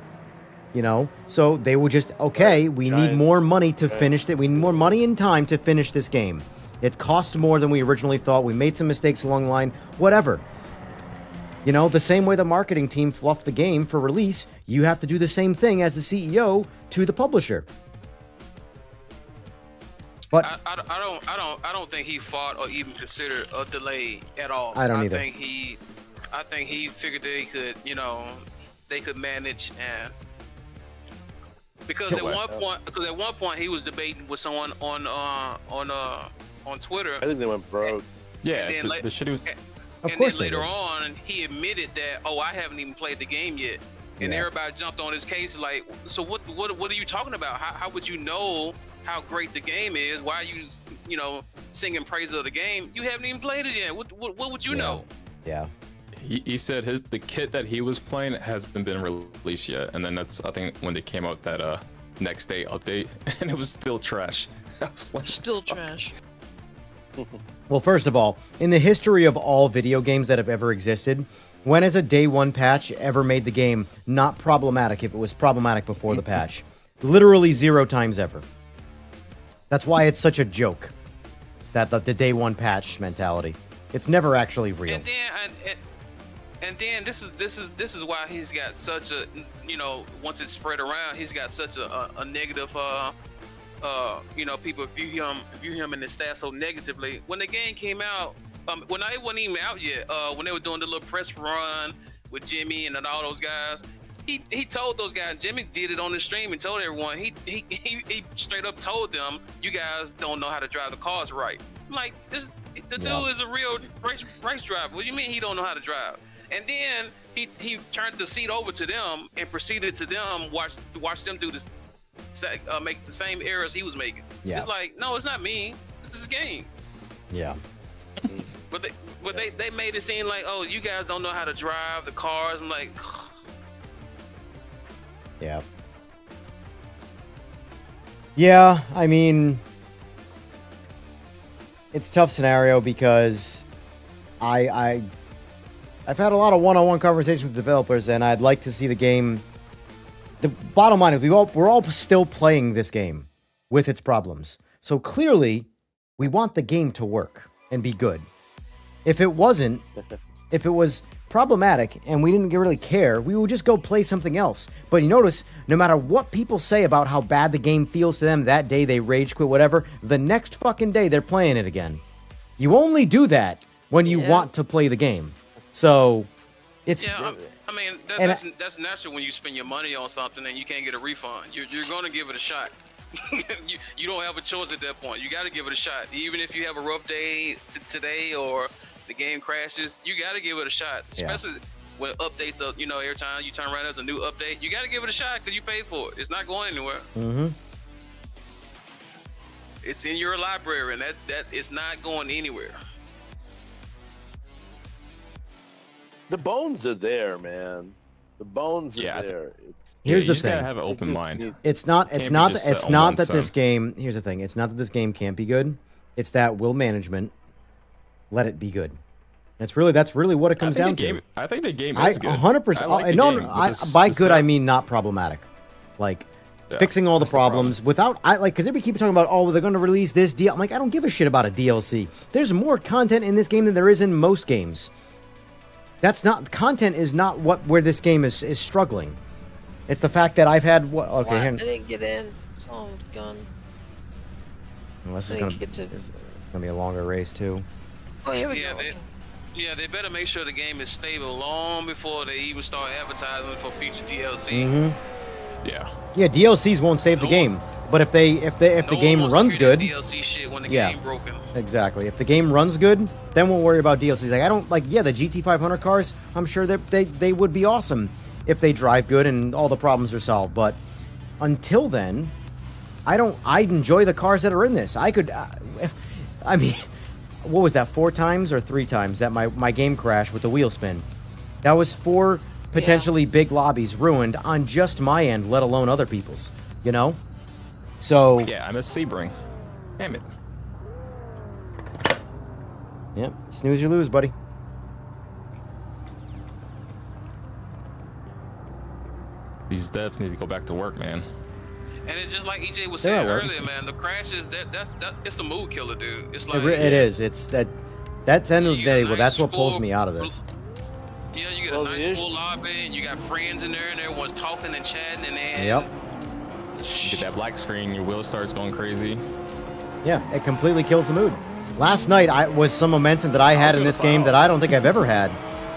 you know, so they would just we need Giant. more money to finish it. We need more money and time to finish this game. It costs more than we originally thought. We made some mistakes along the line. Whatever. You know, the same way the marketing team fluffed the game for release, you have to do the same thing as the CEO to the publisher. But I don't think he fought or even considered a delay at all. I don't either. I think he figured they could, you know, they could manage and because at one point he was debating with someone on Twitter. I think they went broke. Yeah, And then the shit was. Of and course then they later did. on, he admitted that, oh, I haven't even played the game yet. And Yeah. everybody jumped on his case like, so what are you talking about? How would you know how great the game is? Why are you know, singing praise of the game? You haven't even played it yet. What would you know? Yeah. He said the kit that he was playing hasn't been released yet, and then that's I think when they came out that next day update, and it was still trash. I was like, Still trash. Well, first of all, in the history of all video games that have ever existed, when has a day one patch ever made the game not problematic if it was problematic before the patch? Literally 0 times ever. That's why it's such a joke. That the day one patch mentality. It's never actually real. And then this is why he's got such a, you know, once it's spread around, he's got such a negative you know, people view him and his staff so negatively. When the game came out, when it wasn't even out yet, when they were doing the little press run with Jimmy and all those guys, he told those guys. Jimmy did it on the stream and told everyone. He straight up told them, "You guys don't know how to drive the cars right." I'm like, the dude is a real race driver. What do you mean he don't know how to drive? And then he turned the seat over to them and proceeded to them watch them do this, make the same errors he was making. Yeah. It's like, no, it's not me. It's this game. Yeah. But they made it seem like, oh, you guys don't know how to drive the cars. I'm like, yeah. Yeah, I mean, it's a tough scenario because I've had a lot of one-on-one conversations with developers, and I'd like to see the game. The bottom line is we're all still playing this game with its problems. So clearly, we want the game to work and be good. If it wasn't, if it was problematic and we didn't really care, we would just go play something else. But you notice, no matter what people say about how bad the game feels to them that day, they rage quit, whatever, the next fucking day they're playing it again. You only do that when you want to play the game. So it's... Yeah, I mean, that's natural when you spend your money on something and you can't get a refund. You're going to give it a shot. you don't have a choice at that point. You got to give it a shot. Even if you have a rough day today or the game crashes, you got to give it a shot. Especially when updates are, you know, every time you turn around, there's a new update. You got to give it a shot because you paid for it. It's not going anywhere. Mm-hmm. It's in your library, and that it's not going anywhere. The bones are there, man. The bones are there. Here's the you thing. Gotta have an open mind. It's not that this game. Here's the thing. It's not that this game can't be good. It's that will management let it be good. That's really what it comes down to. I think the game is good. 100%. By good, I mean not problematic. Like fixing all the problems without because they keep talking about, oh, they're going to release this deal. I'm like, I don't give a shit about a DLC. There's more content in this game than there is in most games. Content is not where this game is struggling. It's the fact that I've had I didn't get in. Oh, gun. Well, this is gonna be a longer race too. Oh, here we go. They better make sure the game is stable long before they even start advertising for future DLC. Mm-hmm. Yeah. Yeah, DLCs won't save the game, but if the game runs good, DLC shit when the game broken. Exactly. If the game runs good, then we'll worry about DLCs. Like I don't the GT500 cars. I'm sure that they would be awesome if they drive good and all the problems are solved. But until then, I enjoy the cars that are in this. I could, what was that? 4 times or 3 times that my game crashed with the wheel spin? That was 4 potentially big lobbies ruined on just my end, let alone other people's. You know. So yeah, I miss Sebring. Damn it. Yep, snooze you lose, buddy. These devs need to go back to work, man. And it's just like EJ was saying earlier, man. The crashes, it's a mood killer, dude. It's like it is. It's that's end of the day. Well, that's what pulls me out of this. Yeah, you get a nice full lobby, and you got friends in there, and everyone's talking and chatting, and then yep. You get that black screen, your wheel starts going crazy. Yeah, it completely kills the mood. Last night was some momentum that I had in this game that I don't think I've ever had.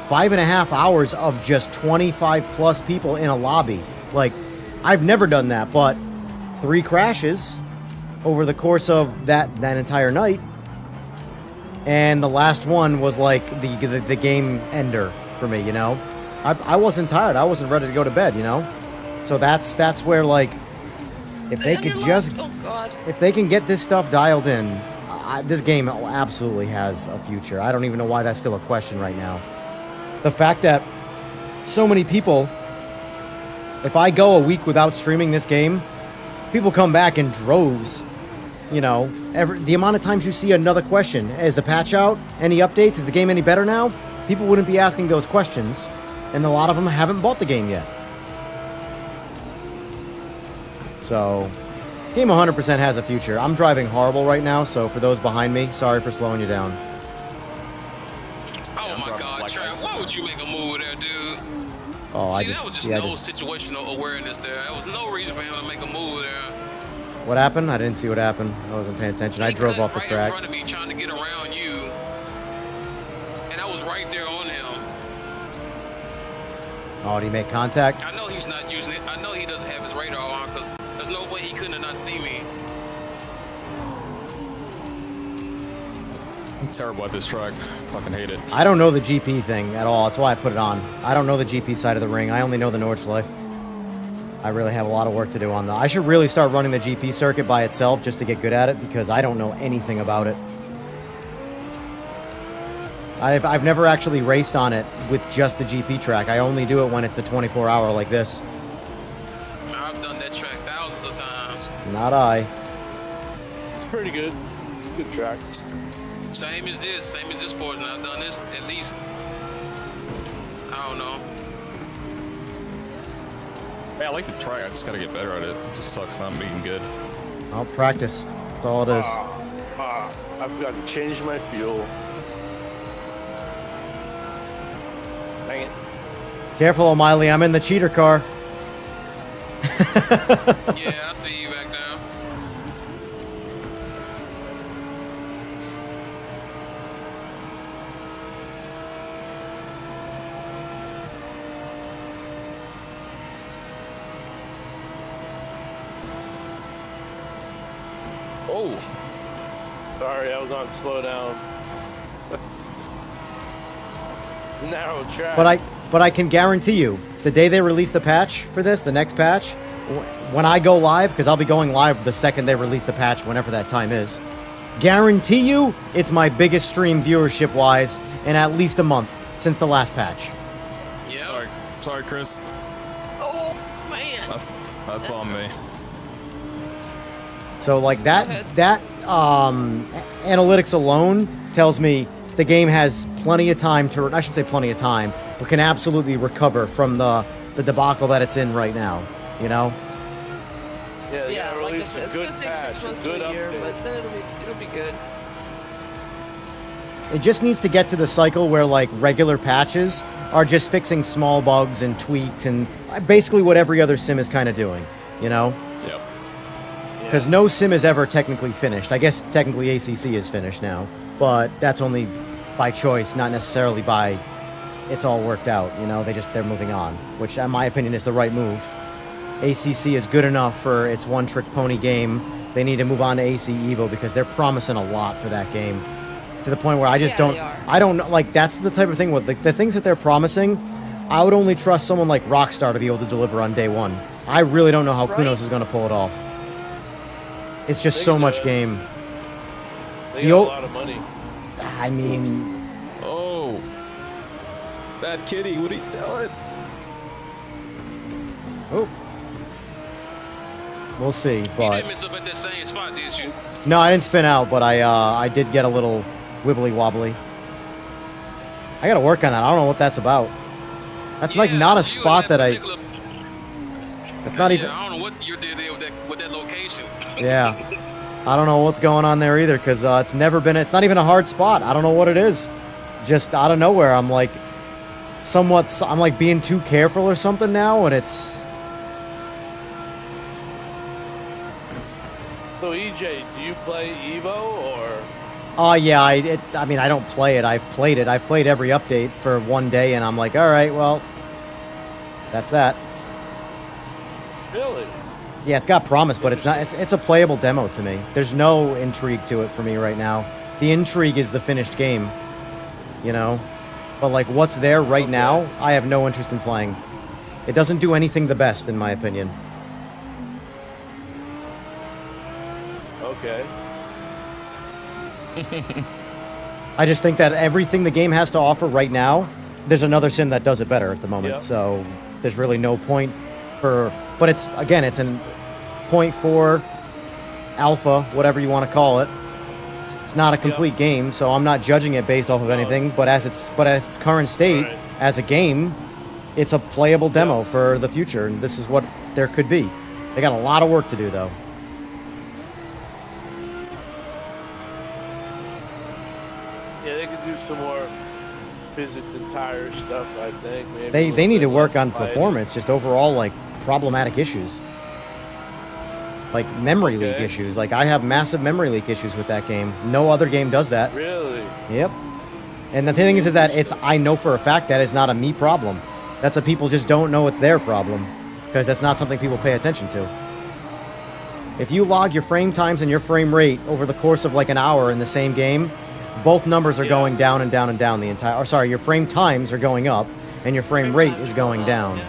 5.5 hours of just 25 plus people in a lobby. Like, I've never done that, but 3 crashes over the course of that entire night. And the last one was like the game ender for me, you know? I wasn't tired. I wasn't ready to go to bed, you know? So that's where, like, if they could just... if they can get this stuff dialed in, this game absolutely has a future. I don't even know why that's still a question right now. The fact that so many people... If I go a week without streaming this game, people come back in droves. You know, the amount of times you see another question. Is the patch out? Any updates? Is the game any better now? People wouldn't be asking those questions. And a lot of them haven't bought the game yet. So, game 100% has a future. I'm driving horrible right now, so for those behind me, sorry for slowing you down. Oh my God, Trav, why would you make a move there, dude? Oh, that was just no situational awareness there. There was no reason for him to make a move there. What happened? I didn't see what happened. I wasn't paying attention. I drove off the right track. in front of me, trying to get around you, and I was right there on him. Oh, did he make contact? I know he's not using it. I know he doesn't have his radar on, because there's no way he couldn't have not seen me. I'm terrible at this track. Fucking hate it. I don't know the GP thing at all. That's why I put it on. I don't know the GP side of the ring. I only know the Nordschleife. I really have a lot of work to do on that. I should really start running the GP circuit by itself just to get good at it, because I don't know anything about it. I've never actually raced on it with just the GP track. I only do it when it's the 24-hour like this. I've done that track thousands of times. Not I. It's pretty good. Good track. Same as this portion. I've done this at least, I don't know. Yeah, I like the track. I just gotta get better at it. It just sucks not being good. I'll practice. That's all it is. I've got to change my fuel. Dang it. Careful, O'Malley. I'm in the cheater car. Yeah, I see you back there. Oh! Sorry, I was on slow down. Narrow track. But I can guarantee you, the day they release the patch for this, the next patch, when I go live, because I'll be going live the second they release the patch, whenever that time is, guarantee you it's my biggest stream viewership-wise in at least a month since the last patch. Yeah. Sorry, Chris. Oh man. That's on me. So like that analytics alone tells me the game has plenty of time to, I should say plenty of time, but can absolutely recover from the debacle that it's in right now, you know? Yeah, like I said, it's gonna take 6 months to a year, but then it'll be good. It just needs to get to the cycle where like regular patches are just fixing small bugs and tweaks and basically what every other sim is kind of doing, you know? Yep. Because no sim is ever technically finished. I guess technically ACC is finished now, but that's only by choice, not necessarily by it's all worked out, you know? They're moving on, which in my opinion is the right move. ACC is good enough for its one-trick pony game. They need to move on to AC Evo because they're promising a lot for that game. To the point where I just I don't know, like that's the type of thing with the things that they're promising, I would only trust someone like Rockstar to be able to deliver on day one. I really don't know how Kunos is going to pull it off. It's just so much game. They got a lot of money. I mean... Oh! Bad kitty, what are you doing? Oh. We'll see, but... You didn't miss up at that same spot, did you? No, I didn't spin out, but I did get a little wibbly wobbly. I gotta work on that. I don't know what that's about. That's like not a spot that I... It's not even... I don't know what you did there with that location. Yeah. I don't know what's going on there either, because it's never been... It's not even a hard spot. I don't know what it is. Just out of nowhere, I'm like... I'm like being too careful or something now, and it's... So EJ, do you play Evo or? Yeah, I mean, I don't play it. I've played it. I've played every update for one day, and I'm like, all right, well, that's that. Really? Yeah, it's got promise, but it's not. It's a playable demo to me. There's no intrigue to it for me right now. The intrigue is the finished game, you know. But like, what's there right now? I have no interest in playing. It doesn't do anything the best, in my opinion. Okay. I just think that everything the game has to offer right now, there's another sim that does it better at the moment. Yep. So there's really no point for... But it's, again, it's in 0.4 alpha, whatever you want to call it. It's not a complete game, so I'm not judging it based off of anything. But as its current state, as a game, it's a playable demo for the future, and this is what there could be. They got a lot of work to do, though. Yeah, they could do some more physics and tire stuff, I think. Maybe They need to work on performance, just overall, like, problematic issues. Like memory leak Okay. issues. Like I have massive memory leak issues with that game. No other game does that. Really? Yep. And the thing is that I know for a fact that it's not a me problem. That's a people just don't know it's their problem. Because that's not something people pay attention to. If you log your frame times and your frame rate over the course of like an hour in the same game, both numbers are going down and down and down the entire... Or sorry, your frame times are going up and your frame rate is going down.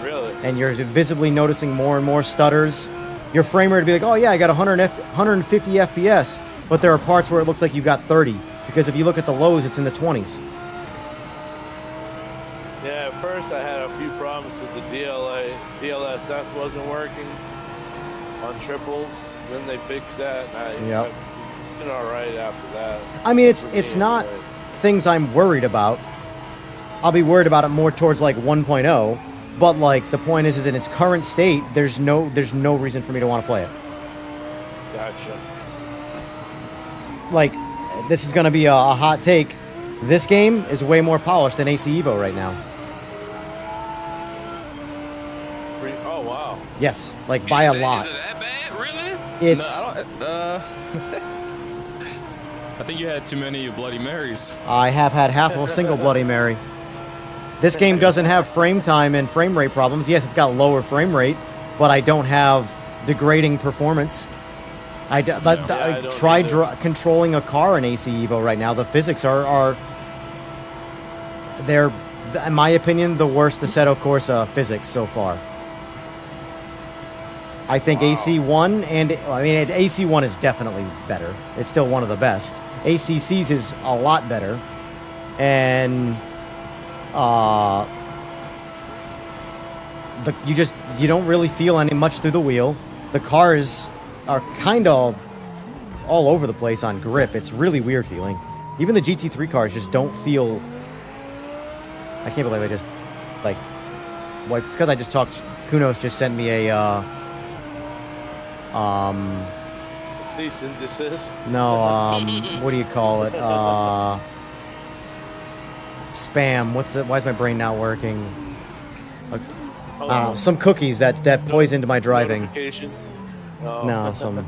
Really? And you're visibly noticing more and more stutters. Your frame rate would be like, oh yeah, I got 150 FPS, but there are parts where it looks like you've got 30. Because if you look at the lows, it's in the 20s. Yeah, at first I had a few problems with the DLSS wasn't working on triples. Then they fixed that. And Yep. I've been all right after that. I mean, For it's me, not anyway. things I'm worried about. I'll be worried about it more towards like 1.0. But like the point is in its current state, there's no reason for me to want to play it. Gotcha. Like, this is going to be a hot take. This game is way more polished than AC Evo right now. Oh wow. Yes, like by a lot. Is it that bad? Really? It's. I think you had too many Bloody Marys. I have had half a single Bloody Mary. This game doesn't have frame time and frame rate problems. Yes, it's got lower frame rate, but I don't have degrading performance. I don't try either. controlling a car in AC Evo right now. The physics are they're, in my opinion, the worst Assetto Corsa physics so far. I think AC1 and AC1 is definitely better. It's still one of the best. ACC's is a lot better, and you don't really feel any much through the wheel. The cars are kind of all over the place on grip. It's really weird feeling. Even the GT3 cars just don't feel. I can't believe I just like. Well, it's because I just talked. Kunos just sent me a. Cease and desist. No, what do you call it? Spam. What's it? Why is my brain not working? Some cookies that poisoned my driving. Notification? Oh. No, some.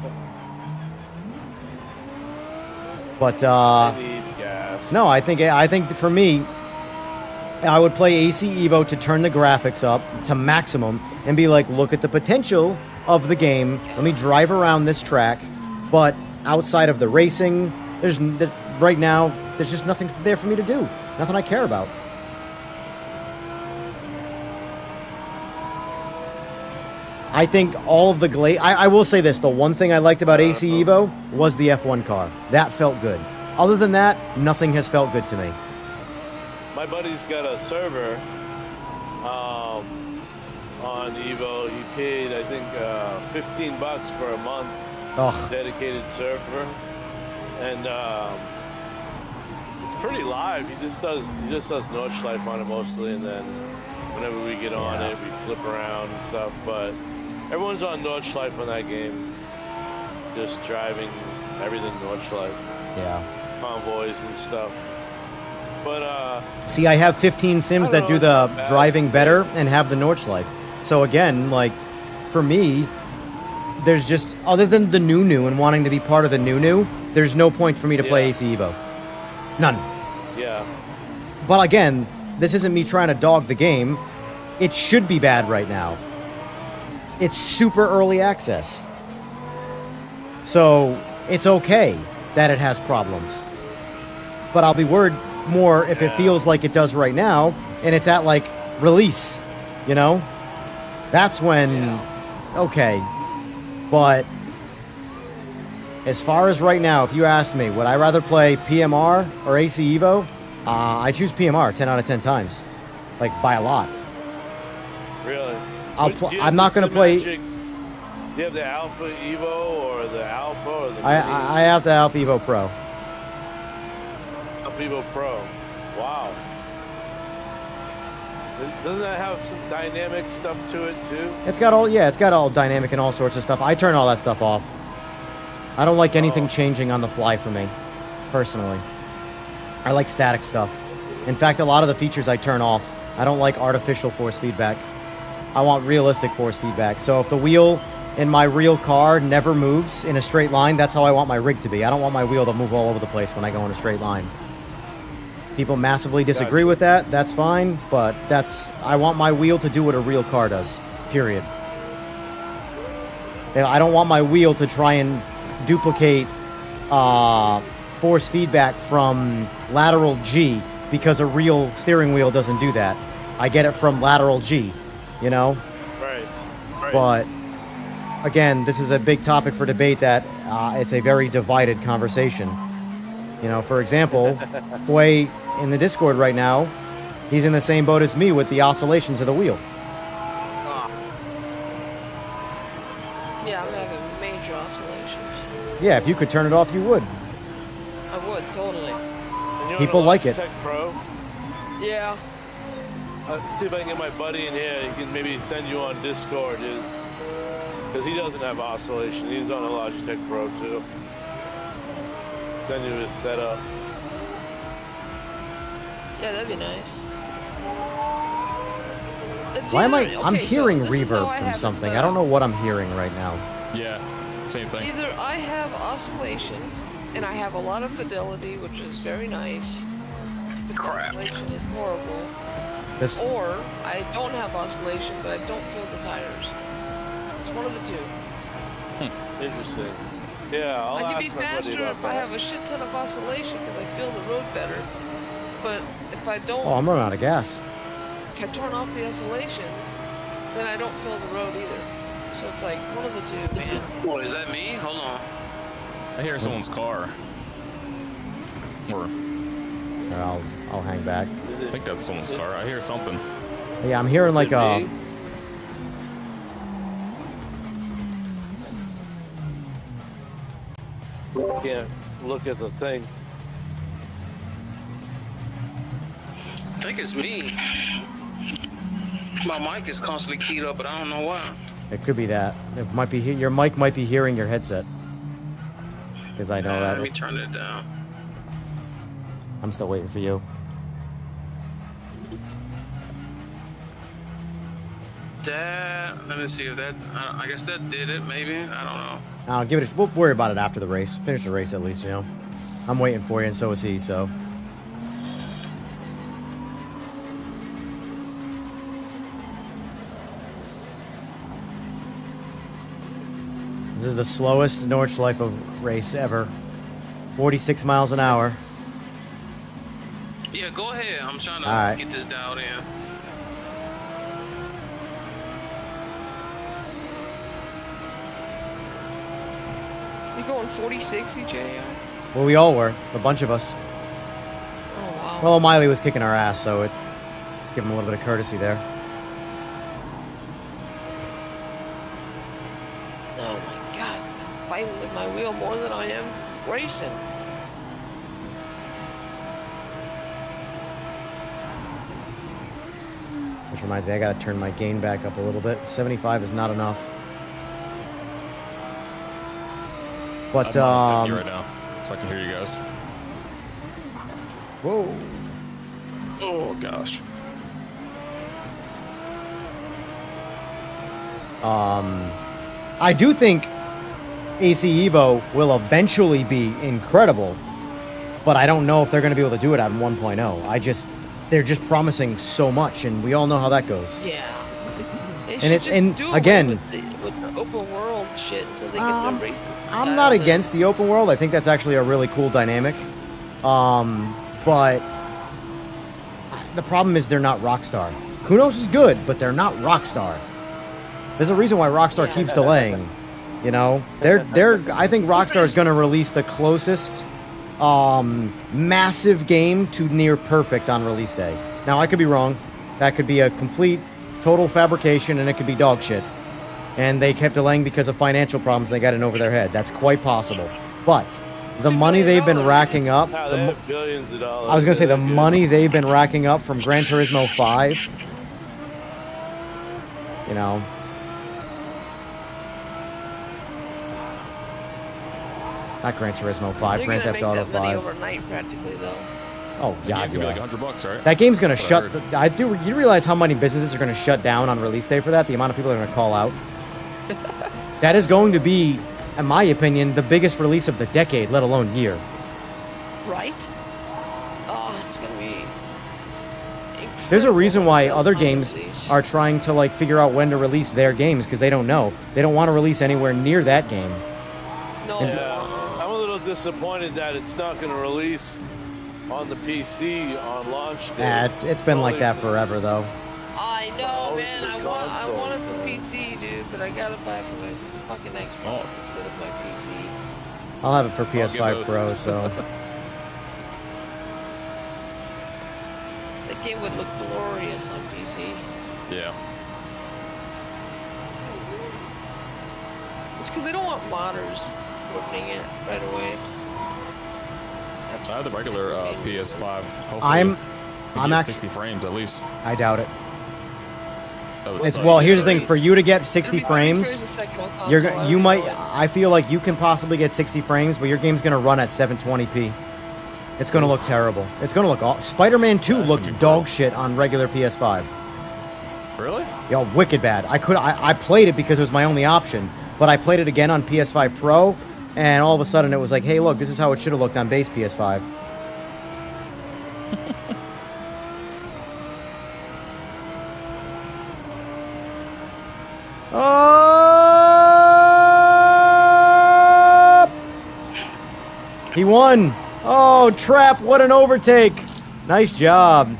But I need gas. no, I think for me, I would play AC Evo to turn the graphics up to maximum and be like, look at the potential of the game. Let me drive around this track, but outside of the racing, right now there's just nothing there for me to do. Nothing I care about. I think all of the I will say this, the one thing I liked about AC Evo was the F1 car. That felt good. Other than that, nothing has felt good to me. My buddy's got a server on Evo. He paid, I think, $15 for a month. Ugh. Dedicated server, and it's pretty live. He just does Nordschleife on it mostly, and then whenever we get on it, we flip around and stuff. But everyone's on Nordschleife on that game, just driving everything Nordschleife. Yeah. Convoys and stuff. But see, I have 15 sims that do the driving better and have the Nordschleife. So again, like for me, there's just, other than the new and wanting to be part of the new, there's no point for me to play AC Evo. None. Yeah. But again, this isn't me trying to dog the game. It should be bad right now. It's super early access. So it's okay that it has problems. But I'll be worried more if it feels like it does right now and it's at like release, you know? That's when, okay. But as far as right now, if you ask me, would I rather play PMR or AC Evo? I choose PMR 10 out of 10 times. Like, by a lot. Really? I'm not going to play... Do you have the Alpha EVO or the Alpha or the I have the Alpha EVO Pro. Alpha EVO Pro. Wow. Doesn't that have some dynamic stuff to it too? It's got all dynamic and all sorts of stuff. I turn all that stuff off. I don't like anything changing on the fly for me, personally. I like static stuff. In fact, a lot of the features I turn off. I don't like artificial force feedback. I want realistic force feedback. So if the wheel in my real car never moves in a straight line, that's how I want my rig to be. I don't want my wheel to move all over the place when I go in a straight line. People massively disagree with that. That's fine, but I want my wheel to do what a real car does. Period. I don't want my wheel to try and duplicate force feedback from lateral G, because a real steering wheel doesn't do that. I get it from lateral G, you know? Right. But, again, this is a big topic for debate that it's a very divided conversation. You know, for example, Boy in the Discord right now, he's in the same boat as me with the oscillations of the wheel. Yeah, I'm having major oscillations. Yeah, if you could turn it off, you would. I would, totally. People like it. Tech Pro? Yeah. See if I can get my buddy in here. He can maybe send you on Discord, because he doesn't have oscillation. He's on a Logitech Pro too. Send you his setup. Yeah, that'd be nice. It's Why am I? either- I'm okay, so hearing this is how reverb I from have it something. set I don't up. know what I'm hearing right now. Yeah, same thing. Either I have oscillation, and I have a lot of fidelity, which is very nice. But the oscillation is horrible. This. Or I don't have oscillation, but I don't feel the tires. It's one of the two. Interesting. Yeah, I'll I can ask be my buddy faster about if I that. have a shit ton of oscillation because I feel the road better. But if I don't, Oh, I'm running out of gas. if I turn off the oscillation, then I don't feel the road either. So it's like one of the two. Well, is that me? Hold on. I hear someone's car. Or Or I'll hang back. I think that's someone's car. I hear something. Yeah, I'm hearing like a. Me? Can't look at the thing. I think it's me. My mic is constantly keyed up, but I don't know why. It could be that. It might be your mic might be hearing your headset. Because I know Let me that. turn it down. I'm still waiting for you. Let me see if that. I guess that did it. Maybe, I don't know. I'll give it. We'll worry about it after the race. Finish the race at least, you know. I'm waiting for you, and so is he. So. This is the slowest Nordschleife of race ever. 46 miles an hour. Yeah, go ahead. I'm trying to All right. get this dialed in. You going 40, 60, Well, we all were. A bunch of us. Oh wow. Well, Miley was kicking our ass, so it give him a little bit of courtesy there. Oh my god. I'm fighting with my wheel more than I am racing. Which reminds me, I gotta turn my gain back up a little bit. 75 is not enough. But, I'm on 50 right now, so I can hear you guys. Whoa. Oh, gosh. I do think AC Evo will eventually be incredible, but I don't know if they're going to be able to do it on 1.0. They're just promising so much, and we all know how that goes. Yeah. They And should do away again, with the open world shit until they get the racing. I'm not against the open world. I think that's actually a really cool dynamic. But the problem is they're not Rockstar. Kunos is good, but they're not Rockstar. There's a reason why Rockstar keeps delaying. You know, I think Rockstar is going to release the closest massive game to near perfect on release day. Now, I could be wrong. That could be a complete, total fabrication, and it could be dog shit. And they kept delaying because of financial problems. They got in over their head. That's quite possible. But the money they've been racking up. They have billions of dollars. I was going to say the money they've been racking up from Gran Turismo 5. You know. Not Gran Turismo 5, Grand Theft Auto 5. They're gonna make that money overnight, practically, though. Oh, Yeah, yeah. it's gonna be like $100, right? That game's gonna That's what shut. I heard. You realize how many businesses are gonna shut down on release day for that? The amount of people that are gonna call out. That is going to be, in my opinion, the biggest release of the decade, let alone year. Right? Oh, it's gonna be. There's a reason incredible why when it does other finally games release. are trying to like figure out when to release their games because they don't know. They don't want to release anywhere near that game. No. Yeah, I'm a little disappointed that it's not going to release on the PC on launch day. Yeah, it's been like that forever though. I know, Oh, man. it's I the want it console. for PC, dude, but I gotta buy it for my fucking Xbox instead of my PC. I'll have it for PS5 both. Pro, so That game would look glorious on PC. Yeah. It's because they don't want modders opening it right away. That's I have the regular PS5. Hopefully I'm we get actually 60 frames at least. I doubt it. That would It's suck. well, here's the thing: for you to get 60 It'll be 30 frames, a second on you console, might. I don't know. I feel like you can possibly get 60 frames, but your game's gonna run at 720p. It's gonna look terrible. It's gonna look all. Spider-Man 2 That's looked gonna be dog brutal. shit on regular PS5. Really? Yo, wicked bad. I played it because it was my only option, but I played it again on PS5 Pro, and all of a sudden it was like, hey, look, this is how it should have looked on base PS5. Up! He won. Oh, Trap, what an overtake. Nice job.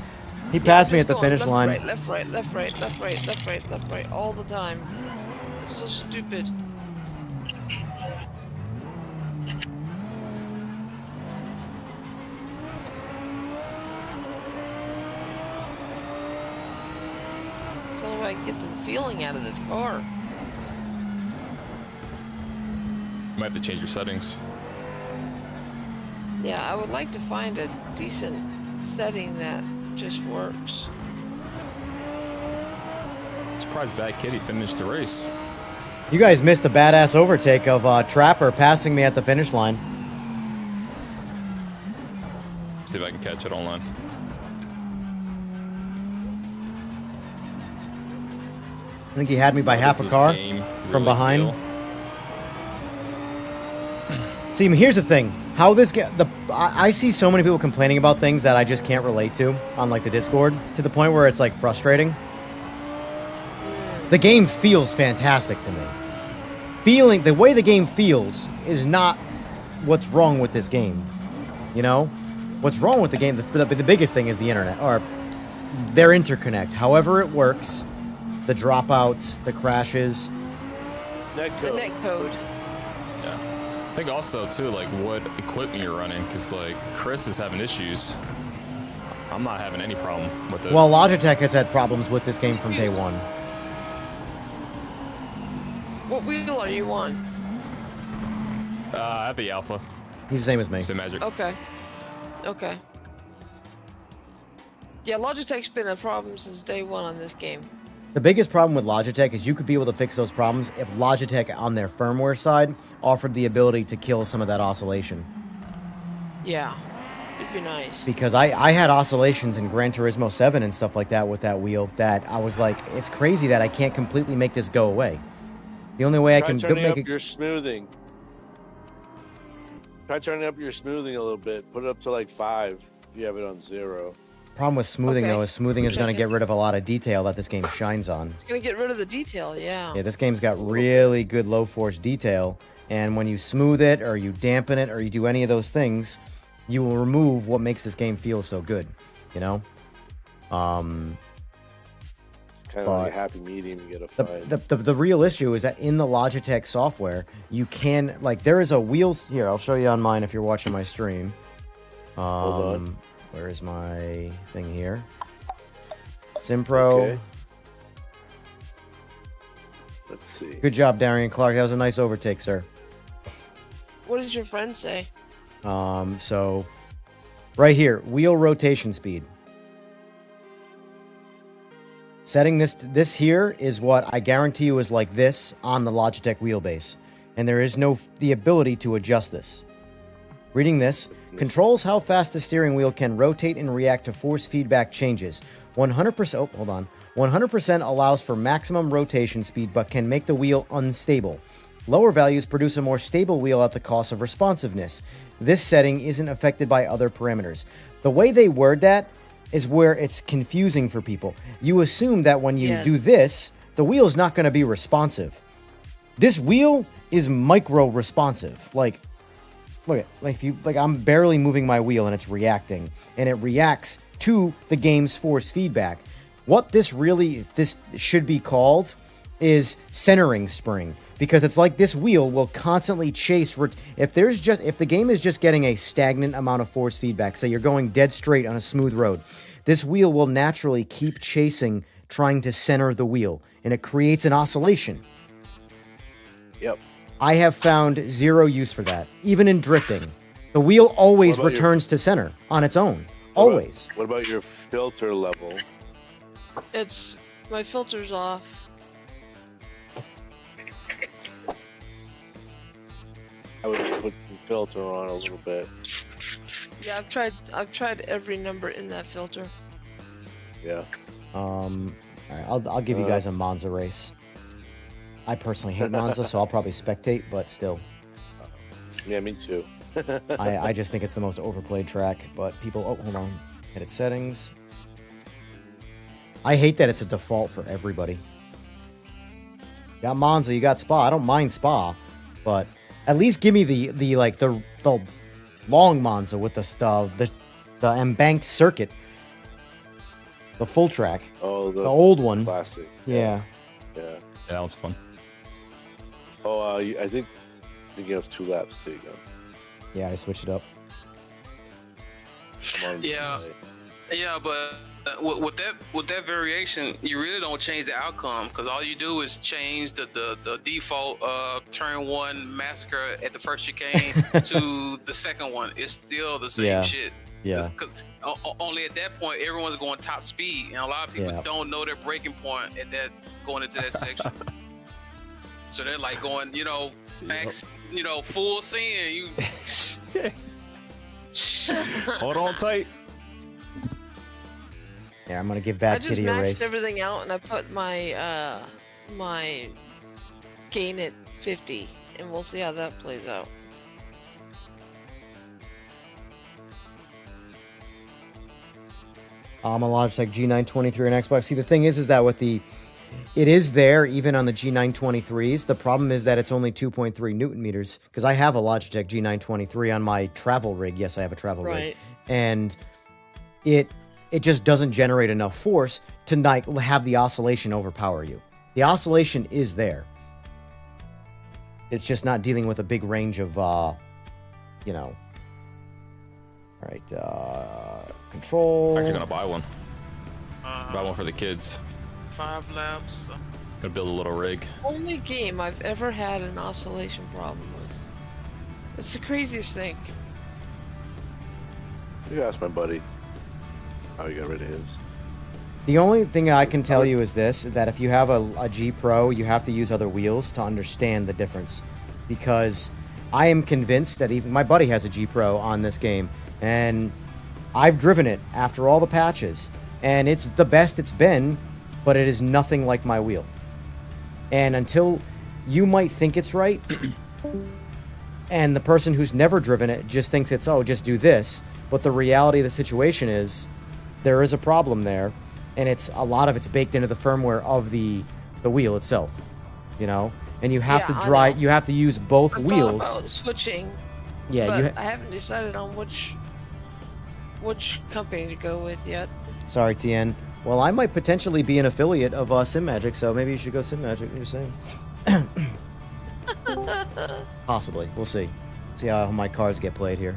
He passed me at Just the going finish left, line. Right, left, right, left, right, left, right, left, right, left, right, all the time. It's so stupid. It's the only way I can get some feeling out of this car. You might have to change your settings. Yeah, I would like to find a decent setting that just works. Surprised Bad Kitty finished the race. You guys missed the badass overtake of Trapper passing me at the finish line. See if I can catch it online. I think he had me by half a Does this car game from really behind. feel? See, here's the thing. How this I see so many people complaining about things that I just can't relate to on like the Discord to the point where it's like frustrating. The game feels fantastic to me. The way the game feels is not what's wrong with this game. You know? What's wrong with the game, the biggest thing is the internet, or their interconnect. However it works, the dropouts, the crashes. The net code. Yeah. I think also too, like what equipment you're running, because like Chris is having issues. I'm not having any problem with it. Well, Logitech has had problems with this game from day one. What wheel are you on? I have the Alpha. He's the same as me. Simagic. Okay. Okay. Yeah, Logitech's been a problem since day one on this game. The biggest problem with Logitech is you could be able to fix those problems if Logitech on their firmware side offered the ability to kill some of that oscillation. Yeah. It'd be nice. Because I had oscillations in Gran Turismo 7 and stuff like that with that wheel that I was like, it's crazy that I can't completely make this go away. The only way I can Try turning make up it... your smoothing. Try turning up your smoothing a little bit. Put it up to like 5. You have it on 0. Problem with smoothing, Okay. though, is smoothing is Check going to get this. rid of a lot of detail that this game shines on. It's gonna get rid of the detail, yeah. Yeah, this game's got really good low-force detail, and when you smooth it, or you dampen it, or you do any of those things, you will remove what makes this game feel so good, you know? It's kind of like a happy medium you gotta find. The real issue is that in the Logitech software, you can, like, there is a wheels... Here, I'll show you on mine if you're watching my stream. Hold on. Where is my thing here? SimPro. Okay. Let's see. Good job, Darian Clark. That was a nice overtake, sir. What does your friend say? So right here, wheel rotation speed. Setting this here is what I guarantee you is like this on the Logitech wheelbase. And there is the ability to adjust this. Reading this, controls how fast the steering wheel can rotate and react to force feedback changes. 100%, oh, hold on. 100% allows for maximum rotation speed, but can make the wheel unstable. Lower values produce a more stable wheel at the cost of responsiveness. This setting isn't affected by other parameters. The way they word that is where it's confusing for people. You assume that when you do this, the wheel's not going to be responsive. This wheel is micro responsive. Like, look at, like I'm barely moving my wheel and it's reacting, and it reacts to the game's force feedback. What this should be called is centering spring, because it's like this wheel will constantly chase. If the game is just getting a stagnant amount of force feedback, say you're going dead straight on a smooth road, this wheel will naturally keep chasing, trying to center the wheel, and it creates an oscillation. Yep. I have found zero use for that. Even in drifting, the wheel always returns to center on its own. Always. What about your filter level? My filter's off. I would put the filter on a little bit. Yeah, I've tried every number in that filter. Yeah. All right, I'll give you guys a Monza race. I personally hate Monza, so I'll probably spectate, but still. Yeah, me too. I just think it's the most overplayed track, but people... Oh, hold on. Edit settings. I hate that it's a default for everybody. You got Monza, you got Spa. I don't mind Spa, but at least give me the long Monza with the embanked circuit. The full track. Oh, the old one. Classic. Yeah. Yeah. Yeah, that was fun. Oh, I think you have 2 laps. There you go. Yeah, I switched it up. Yeah, but with that variation, you really don't change the outcome, because all you do is change the default turn 1 massacre at the first chicane to the second one. It's still the same shit. Yeah. Only at that point, everyone's going top speed, and a lot of people don't know their braking point at that going into that section. So they're like going, max, full send. Hold on tight. Yeah, I'm gonna give Bad Kitty a race. I just maxed everything out, and I put my my gain at 50, and we'll see how that plays out. I'm a Logitech G923 on Xbox. See, the thing is that with it is there even on the G923s. The problem is that it's only 2.3 Newton meters, because I have a Logitech G923 on my travel rig. Yes, I have a travel rig. And it just doesn't generate enough force to not have the oscillation overpower you. The oscillation is there. It's just not dealing with a big range of, All right, control. I'm actually gonna buy one. Buy one for the kids. 5 laps. Gonna build a little rig. Only game I've ever had an oscillation problem with. It's the craziest thing. You ask my buddy how he got rid of his. The only thing I can tell you is this, that if you have a G Pro, you have to use other wheels to understand the difference. Because I am convinced that even my buddy has a G Pro on this game, and I've driven it after all the patches, and it's the best it's been, but it is nothing like my wheel. And until you might think it's right, and the person who's never driven it just thinks it's, just do this, but the reality of the situation is there is a problem there, and a lot of it's baked into the firmware of the wheel itself, and you have to you have to use both wheels. Thought about switching. Yeah, but I haven't decided on which company to go with yet. Sorry, TN. Well, I might potentially be an affiliate of Simagic, so maybe you should go Simagic. You're saying? Possibly. We'll see. See how my cards get played here.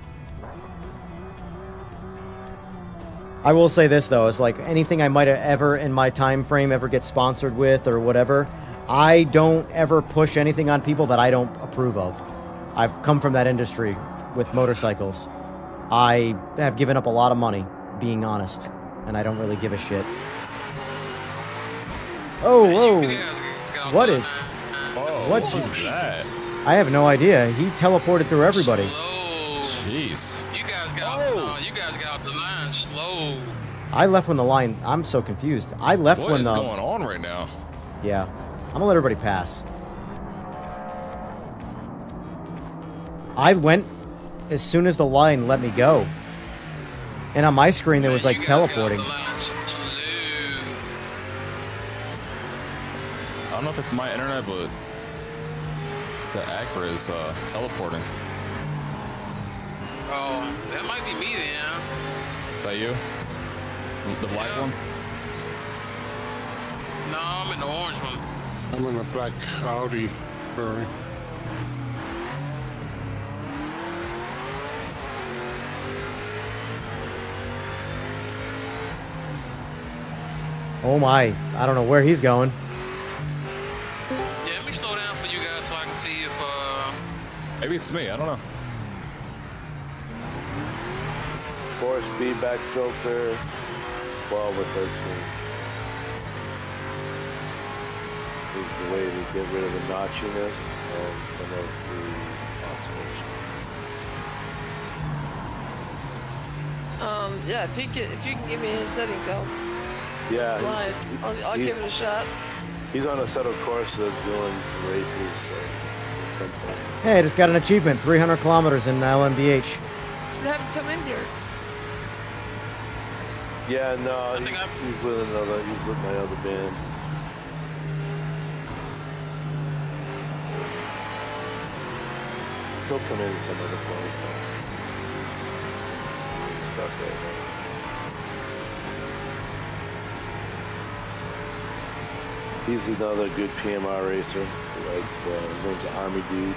I will say this though: it's like anything I might have ever in my time frame ever get sponsored with or whatever. I don't ever push anything on people that I don't approve of. I've come from that industry with motorcycles. I have given up a lot of money, being honest, and I don't really give a shit. Oh, whoa. What is... What is that? I have no idea. He teleported through everybody. Slow. Jeez. You guys got off the line slow. I left when the line... I'm so confused. I left when the... What is going on right now? Yeah. I'm gonna let everybody pass. I went as soon as the line let me go. And on my screen, there was like teleporting. I don't know if it's my internet, but the Acura is teleporting. Oh, that might be me then. Is that you? The black one? No, I'm in the orange one. I'm in a black Audi Ferrari. Oh my, I don't know where he's going. Yeah, let me slow down for you guys so I can see if Maybe it's me, I don't know. Force feedback filter, 12 or 13. Is the way to get rid of the notchiness and some of the oscillation. Yeah, if you can give me his settings out. Yeah, Fine. I'll give it a shot. he's on a settled course of doing some races. So at some point. Hey, it's got an achievement, 300 kilometers in LMDH. Should have him come in here. Yeah, no, he's with another. He's with my other band. He'll come in some other point. He's doing stuff right now. He's another good PMR racer. He likes, his name's Army Dude.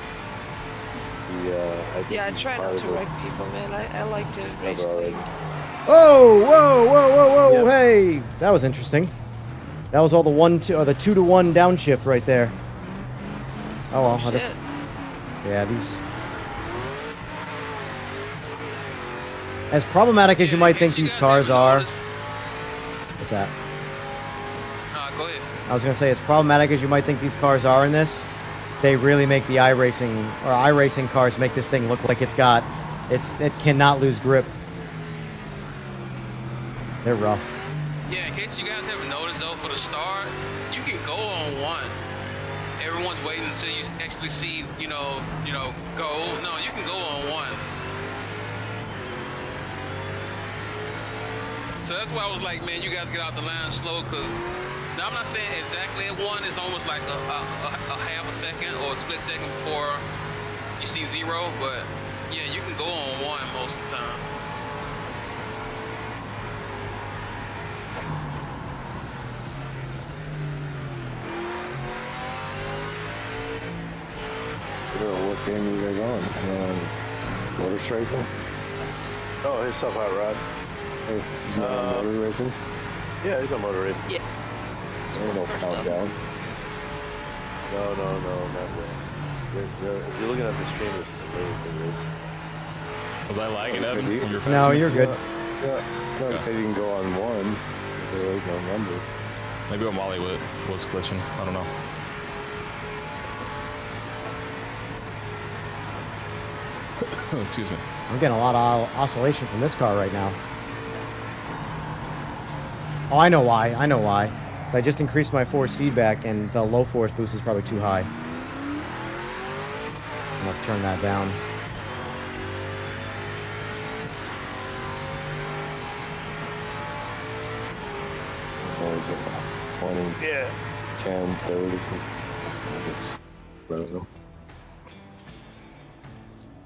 Yeah, I try not to wreck people, man. I like to race clean. Oh, whoa, whoa, whoa, whoa, Yep. hey! That was interesting. That was all the 2-to-1 downshift right there. Oh well, Shit. yeah, these. As problematic as you might think these cars are. What's that? go ahead. I was gonna say, as problematic as you might think these cars are in this, they really make the iRacing cars make this thing look like it cannot lose grip. They're rough. Yeah, in case you guys haven't noticed though, for the start, you can go on one. Everyone's waiting until you actually see, go. No, you can go on one. So that's why I was like, man, you guys get out the line slow, because now I'm not saying exactly at one. It's almost like a half a second or a split second before you see zero, but yeah, you can go on one most of the time. What game are you guys on? Motor racing? Oh, here's stuff hot rod. Hey, he's not on motor racing? Yeah, he's on motor racing. Yeah. There's no countdown. No, not really. If you're looking at the stream, it's delayed. There is. Was I lagging, Evan? When you were No, passing me? you're good. Yeah. No, you said you can go on one. There is no number. Maybe when Wally was glitching. I don't know. Excuse me. I'm getting a lot of oscillation from this car right now. Oh, I know why. I just increased my force feedback, and the low force boost is probably too high. I'm gonna have to turn that down. What was it? 20, Yeah. 10, 30. I don't know.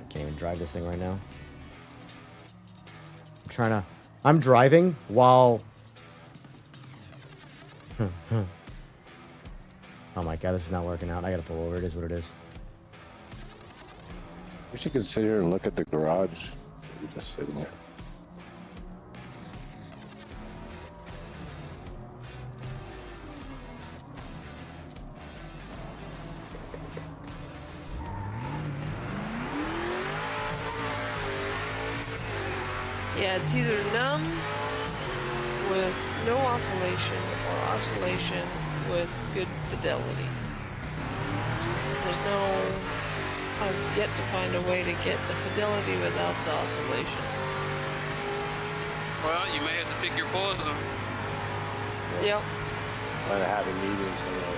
I can't even drive this thing right now. I'm driving while... Oh my god, this is not working out. I gotta pull over. It is what it is. We should consider and look at the garage. You're just sitting there. Yeah, it's either none with no oscillation or oscillation with good fidelity. There's no... I've yet to find a way to get the fidelity without the oscillation. Well, you may have to pick your poison. Yep. Find a happy medium somewhere.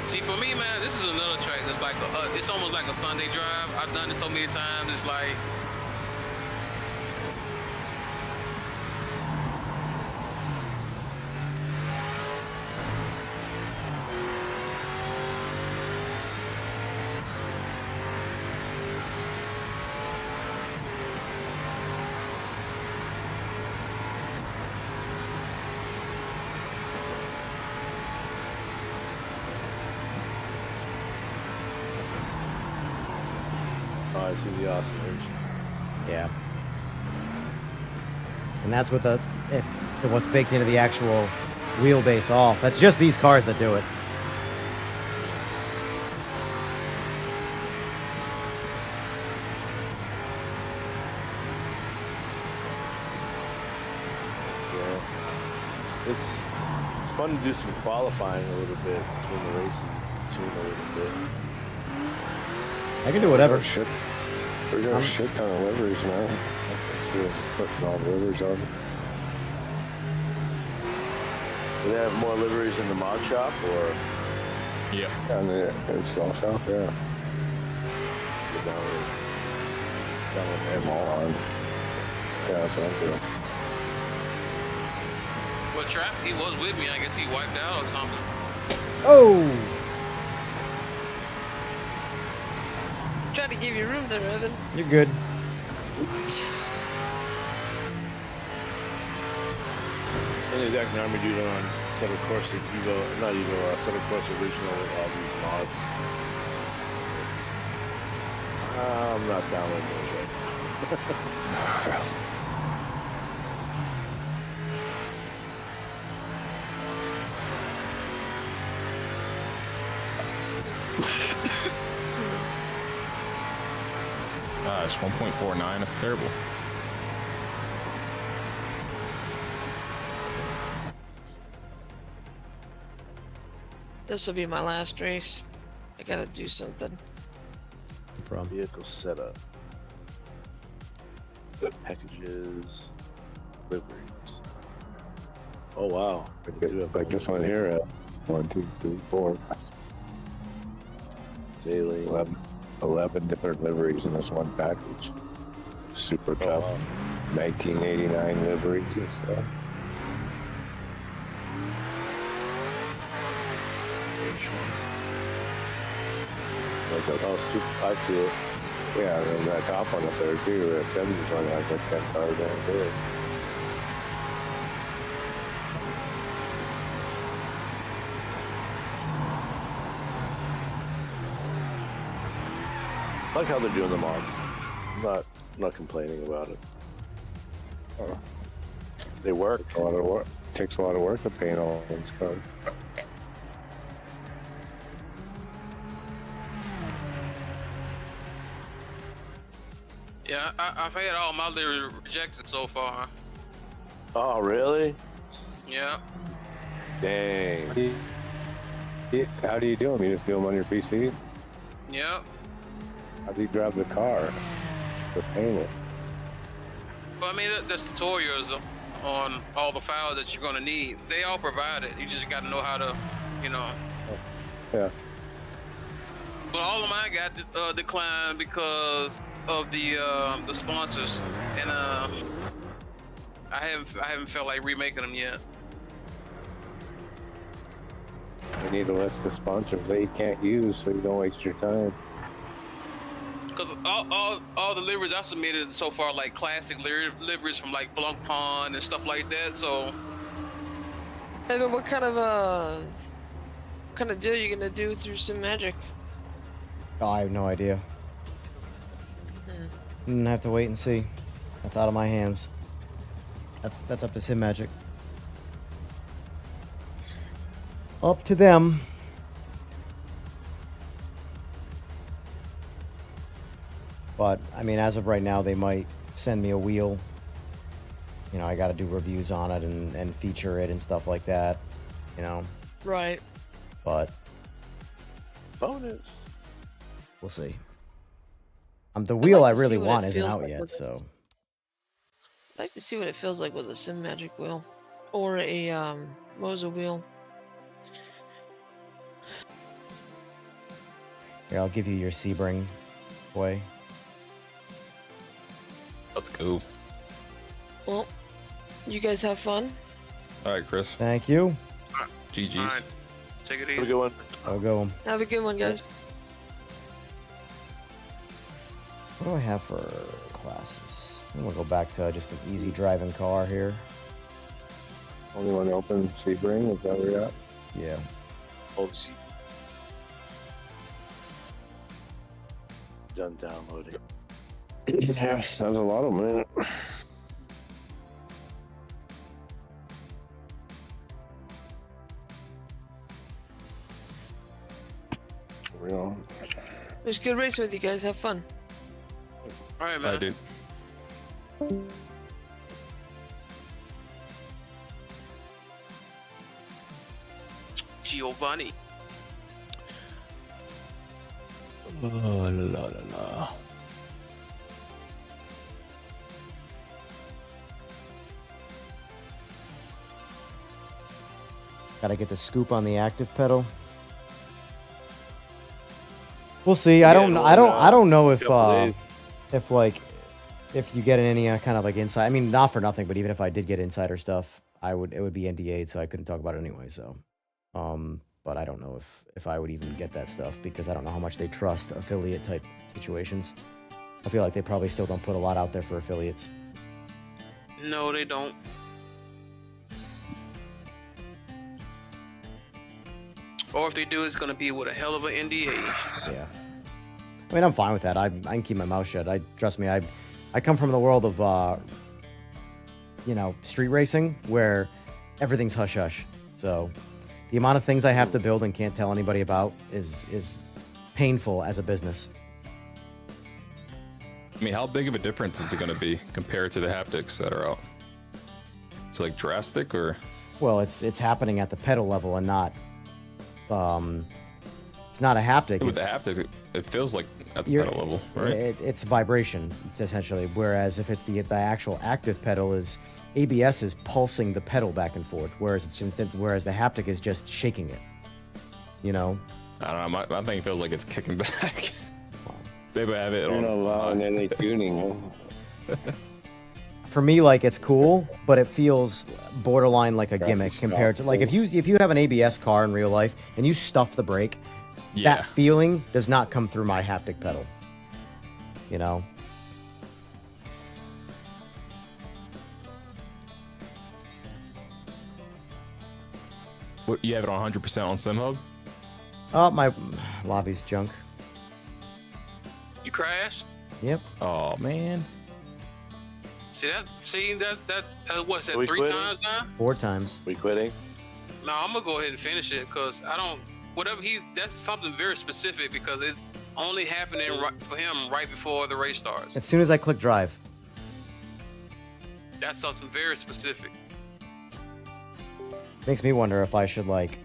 See, for me, man, this is another track that's like, it's almost like a Sunday drive. I've done it so many times. It's like, I see the oscillation. Yeah. And that's what what's baked into the actual wheelbase off. That's just these cars that do it. Yeah. It's fun to do some qualifying a little bit between the races, tune a little bit. I can do whatever. Shit. We're got a shit ton of liveries now. We're putting all the liveries on. Do they have more liveries in the mod shop, or? Yeah. And the install shop, yeah. Go down with Them all on. Yeah, that's what I'm doing. well, Trap, he was with me. I guess he wiped out or something. Oh! Trying to give you room there, Evan. You're good. And the exact Army dude on Set of Course Evo, not Evo, Set of Course Original with all these mods. I'm not downloading those yet. Gosh, 1.49, that's terrible. This will be my last race. I gotta do something. From Vehicle setup. Packages. Liveries. Oh wow. Like this one here, 1, 2, 3, 4. Daily. 11 different liveries in this one package. Super tough. Wow. 1989 liveries and stuff. I see it. Yeah, and that top one up there too, the 70s one has like 10 cars down there. I like how they're doing the mods. I'm not complaining about it. They work. Takes a lot of work. Takes a lot of work to paint all these cars. Yeah, I've had all my lyrics rejected so far. Oh, really? Yeah. Dang. How do you do them? You just do them on your PC? Yep. How do you grab the car to paint it? Well, I mean, there's tutorials on all the files that you're gonna need. They all provide it. You just gotta know how to, you know. Yeah. But all of mine got declined because of the sponsors, and I haven't felt like remaking them yet. You need a list of sponsors that you can't use so you don't waste your time. Because all the liveries I submitted so far, like classic liveries from like Blanc Pond and stuff like that. So, Evan, what kind of deal are you gonna do through Simagic? Oh, I have no idea. Have to wait and see. That's out of my hands. That's up to Simagic. Up to them. But I mean, as of right now, they might send me a wheel. You know, I got to do reviews on it and feature it and stuff like that. You know. Right. But bonus. We'll see. The wheel like I really want it isn't feels out like yet, with so. I'd like to see what it feels like with a Simagic wheel, or a Moza wheel. Here, I'll give you your Sebring, boy. Let's go. Well, you guys have fun. All right, Chris. Thank you. GG's. All right. Take it Have a easy. good one. I'll go. Have a good one, guys. What do I have for classes? I'm gonna go back to just an easy driving car here. Only one open Sebring, is that where you're at? Yeah. Oh, see. Done downloading. Yeah, that's a lot of them. Real. It was a good race with you guys. Have fun. All right, man. I did. Giovanni. La la la. Gotta get the scoop on the active pedal. We'll see. I don't know if if you get any kind of like inside. I mean, not for nothing, but even if I did get insider stuff, it would be NDA'd, so I couldn't talk about it anyway. So, but I don't know if I would even get that stuff because I don't know how much they trust affiliate type situations. I feel like they probably still don't put a lot out there for affiliates. No, they don't. Or if they do, it's going to be with a hell of an NDA. Yeah. I mean, I'm fine with that. I can keep my mouth shut. Trust me. I come from the world of, street racing where everything's hush hush. So the amount of things I have to build and can't tell anybody about is painful as a business. I mean, how big of a difference is it going to be compared to the haptics that are out? It's like drastic, or? Well, it's happening at the pedal level and not. It's not a haptic. With the haptics, it feels like at the pedal level, right? It's vibration, it's essentially. Whereas if it's the actual active pedal, is ABS is pulsing the pedal back and forth, whereas whereas the haptic is just shaking it. You know. I don't know. My thing feels like it's kicking back. Maybe I have it You're on. not allowing any tuning. For me, like, it's cool, but it feels borderline like a gimmick compared to like if you have an ABS car in real life and you stuff the brake, that feeling does not come through my haptic pedal. You know. What, you have it on 100% on SimHub? Oh, my lobby's junk. You crashed? Yep. Oh man. See that what's that, 3 quitting? times now? 4 times. We quitting? No, I'm gonna go ahead and finish it because I don't. Whatever that's something very specific because it's only happening for him right before the race starts. As soon as I click drive. That's something very specific. Makes me wonder if I should like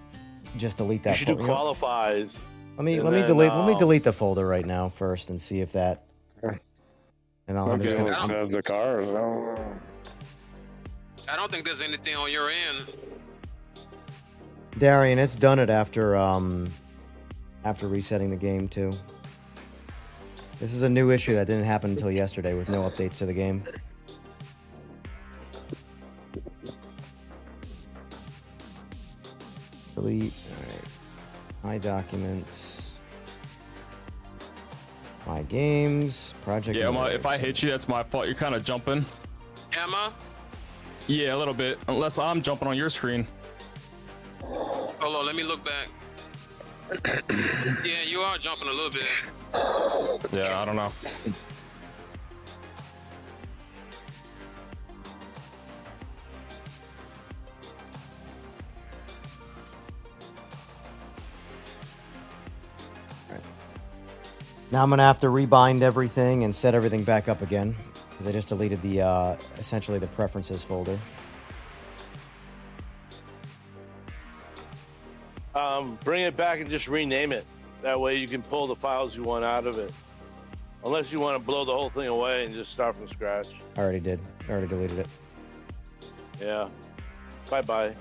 just delete that. You should do qualifies. Let me delete the folder right now first and see if that. And I'm just gonna. Says the car. So. I don't think there's anything on your end. Darian, it's done it after resetting the game too. This is a new issue that didn't happen until yesterday with no updates to the game. Delete. Alright. My documents. My games. Project. Yeah, if I hit you, that's my fault. You're kind of jumping. Am I? Yeah, a little bit. Unless I'm jumping on your screen. Hold on, let me look back. Yeah, you are jumping a little bit. Yeah, I don't know. Now I'm gonna have to rebind everything and set everything back up again because I just deleted the essentially the preferences folder. Bring it back and just rename it. That way you can pull the files you want out of it. Unless you want to blow the whole thing away and just start from scratch. I already did. I already deleted it. Yeah. Bye-bye.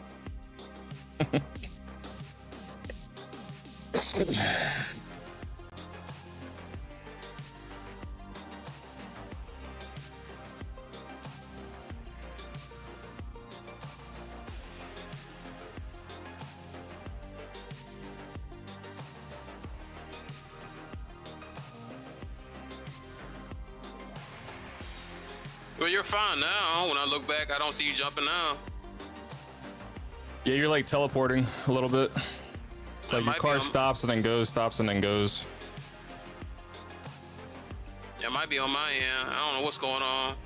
Well, you're fine now. When I look back, I don't see you jumping now. Yeah, you're like teleporting a little bit. Like your car stops and then goes, stops and then goes. Yeah, it might be on my end. I don't know what's going on.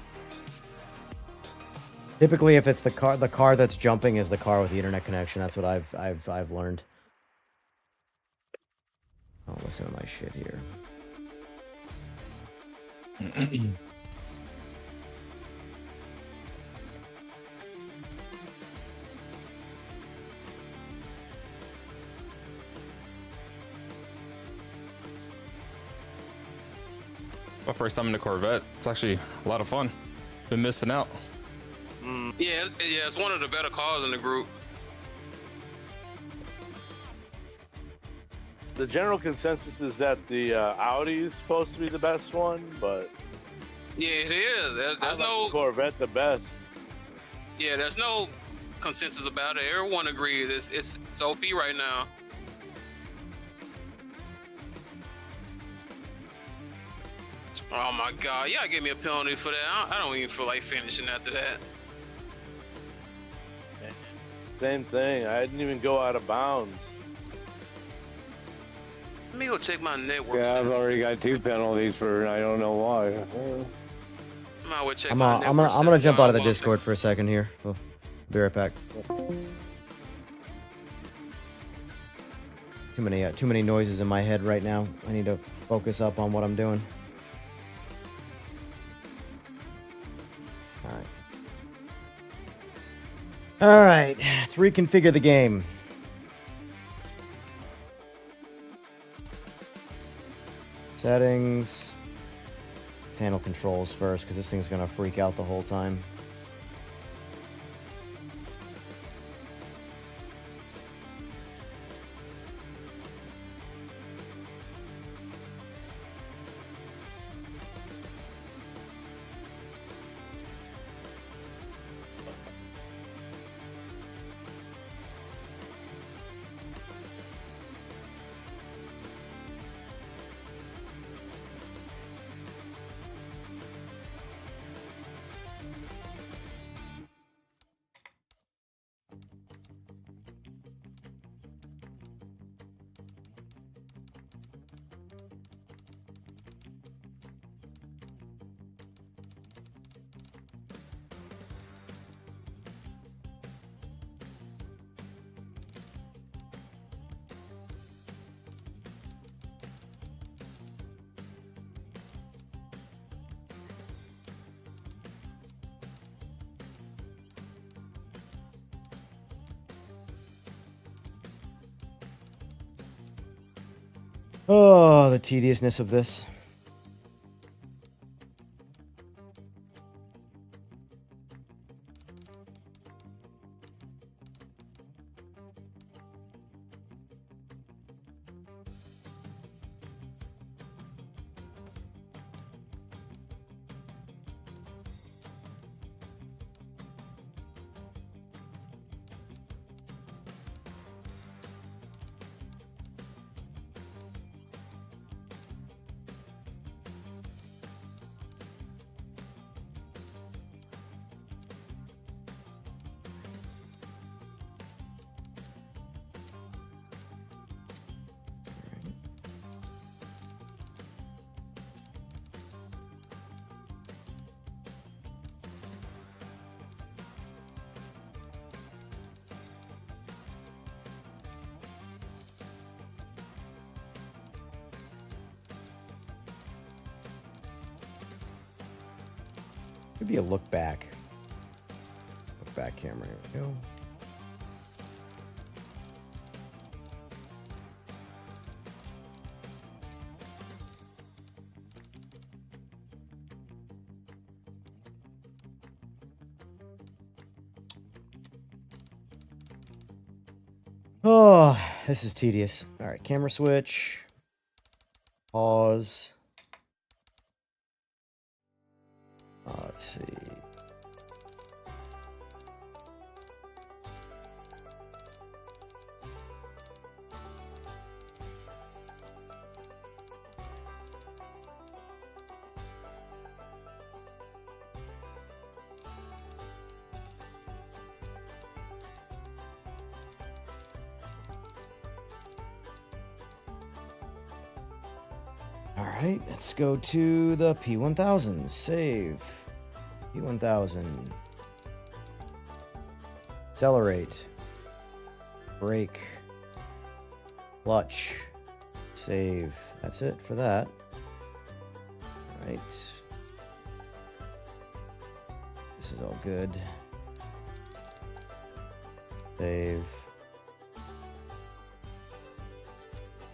Typically, if it's the car that's jumping is the car with the internet connection. That's what I've learned. Oh, listen to my shit here. My first time in the Corvette. It's actually a lot of fun. Been missing out. Yeah, it's one of the better cars in the group. The general consensus is that the Audi is supposed to be the best one, but yeah, it is. There's no Corvette the best. Yeah, there's no consensus about it. Everyone agrees it's OP right now. Oh my God! Y'all gave me a penalty for that. I don't even feel like finishing after that. Same thing. I didn't even go out of bounds. Let me go check my network. Yeah, I've already got 2 penalties for I don't know why. I'm gonna jump out of the Discord for a second here. We'll be right back. Too many noises in my head right now. I need to focus up on what I'm doing. All right, let's reconfigure the game. Settings. Let's handle controls first, because this thing's gonna freak out the whole time. Oh, the tediousness of this. Could be a look back. Look back camera. Here we go. Oh, this is tedious. All right, camera switch. Pause. Let's see. All right, let's go to the P1000. Save. P1000. Accelerate. Brake. Clutch. Save. That's it for that. All right. This is all good. Save.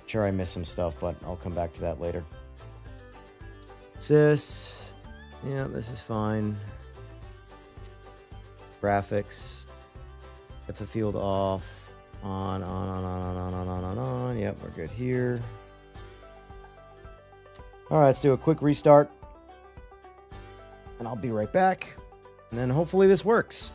Sure, I missed some stuff, but I'll come back to that later. Sys. Yeah, this is fine. Graphics. Depth of field off. On. Yep, we're good here. All right, let's do a quick restart. And I'll be right back. And then hopefully this works.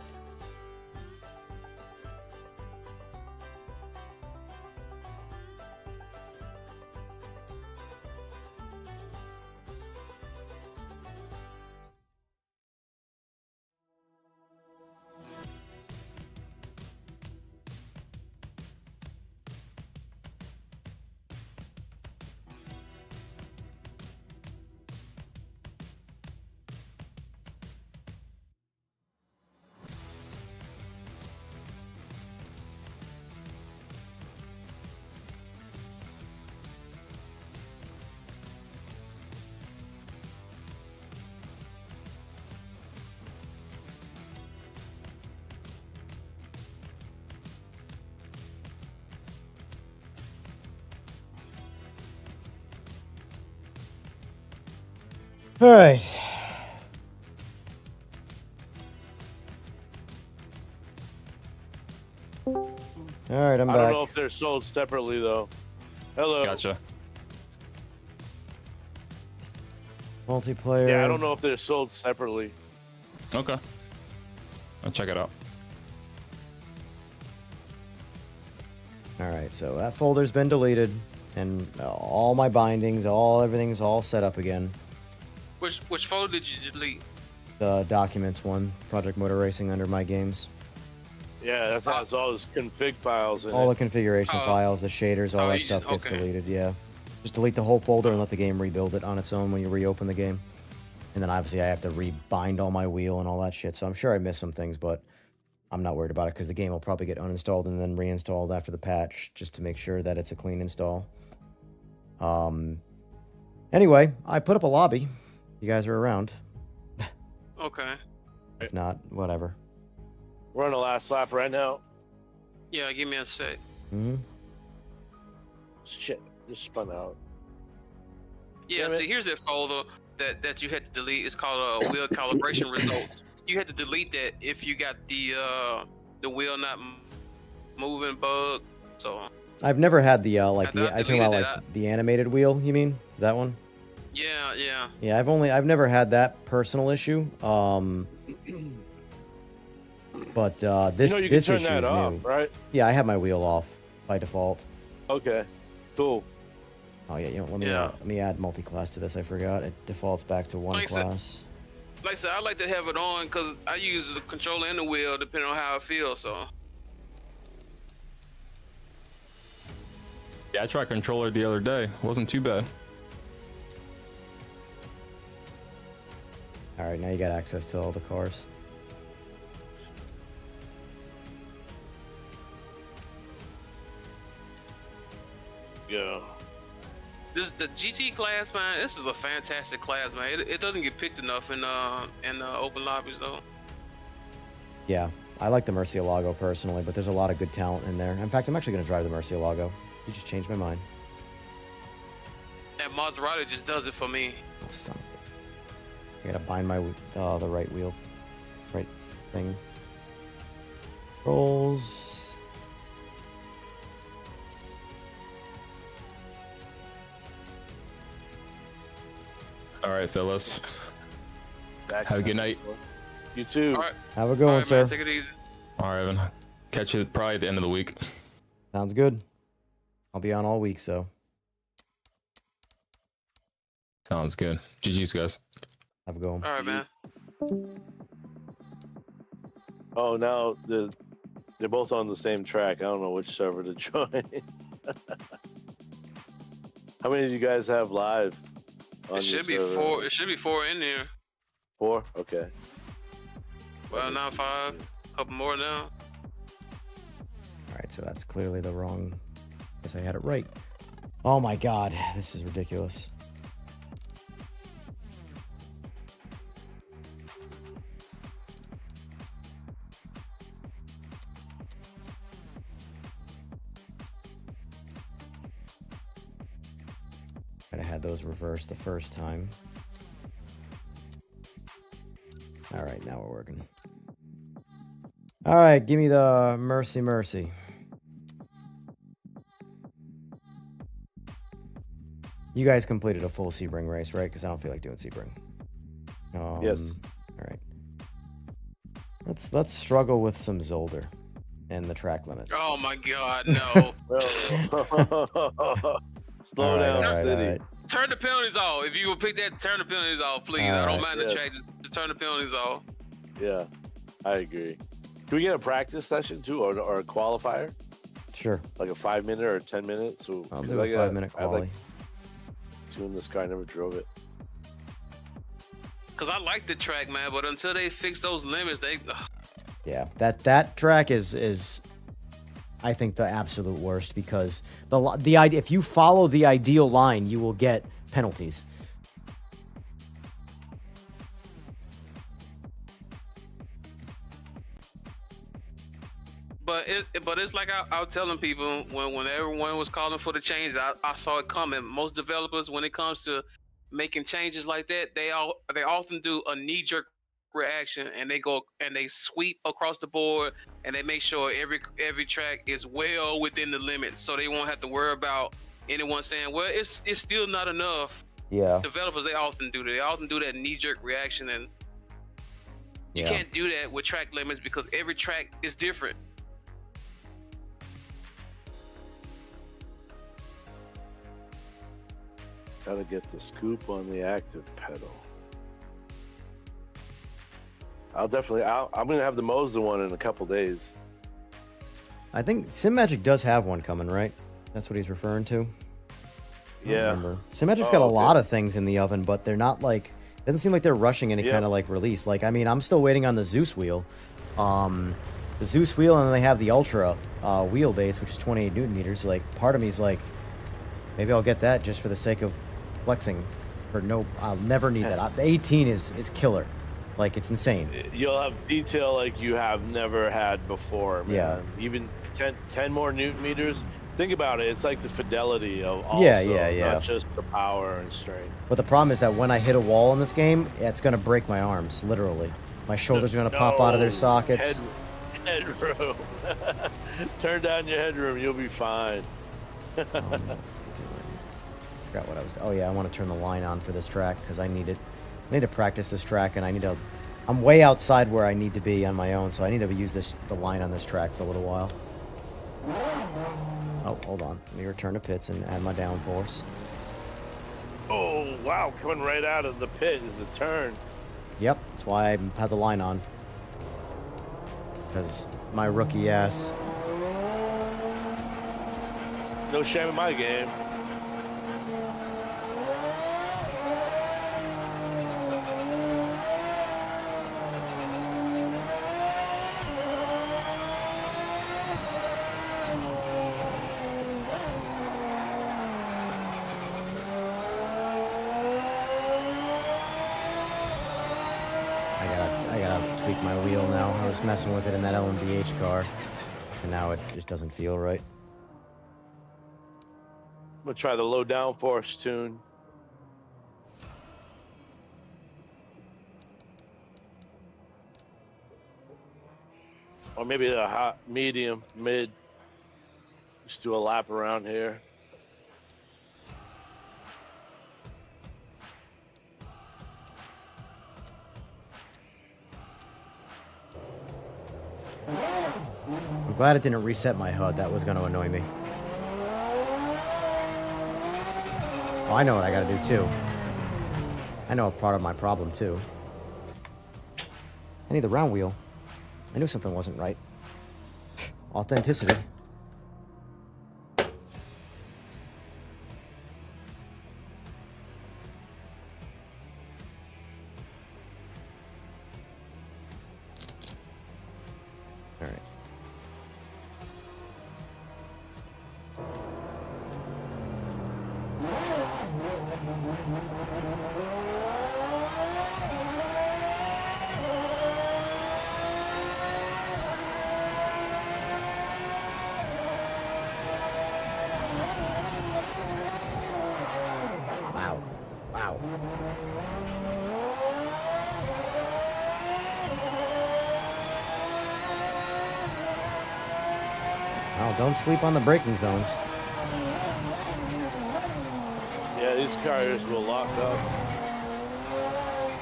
All right. All right, I'm back. I don't know if they're sold separately though. Hello. Gotcha. Multiplayer. Yeah, I don't know if they're sold separately. Okay. I'll check it out. All right, so that folder's been deleted, and all my bindings, everything's all set up again. Which folder did you delete? The documents one, Project Motor Racing under my games. Yeah, that has all those config files in All it. the configuration files, the shaders, all that stuff gets deleted, yeah. Just delete the whole folder and let the game rebuild it on its own when you reopen the game. And then obviously I have to rebind all my wheel and all that shit, so I'm sure I missed some things, but I'm not worried about it because the game will probably get uninstalled and then reinstalled after the patch just to make sure that it's a clean install. Anyway, I put up a lobby. You guys are around. Okay. If not, whatever. We're on the last lap right now. Yeah, give me a sec. Mm-hmm. Shit, just spun out. Yeah, see, here's that folder that you had to delete. It's called wheel calibration results. You had to delete that if you got the wheel not moving bug. So I've never had the I talking about like the animated wheel. You mean that one? Yeah, yeah. Yeah, I've never had that personal issue. But this you this can issue turn that is off, new. right? Yeah, I have my wheel off by default. Okay, cool. Oh yeah, let me add multi-class to this. I forgot it defaults back to one class. Like I said, I like to have it on because I use the controller and the wheel depending on how I feel. So. Yeah, I tried controller the other day. Wasn't too bad. All right, now you got access to all the cars. Yeah. The GT class, man. This is a fantastic class, man. It doesn't get picked enough in open lobbies though. Yeah, I like the Murcielago personally, but there's a lot of good talent in there. In fact, I'm actually going to drive the Murcielago. You just changed my mind. That Maserati just does it for me. Oh, son of a... I gotta bind my the right wheel, right thing. Rolls. All right, fellas. Have a good night. You too. All right. Have a good one, sir. Man, take it easy. All right, Evan. Catch you probably at the end of the week. Sounds good. I'll be on all week, so. Sounds good. GG's, guys. Have a good one. All right, man. Oh, now they're both on the same track. I don't know which server to join. How many do you guys have live? On It should be your server? 4. It should be 4 in there. 4? Okay. Well, now 5. A couple more now. All right, so that's clearly the wrong. Guess I had it right. Oh my God, this is ridiculous. I had those reversed the first time. All right, now we're working. All right, give me the mercy. You guys completed a full Sebring race, right? Because I don't feel like doing Sebring. Yes. All right. Let's struggle with some Zolder and the track limits. Oh my God, no. Slow down, City. Turn the penalties off. If you will pick that, turn the penalties off, please. I don't mind the track. Just turn the penalties off. Yeah, I agree. Can we get a practice session too, or a qualifier? Sure. Like a 5-minute or a 10-minute. So I'll do a 5-minute quali. Tune this car, I never drove it. Cause I like the track, man, but until they fix those limits, they. Yeah, that track is I think the absolute worst, because the idea, if you follow the ideal line, you will get penalties. But it's like I was telling people when everyone was calling for the change, I saw it coming. Most developers, when it comes to making changes like that, they often do a knee-jerk reaction, and they go and they sweep across the board, and they make sure every track is well within the limits, so they won't have to worry about anyone saying, well, it's still not enough. Yeah. Developers, they often do that. They often do that knee-jerk reaction, and you can't do that with track limits because every track is different. Gotta get the scoop on the active pedal. I'm gonna have the Moza one in a couple days. I think Simagic does have one coming, right? That's what he's referring to. Yeah. Simagic's got a lot of things in the oven, but they're not like, it doesn't seem like they're rushing any kind of like release. Like, I mean, I'm still waiting on the Zeus wheel. The Zeus wheel, and then they have the Ultra wheelbase, which is 28 Newton meters. Like, part of me is like, maybe I'll get that just for the sake of flexing. Or no, I'll never need that. The 18 is killer. Like, it's insane. You'll have detail like you have never had before, man. Yeah. Even 10 more Newton meters. Think about it. It's like the fidelity of also, not just the power and strength. But the problem is that when I hit a wall in this game, it's going to break my arms, literally. My shoulders are going to pop out of their sockets. Headroom. Turn down your headroom. You'll be fine. Forgot what I was. Oh yeah, I want to turn the line on for this track because I need it. I need to practice this track, and I need to. I'm way outside where I need to be on my own, so I need to use the line on this track for a little while. Oh, hold on. Let me return to pits and add my downforce. Oh wow! Coming right out of the pit is the turn. Yep, that's why I have the line on. Because my rookie ass. No shame in my game. I gotta tweak my wheel now. I was messing with it in that LMDH car, and now it just doesn't feel right. I'm gonna try the low downforce tune. Or maybe a hot, medium, mid. Just do a lap around here. I'm glad it didn't reset my HUD. That was going to annoy me. Oh, I know what I got to do, too. I know a part of my problem, too. I need the round wheel. I knew something wasn't right. Authenticity. Oh, don't sleep on the braking zones. Yeah, these cars will lock up.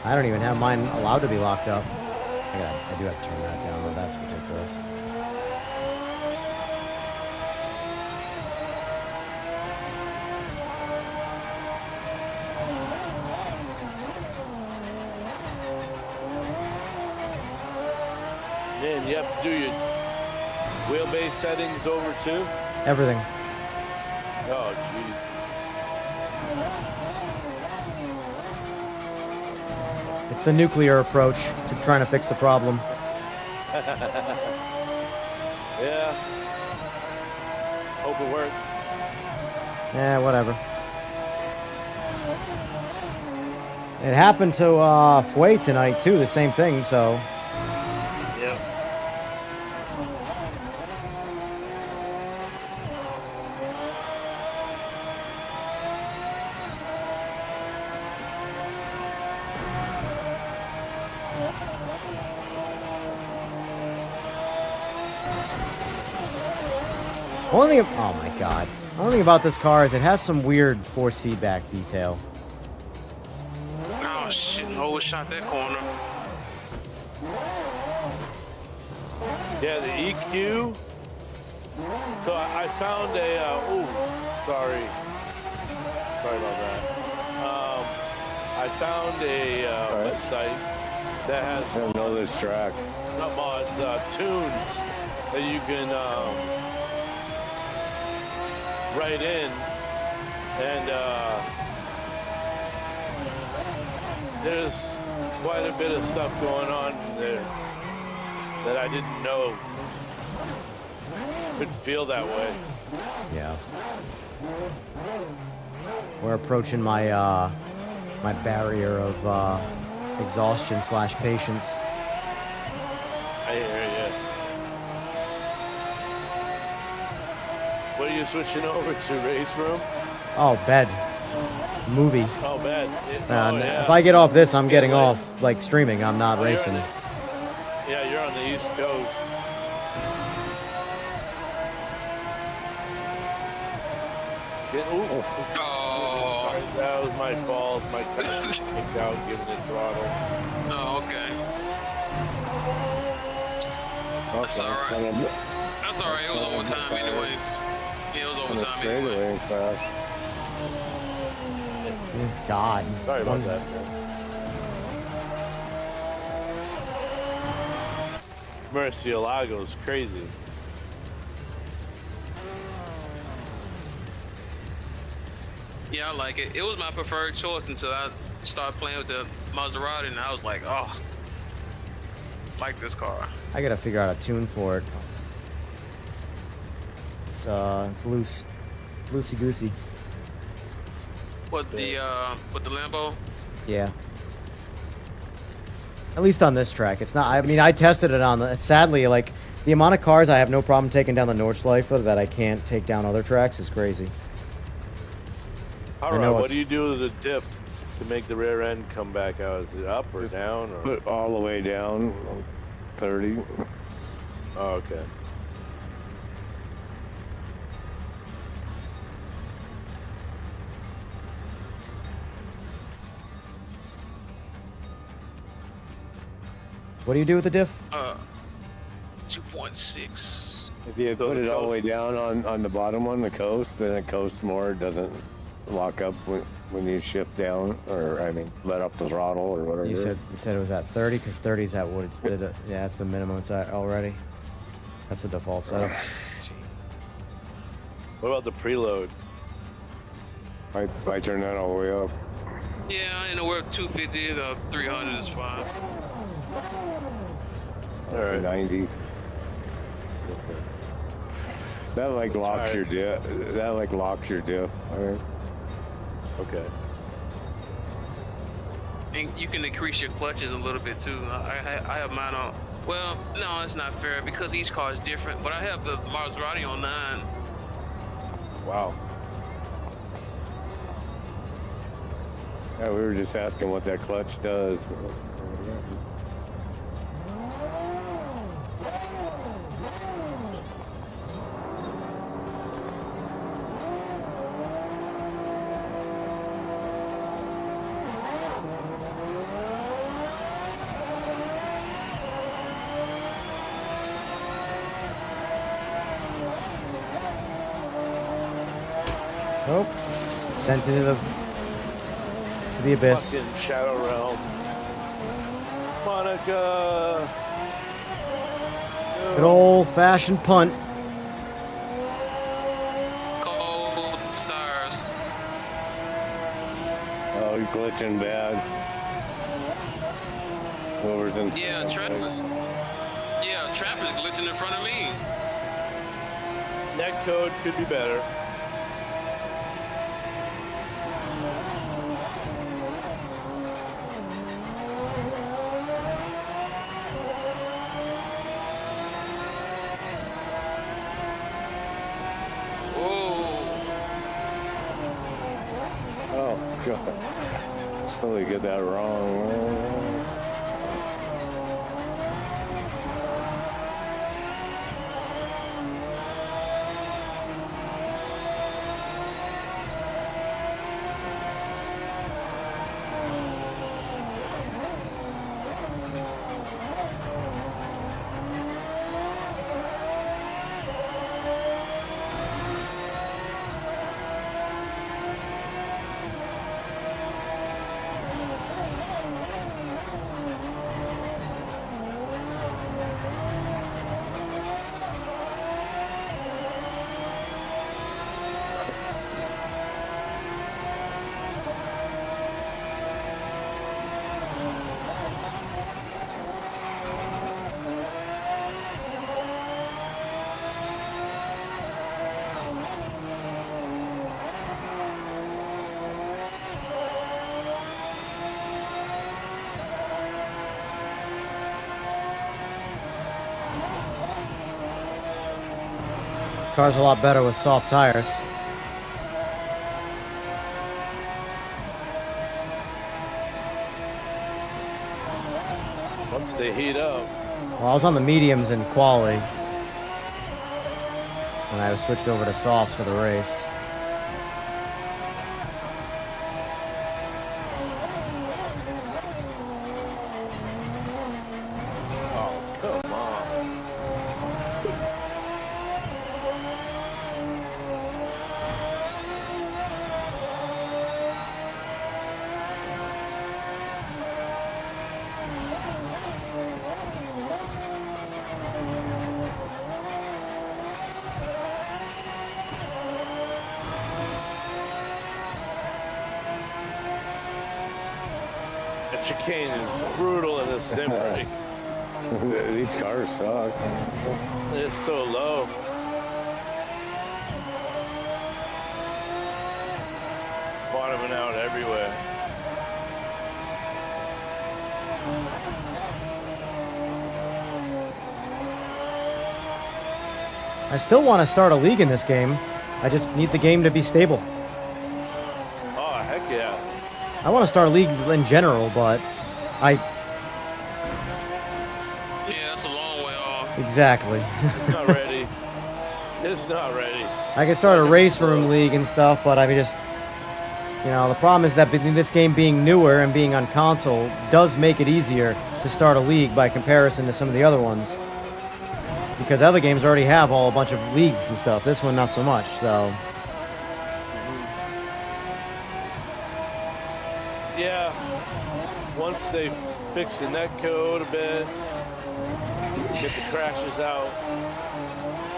I don't even have mine allowed to be locked up. I do have to turn that down, though. That's ridiculous. Man, you have to do your wheelbase settings over too? Everything. Oh, jeez. It's the nuclear approach to trying to fix the problem. Yeah. Hope it works. Eh, whatever. It happened to Fue tonight, too, the same thing, so... Yep. Only thing, oh my god. The only thing about this car is it has some weird force feedback detail. Oh shit! I always shot that corner. Yeah, the EQ. So I found a. Sorry about that. I found a website that has. I don't know this track. Not mods, tunes that you can write in, and there's quite a bit of stuff going on there that I didn't know could feel that way. Yeah. We're approaching my my barrier of exhaustion / patience. I hear you. What are you switching over to, race room? Oh, bed. Movie. Oh, bed. If I get off this, I'm getting off, like, streaming. I'm not racing. Yeah, you're on the East Coast. Oh. That was my fault. My car kicked out, giving it throttle. Oh, okay. That's alright. That's alright. It was overtime anyway. Yeah, it was overtime anyway. God. Sorry about that, man. Murcielago's crazy. Yeah, I like it. It was my preferred choice until I started playing with the Maserati, and I was like, oh, I like this car. I gotta figure out a tune for it. It's loose. Loosey-goosey. With the Lambo? Yeah. At least on this track. It's not, I mean, I tested it on the, sadly, like, the amount of cars I have no problem taking down the Nordschleife that I can't take down other tracks is crazy. Alright, what do you do with the dip to make the rear end come back out? Is it up or down? Or? Put all the way down, 30. Oh, okay. What do you do with the diff? 2.6. If you put it all the way down on the bottom one, the coast, then it coasts more. It doesn't lock up when you shift down, or I mean, let up the throttle or whatever. You said it was at 30, because 30 is at what it's yeah, that's the minimum it's at already. That's the default setup. What about the preload? I turn that all the way up. Yeah, anywhere 250 to 300 is fine. All right, 90. That like locks your diff. That like locks your diff. All right. Okay. And you can increase your clutches a little bit too. I have mine on. Well, no, it's not fair because each car is different. But I have the Maserati on 9. Wow. Yeah, we were just asking what that clutch does. Oh, sent into the abyss. Fucking Shadow Realm. Monica. Good old-fashioned punt. Cold stars. Oh, you're glitching bad. Whoever's in. Yeah, Trapper's glitching in front of me. Net code could be better. Oh god. So they get that wrong. This car's a lot better with soft tires. Once they heat up. Well, I was on the mediums in quali when I switched over to softs for the race. Oh, come on. That chicane is brutal in this sim break. These cars suck. It's so low. Bottoming out everywhere. I still want to start a league in this game. I just need the game to be stable. Oh, heck yeah. I want to start leagues in general, but Yeah, that's a long way off. Exactly. It's not ready. It's not ready. I can start a race room league and stuff, but I mean, just, you know, the problem is that this game being newer and being on console does make it easier to start a league by comparison to some of the other ones. Because other games already have a bunch of leagues and stuff. This one, not so much, so. Yeah. Once they fix the netcode a bit, get the crashes out.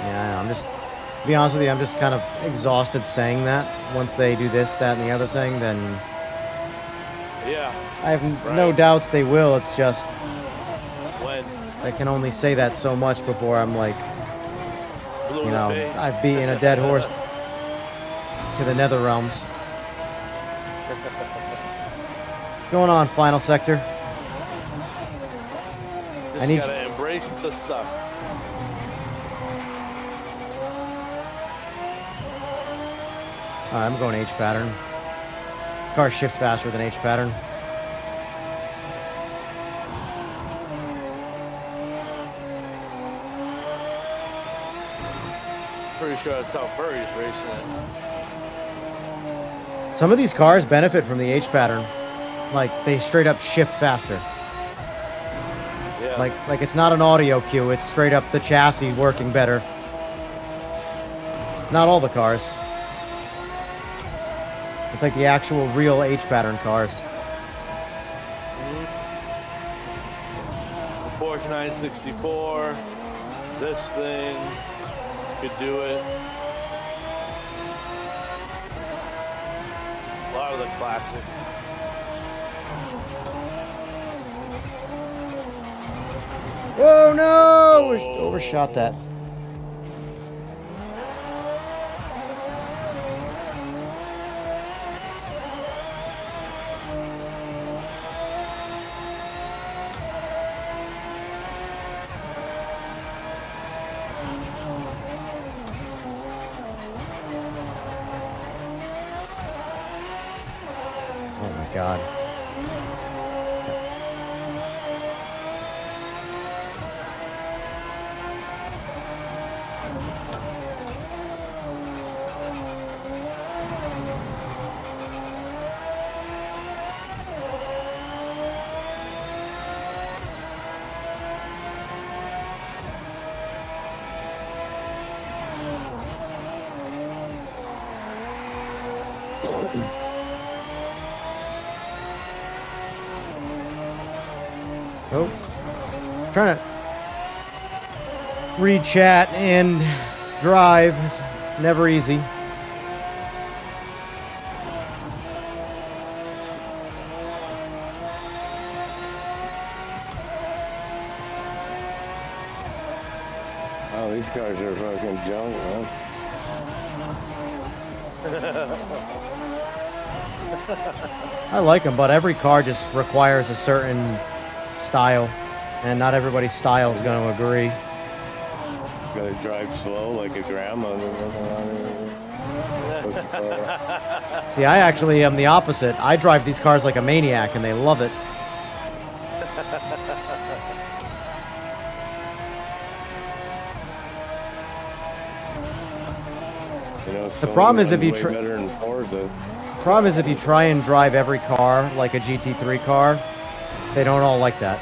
Yeah, I'm just, to be honest with you, I'm just kind of exhausted saying that. Once they do this, that, and the other thing, then Yeah. I have no doubts they will. It's just When I can only say that so much before I'm like, blue you in know, the face. I've beaten a dead horse to the nether realms. What's going on, final sector? Just I need gotta embrace the suck. Alright, I'm going H pattern. This car shifts faster than H pattern. Pretty sure that's how Furry's racing it. Some of these cars benefit from the H pattern. Like, they straight up shift faster. Yeah. Like it's not an audio cue, it's straight up the chassis working better. Not all the cars. It's like the actual real H-pattern cars. The Porsche 964. This thing could do it. A lot of the classics. Whoa, no! Overshot that. Oh my God. Oh, trying to read chat and drive is never easy. Oh, these cars are fucking junk, man. I like them, but every car just requires a certain style, and not everybody's style is going to agree. Gotta drive slow like a grandma. See, I actually am the opposite. I drive these cars like a maniac, and they love it. You know, The problem is if you try. Better than Forza. Problem is if you try and drive every car like a GT3 car, they don't all like that.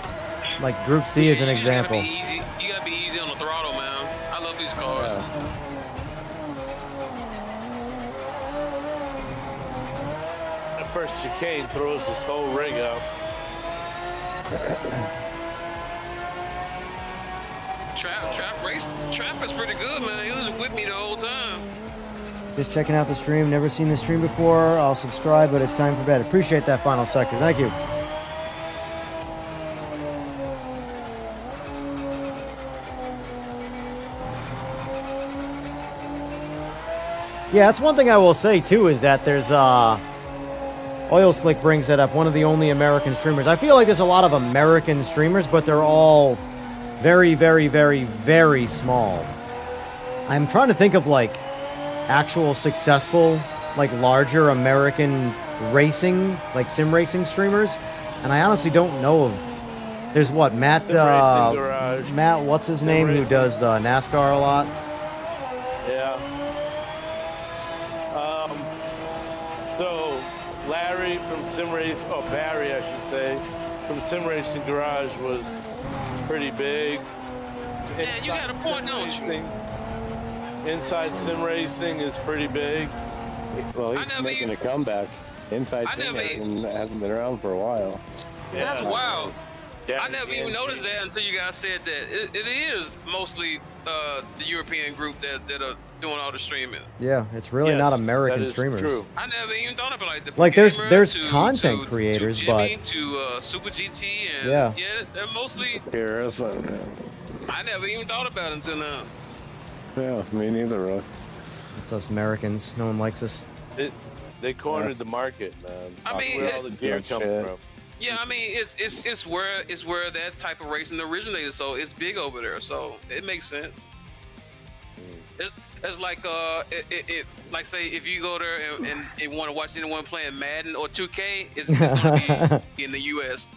Like Group C is an example. You gotta be easy on the throttle, man. I love these cars. Yeah. That first chicane throws this whole rig up. Trap is pretty good, man. He was with me the whole time. Just checking out the stream. Never seen the stream before. I'll subscribe, but it's time for bed. Appreciate that final sector. Thank you. Yeah, that's one thing I will say too, is that there's Oil Slick brings that up, one of the only American streamers. I feel like there's a lot of American streamers, but they're all very, very, very, very small. I'm trying to think of like actual successful, like larger American racing, like sim racing streamers, and I honestly don't know of. There's what, Matt, what's his name, who does the NASCAR a lot? Yeah. So Larry from Sim Race, or Barry, I should say, from Sim Racing Garage was pretty big. Yeah, you got a point, don't you? Inside Sim Racing is pretty big. Well, he's making a comeback. Inside Sim Racing hasn't been around for a while. Yeah. That's wild. Yeah, I never even noticed that until you guys said that. It is mostly the European group that are doing all the streaming. Yeah, it's really not American streamers. True. I never even thought about it. Like there's content creators, to but Jimmy, to Super GT, and yeah, they're mostly. I never even thought about it until now. Yeah, me neither, really. It's us Americans. No one likes us. They cornered the market, man. I mean, where all the gear comes from. Yeah, I mean, it's where that type of racing originated, so it's big over there, so it makes sense. It's like like say if you go there and want to watch anyone playing Madden or 2K, it's gonna be in the U.S.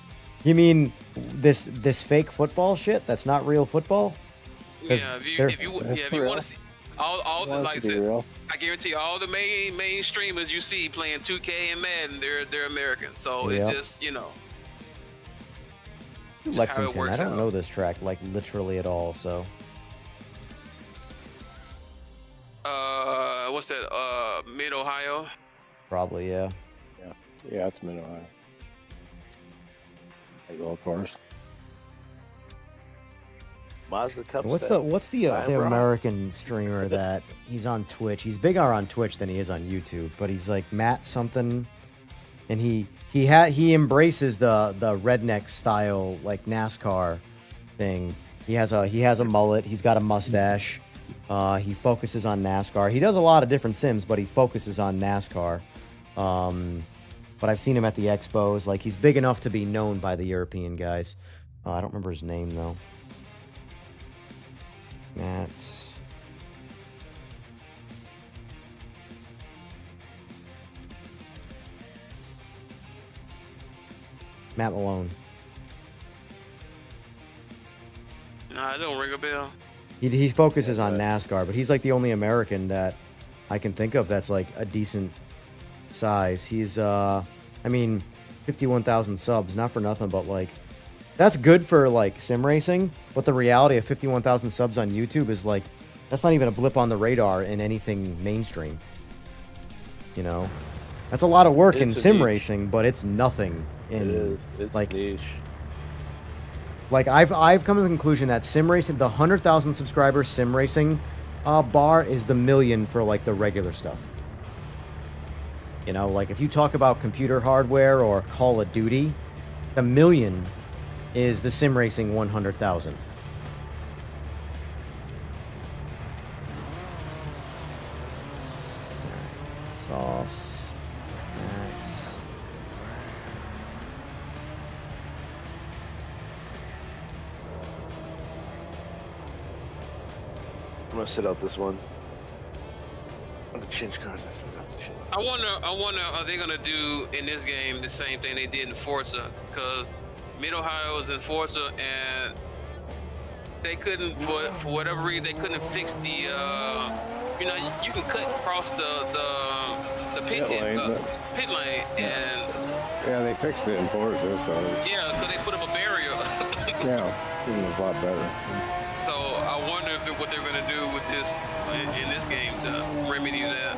You mean this fake football shit? That's not real football? Yeah, if you want to see all the, like I said, I guarantee you, all the main streamers you see playing 2K and Madden, they're American. So it's just, you know. Just Lexington, I don't know this track like literally at all, so. What's that? Mid Ohio. Probably, yeah. Yeah, it's mid high. I go, of course. Mazda Cup. What's the American streamer that he's on Twitch? He's bigger on Twitch than he is on YouTube, but he's like Matt something, and he embraces the redneck style like NASCAR thing. He has a mullet. He's got a mustache. He focuses on NASCAR. He does a lot of different sims, but he focuses on NASCAR. But I've seen him at the expos. Like, he's big enough to be known by the European guys. I don't remember his name though. Matt Malone. No, I don't ring a bell. He focuses on NASCAR, but he's like the only American that I can think of that's like a decent size. He's I mean, 51,000 subs, not for nothing, but like that's good for like sim racing, but the reality of 51,000 subs on YouTube is like that's not even a blip on the radar in anything mainstream. You know? That's a lot of work in sim racing, but it's nothing in it is. It's like niche. Like I've come to the conclusion that sim racing, the 100,000 subscriber sim racing bar is the million for like the regular stuff. You know, like if you talk about computer hardware or Call of Duty, the million is the sim racing 100,000. Sauce. Max. I'm gonna set up this one. I'm gonna change cars. I forgot to change. I wonder, are they gonna do in this game the same thing they did in Forza? Because Mid Ohio was in Forza and they couldn't, for whatever reason, they couldn't fix the, you can cut across the pit lane, and yeah, they fixed it in Forza, so yeah, because they put up a barrier. yeah, it was a lot better. So I wonder if what they're gonna do with this in this game to remedy that.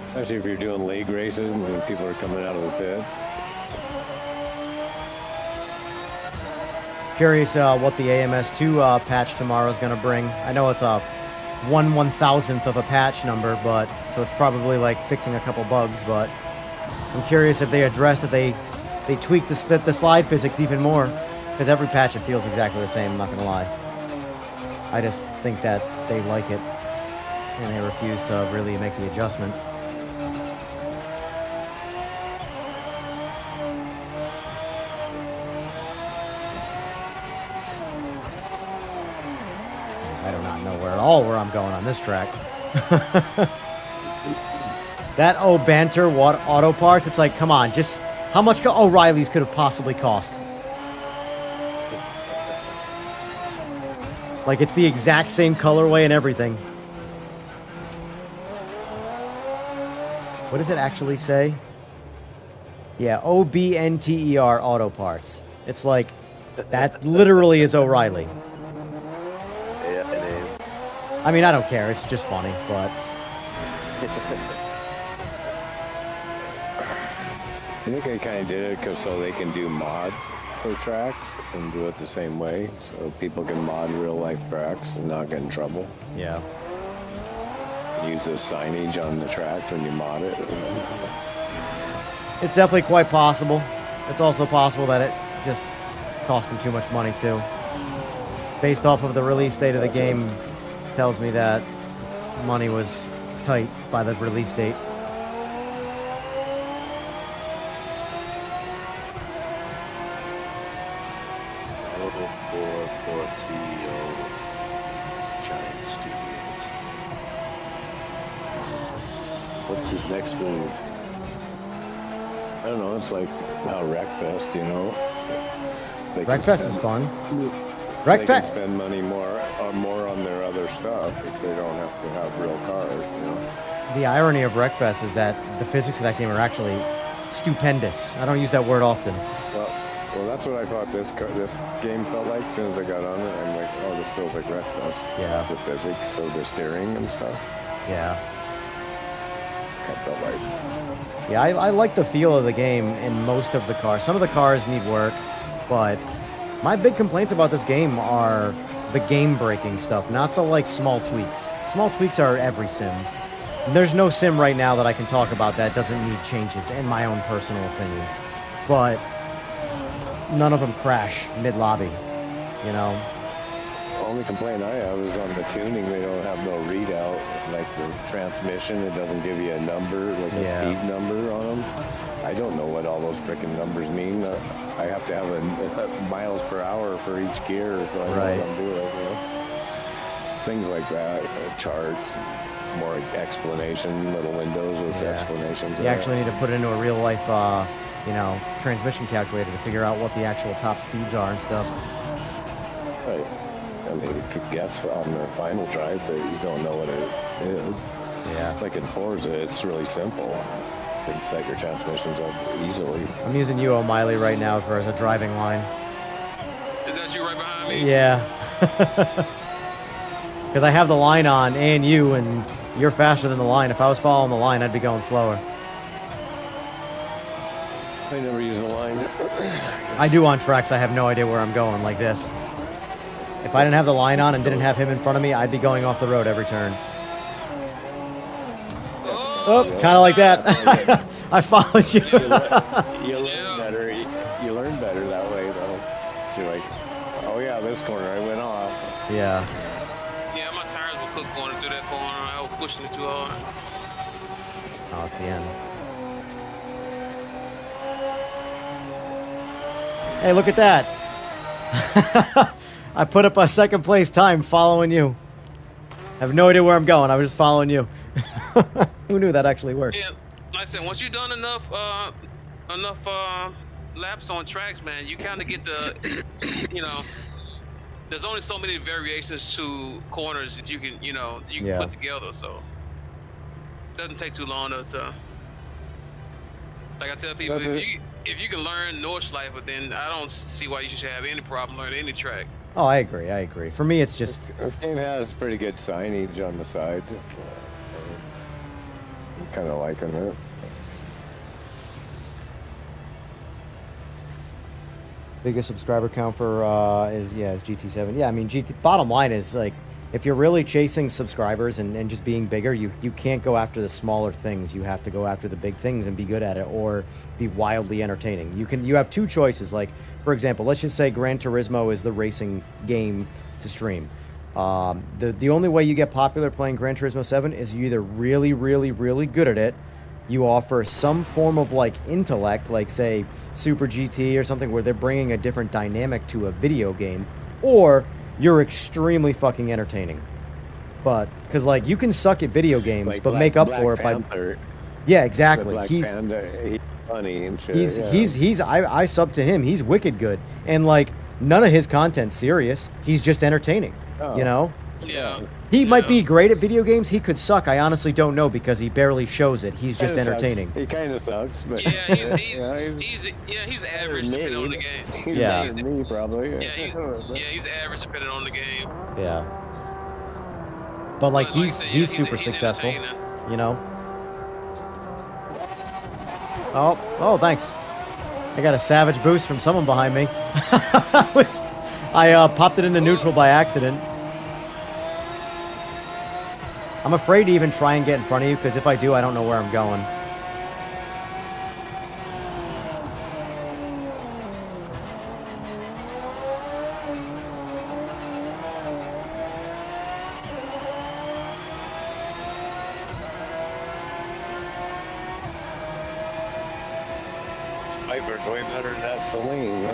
Especially if you're doing league races and when people are coming out of the pits. Curious what the AMS2 patch tomorrow is going to bring. I know it's a 1/1000th of a patch number, but so it's probably like fixing a couple bugs. But I'm curious if they address that they tweak the slide physics even more, because every patch it feels exactly the same. I'm not gonna lie. I just think that they like it and they refuse to really make the adjustment. I do not know where I'm going on this track. That banter auto parts, it's like, come on, just how much O'Reilly's could have possibly cost? Like, it's the exact same colorway and everything. What does it actually say? Yeah, OBNTER Auto Parts. It's like, that literally is O'Reilly. I mean, I don't care. It's just funny, but... I think they kind of did it so they can do mods for tracks and do it the same way, so people can mod real-life tracks and not get in trouble. Yeah. Use the signage on the track when you mod it. It's definitely quite possible. It's also possible that it just cost them too much money, too. Based off of the release date of the game... tells me that money was tight by the release date. For CEO of Giant Studios. What's his next move? I don't know, it's like how Wreckfest, you know? Wreckfest is fun. They can spend money more on their other stuff if they don't have to have real cars, you know? The irony of Wreckfest is that the physics of that game are actually stupendous. I don't use that word often. Well, that's what I thought this game felt like as soon as I got on it. I'm like, oh, this feels like Wreckfest. Yeah. The physics, so the steering and stuff. Yeah. I felt like. Yeah, I like the feel of the game in most of the cars. Some of the cars need work, but my big complaints about this game are the game-breaking stuff, not the, like, small tweaks. Small tweaks are every sim. There's no sim right now that I can talk about that doesn't need changes, in my own personal opinion. But none of them crash mid-lobby, you know? The only complaint I have is on the tuning. They don't have no readout. Like the transmission, it doesn't give you a number, like a speed number on them. I don't know what all those freaking numbers mean. I have to have a miles per hour for each gear, so I know what I'm doing. You know? Things like that, charts, more explanation, little windows with explanations. You actually need to put it into a real life, you know, transmission calculator to figure out what the actual top speeds are and stuff. Right. I mean, you could guess on the final drive, but you don't know what it is. Yeah. Like in Forza, it's really simple. You can set your transmissions up easily. I'm using you, O'Malley, right now for as a driving line. Is that you right behind me? Yeah. Because I have the line on and you, and you're faster than the line. If I was following the line, I'd be going slower. I never use the line. I do on tracks. I have no idea where I'm going, like this. If I didn't have the line on and didn't have him in front of me, I'd be going off the road every turn. Oh, kind of like that. I followed you. You learn better. You learn better that way, though. You're like, oh yeah, this corner, I went off. Yeah. Yeah, my tires were cooked going through that corner. I was pushing it too hard. Oh, it's the end. Hey, look at that. I put up a second place time following you. I have no idea where I'm going. I was just following you. Who knew that actually works? Yeah, like I said, once you've done enough laps on tracks, man, you kind of get the, you know, there's only so many variations to corners that you can, you know, put together. So it doesn't take too long to like I tell people, if you can learn Nordschleife, then I don't see why you should have any problem learning any track. Oh, I agree. I agree. For me, it's just... This game has pretty good signage on the sides. I'm kind of liking it. Biggest subscriber count for is GT7. Yeah, I mean, bottom line is, like, if you're really chasing subscribers and just being bigger, you can't go after the smaller things. You have to go after the big things and be good at it, or be wildly entertaining. You have two choices. Like, for example, let's just say Gran Turismo is the racing game to stream. The only way you get popular playing Gran Turismo 7 is you either really, really, really good at it, you offer some form of, like, intellect, like, say, Super GT or something where they're bringing a different dynamic to a video game, or you're extremely fucking entertaining. But, because, like, you can suck at video games, like but make up for it by... Yeah, exactly. He's funny and shit. I sub to him. He's wicked good. And, like, none of his content's serious. He's just entertaining, you know? Yeah. He might be great at video games. He could suck. I honestly don't know because he barely shows it. He's just entertaining. He kind of sucks, but yeah, he's average depending on the game. He's better than me, probably. Yeah, he's average depending on the game. Yeah. But like he's super successful, you know. Oh, thanks. I got a savage boost from someone behind me. I popped it into neutral by accident. I'm afraid to even try and get in front of you, because if I do, I don't know where I'm going. Viper's way better than that Celine.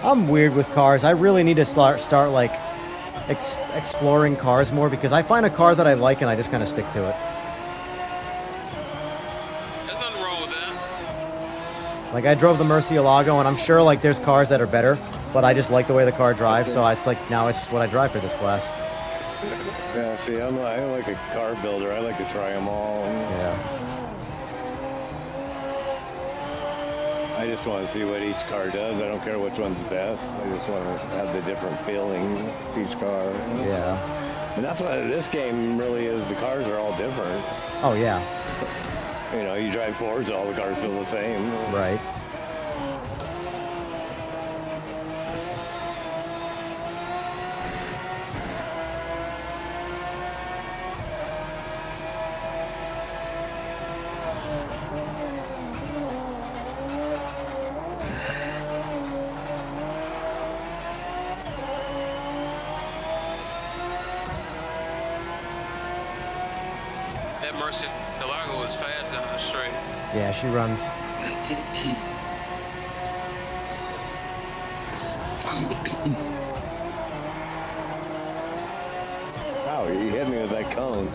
I'm weird with cars. I really need to start like exploring cars more, because I find a car that I like and I just kind of stick to it. There's nothing wrong with that. Like I drove the Murcielago, and I'm sure like there's cars that are better, but I just like the way the car drives, so it's like now it's just what I drive for this class. Yeah, see, I'm like a car builder. I like to try them all. Yeah. I just want to see what each car does. I don't care which one's best. I just want to have the different feeling of each car. Yeah. And that's what this game really is. The cars are all different. Oh, yeah. You know, you drive Forza, all the cars feel the same. Right. That Mercy Delago is fast down the street. Yeah, she runs. Wow, you hit me with that cone.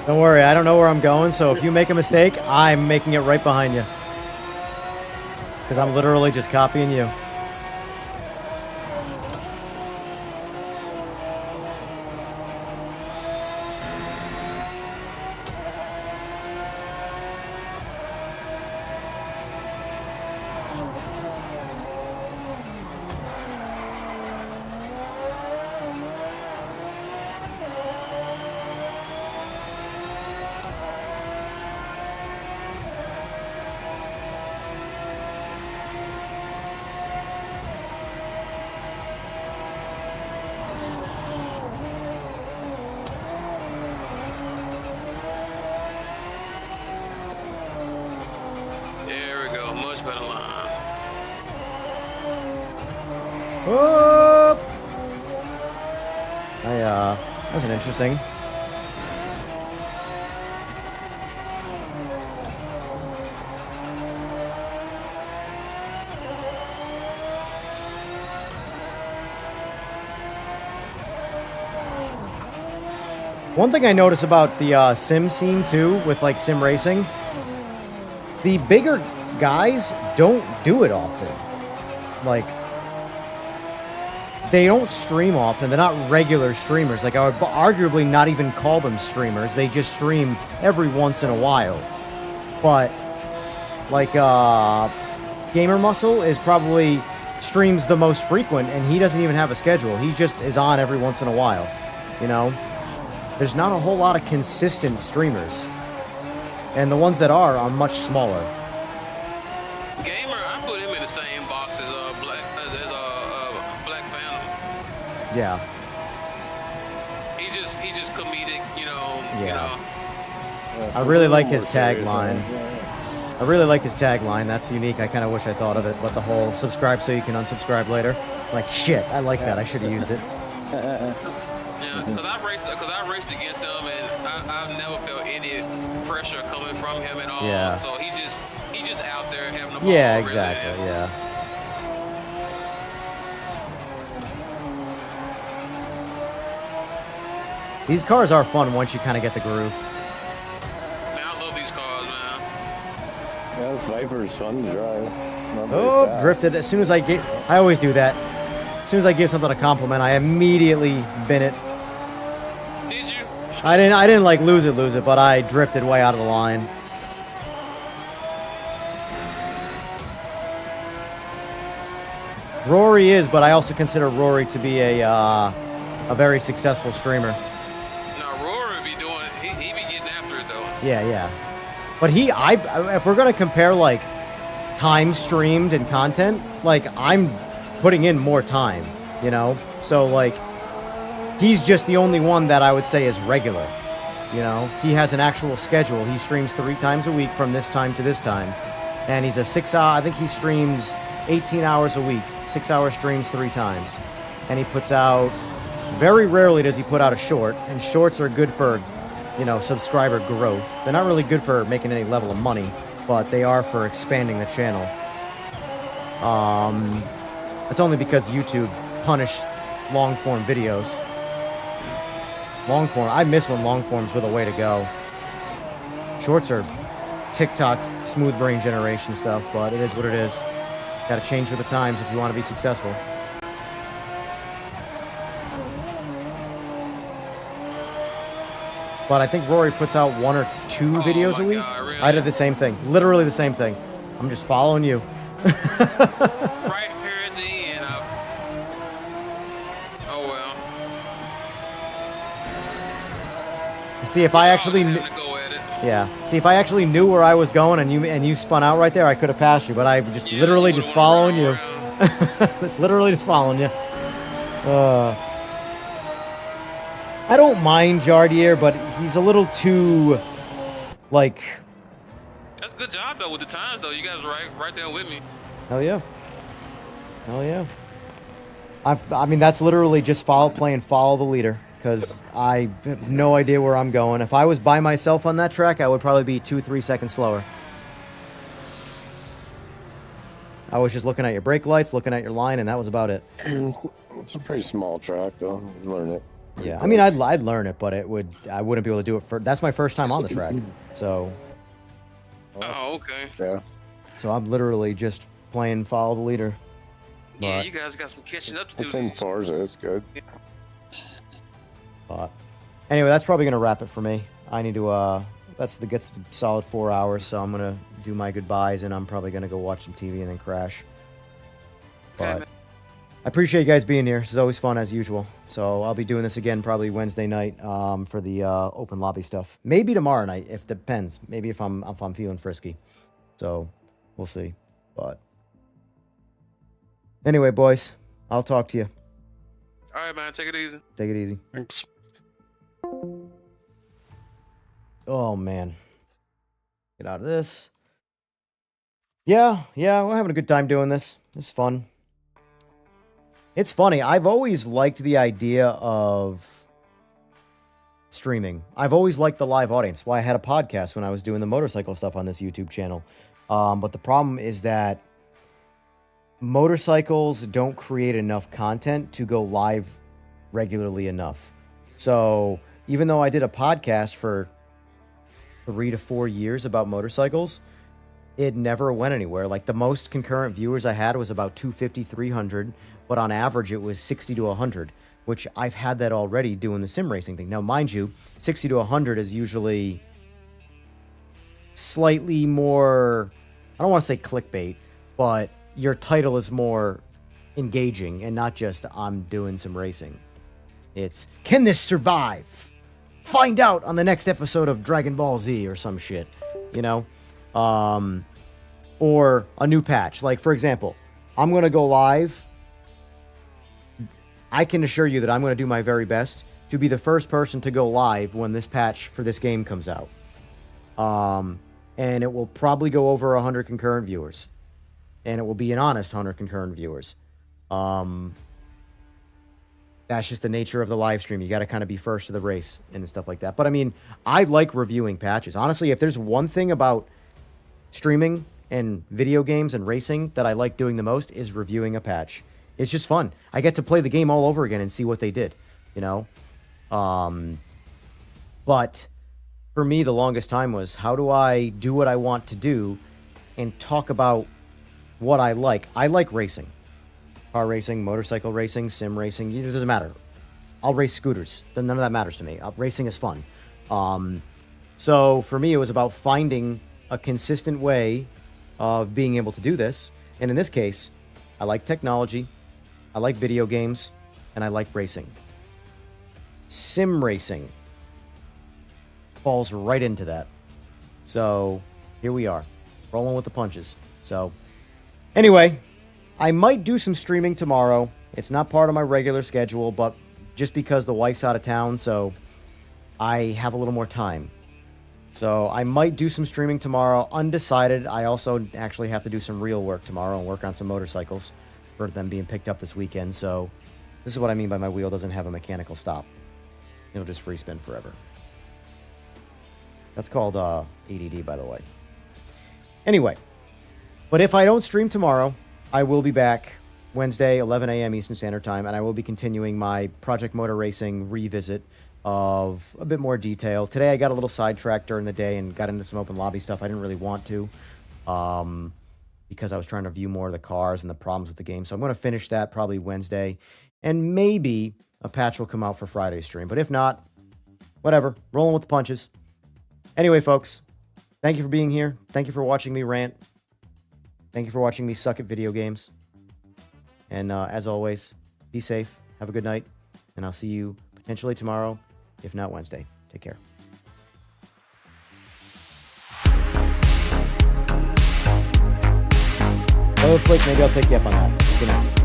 Don't worry, I don't know where I'm going, so if you make a mistake, I'm making it right behind you. Because I'm literally just copying you. There we go, much better line. Oh! That's an interesting. One thing I notice about the sim scene too, with like sim racing, the bigger guys don't do it often. Like, they don't stream often. They're not regular streamers. Like, I would arguably not even call them streamers. They just stream every once in a while. But, like, Gamer Muscle is probably streams the most frequent, and he doesn't even have a schedule. He just is on every once in a while, you know? There's not a whole lot of consistent streamers. And the ones that are much smaller. Gamer, I put him in the same box as Black Phantom. Yeah. He's just comedic, you know. Yeah. You know. I really like his tagline. I really like his tagline. That's unique. I kind of wish I thought of it. But the whole subscribe so you can unsubscribe later. Like, shit, I like that. I should have used it. Yeah, because I raced against him, and I've never felt any pressure coming from him at all. Yeah. So he just out there having a ball. Yeah, really, exactly. and- Yeah. These cars are fun once you kind of get the groove. Man, I love these cars, man. Yeah, this Viper's fun to drive. It's not very Oh, fast. drifted. As soon as I get, I always do that. As soon as I give something a compliment, I immediately bin it. Did you? I didn't like lose it, but I drifted way out of the line. Rory is, but I also consider Rory to be a very successful streamer. No, Rory be doing. He be getting after it though. Yeah, yeah. But if we're gonna compare like time streamed and content, like I'm putting in more time, you know? So like, he's just the only one that I would say is regular, you know? He has an actual schedule. He streams 3 times a week from this time to this time. And he's a 6-hour, I think he streams 18 hours a week, 6-hour streams 3 times. And he puts out, very rarely does he put out a short, and shorts are good for you know, subscriber growth. They're not really good for making any level of money, but they are for expanding the channel. It's only because YouTube punished long-form videos. Long-form, I miss when long-forms were the way to go. Shorts are TikTok's smooth brain generation stuff, but it is what it is. Gotta change with the times if you want to be successful. But I think Rory puts out 1 or 2 videos a week. God, really? I did the same thing. Literally the same thing. I'm just following you. Right here at the end. Oh well. See, if I actually knew, yeah. See, if I actually knew where I was going and you spun out right there, I could have passed you. But I just literally just following you. Just literally just following you. I don't mind Jardier, but he's a little too, like. That's a good job though with the times though. You guys are right there with me. Hell yeah. Hell yeah. I mean, that's literally just follow the leader, because I have no idea where I'm going. If I was by myself on that track, I would probably be 2-3 seconds slower. I was just looking at your brake lights, looking at your line, and that was about it. It's a pretty small track, though. You learn it. Yeah, I mean, I'd learn it, but I wouldn't be able to do it. That's my first time on the track, so. Oh, okay. Yeah. So I'm literally just playing follow the leader. Yeah, you guys got some catching up to do. It's in Forza. It's good. But anyway, that's probably gonna wrap it for me. I need to gets a solid 4 hours, so I'm gonna do my goodbyes, and I'm probably gonna go watch some TV and then crash. But I appreciate you guys being here. This is always fun as usual. So I'll be doing this again probably Wednesday night for the open lobby stuff. Maybe tomorrow night, if depends. Maybe if I'm feeling frisky. So we'll see. But anyway, boys, I'll talk to you. All right, man. Take it easy. Take it easy. Thanks. Oh man, get out of this. Yeah, we're having a good time doing this. It's fun. It's funny, I've always liked the idea of streaming. I've always liked the live audience. Why I had a podcast when I was doing the motorcycle stuff on this YouTube channel. But the problem is that motorcycles don't create enough content to go live regularly enough. So even though I did a podcast for 3 to 4 years about motorcycles, it never went anywhere. Like, the most concurrent viewers I had was about 250, 300, but on average it was 60 to 100, which I've had that already doing the sim racing thing. Now, mind you, 60 to 100 is usually slightly more, I don't want to say clickbait, but your title is more engaging and not just I'm doing some racing. It's, can this survive? Find out on the next episode of Dragon Ball Z or some shit, you know? Or a new patch. Like, for example, I'm going to go live. I can assure you that I'm going to do my very best to be the first person to go live when this patch for this game comes out. And it will probably go over 100 concurrent viewers. And it will be an honest 100 concurrent viewers. That's just the nature of the live stream. You got to kind of be first to the race and stuff like that. But I mean, I like reviewing patches. Honestly, if there's one thing about streaming and video games and racing that I like doing the most, is reviewing a patch. It's just fun. I get to play the game all over again and see what they did, you know? But for me, the longest time was, how do I do what I want to do and talk about what I like? I like racing. Car racing, motorcycle racing, sim racing, it doesn't matter. I'll race scooters. None of that matters to me. Racing is fun. So for me, it was about finding a consistent way of being able to do this. And in this case, I like technology, I like video games, and I like racing. Sim racing falls right into that. So here we are, rolling with the punches. So anyway, I might do some streaming tomorrow. It's not part of my regular schedule, but just because the wife's out of town, so I have a little more time. So I might do some streaming tomorrow. Undecided. I also actually have to do some real work tomorrow and work on some motorcycles for them being picked up this weekend. So this is what I mean by my wheel doesn't have a mechanical stop. It'll just free spin forever. That's called ADD, by the way. Anyway, but if I don't stream tomorrow, I will be back Wednesday, 11 a.m. Eastern Standard Time, and I will be continuing my Project Motor Racing revisit of a bit more detail. Today I got a little sidetracked during the day and got into some open lobby stuff I didn't really want to, because I was trying to view more of the cars and the problems with the game. So I'm going to finish that probably Wednesday, and maybe a patch will come out for Friday's stream. But if not, whatever, rolling with the punches. Anyway, folks, thank you for being here. Thank you for watching me rant. Thank you for watching me suck at video games. And as always, be safe, have a good night, and I'll see you potentially tomorrow, if not Wednesday. Take care. Hello, Slick. Maybe I'll take you up on that. Good night.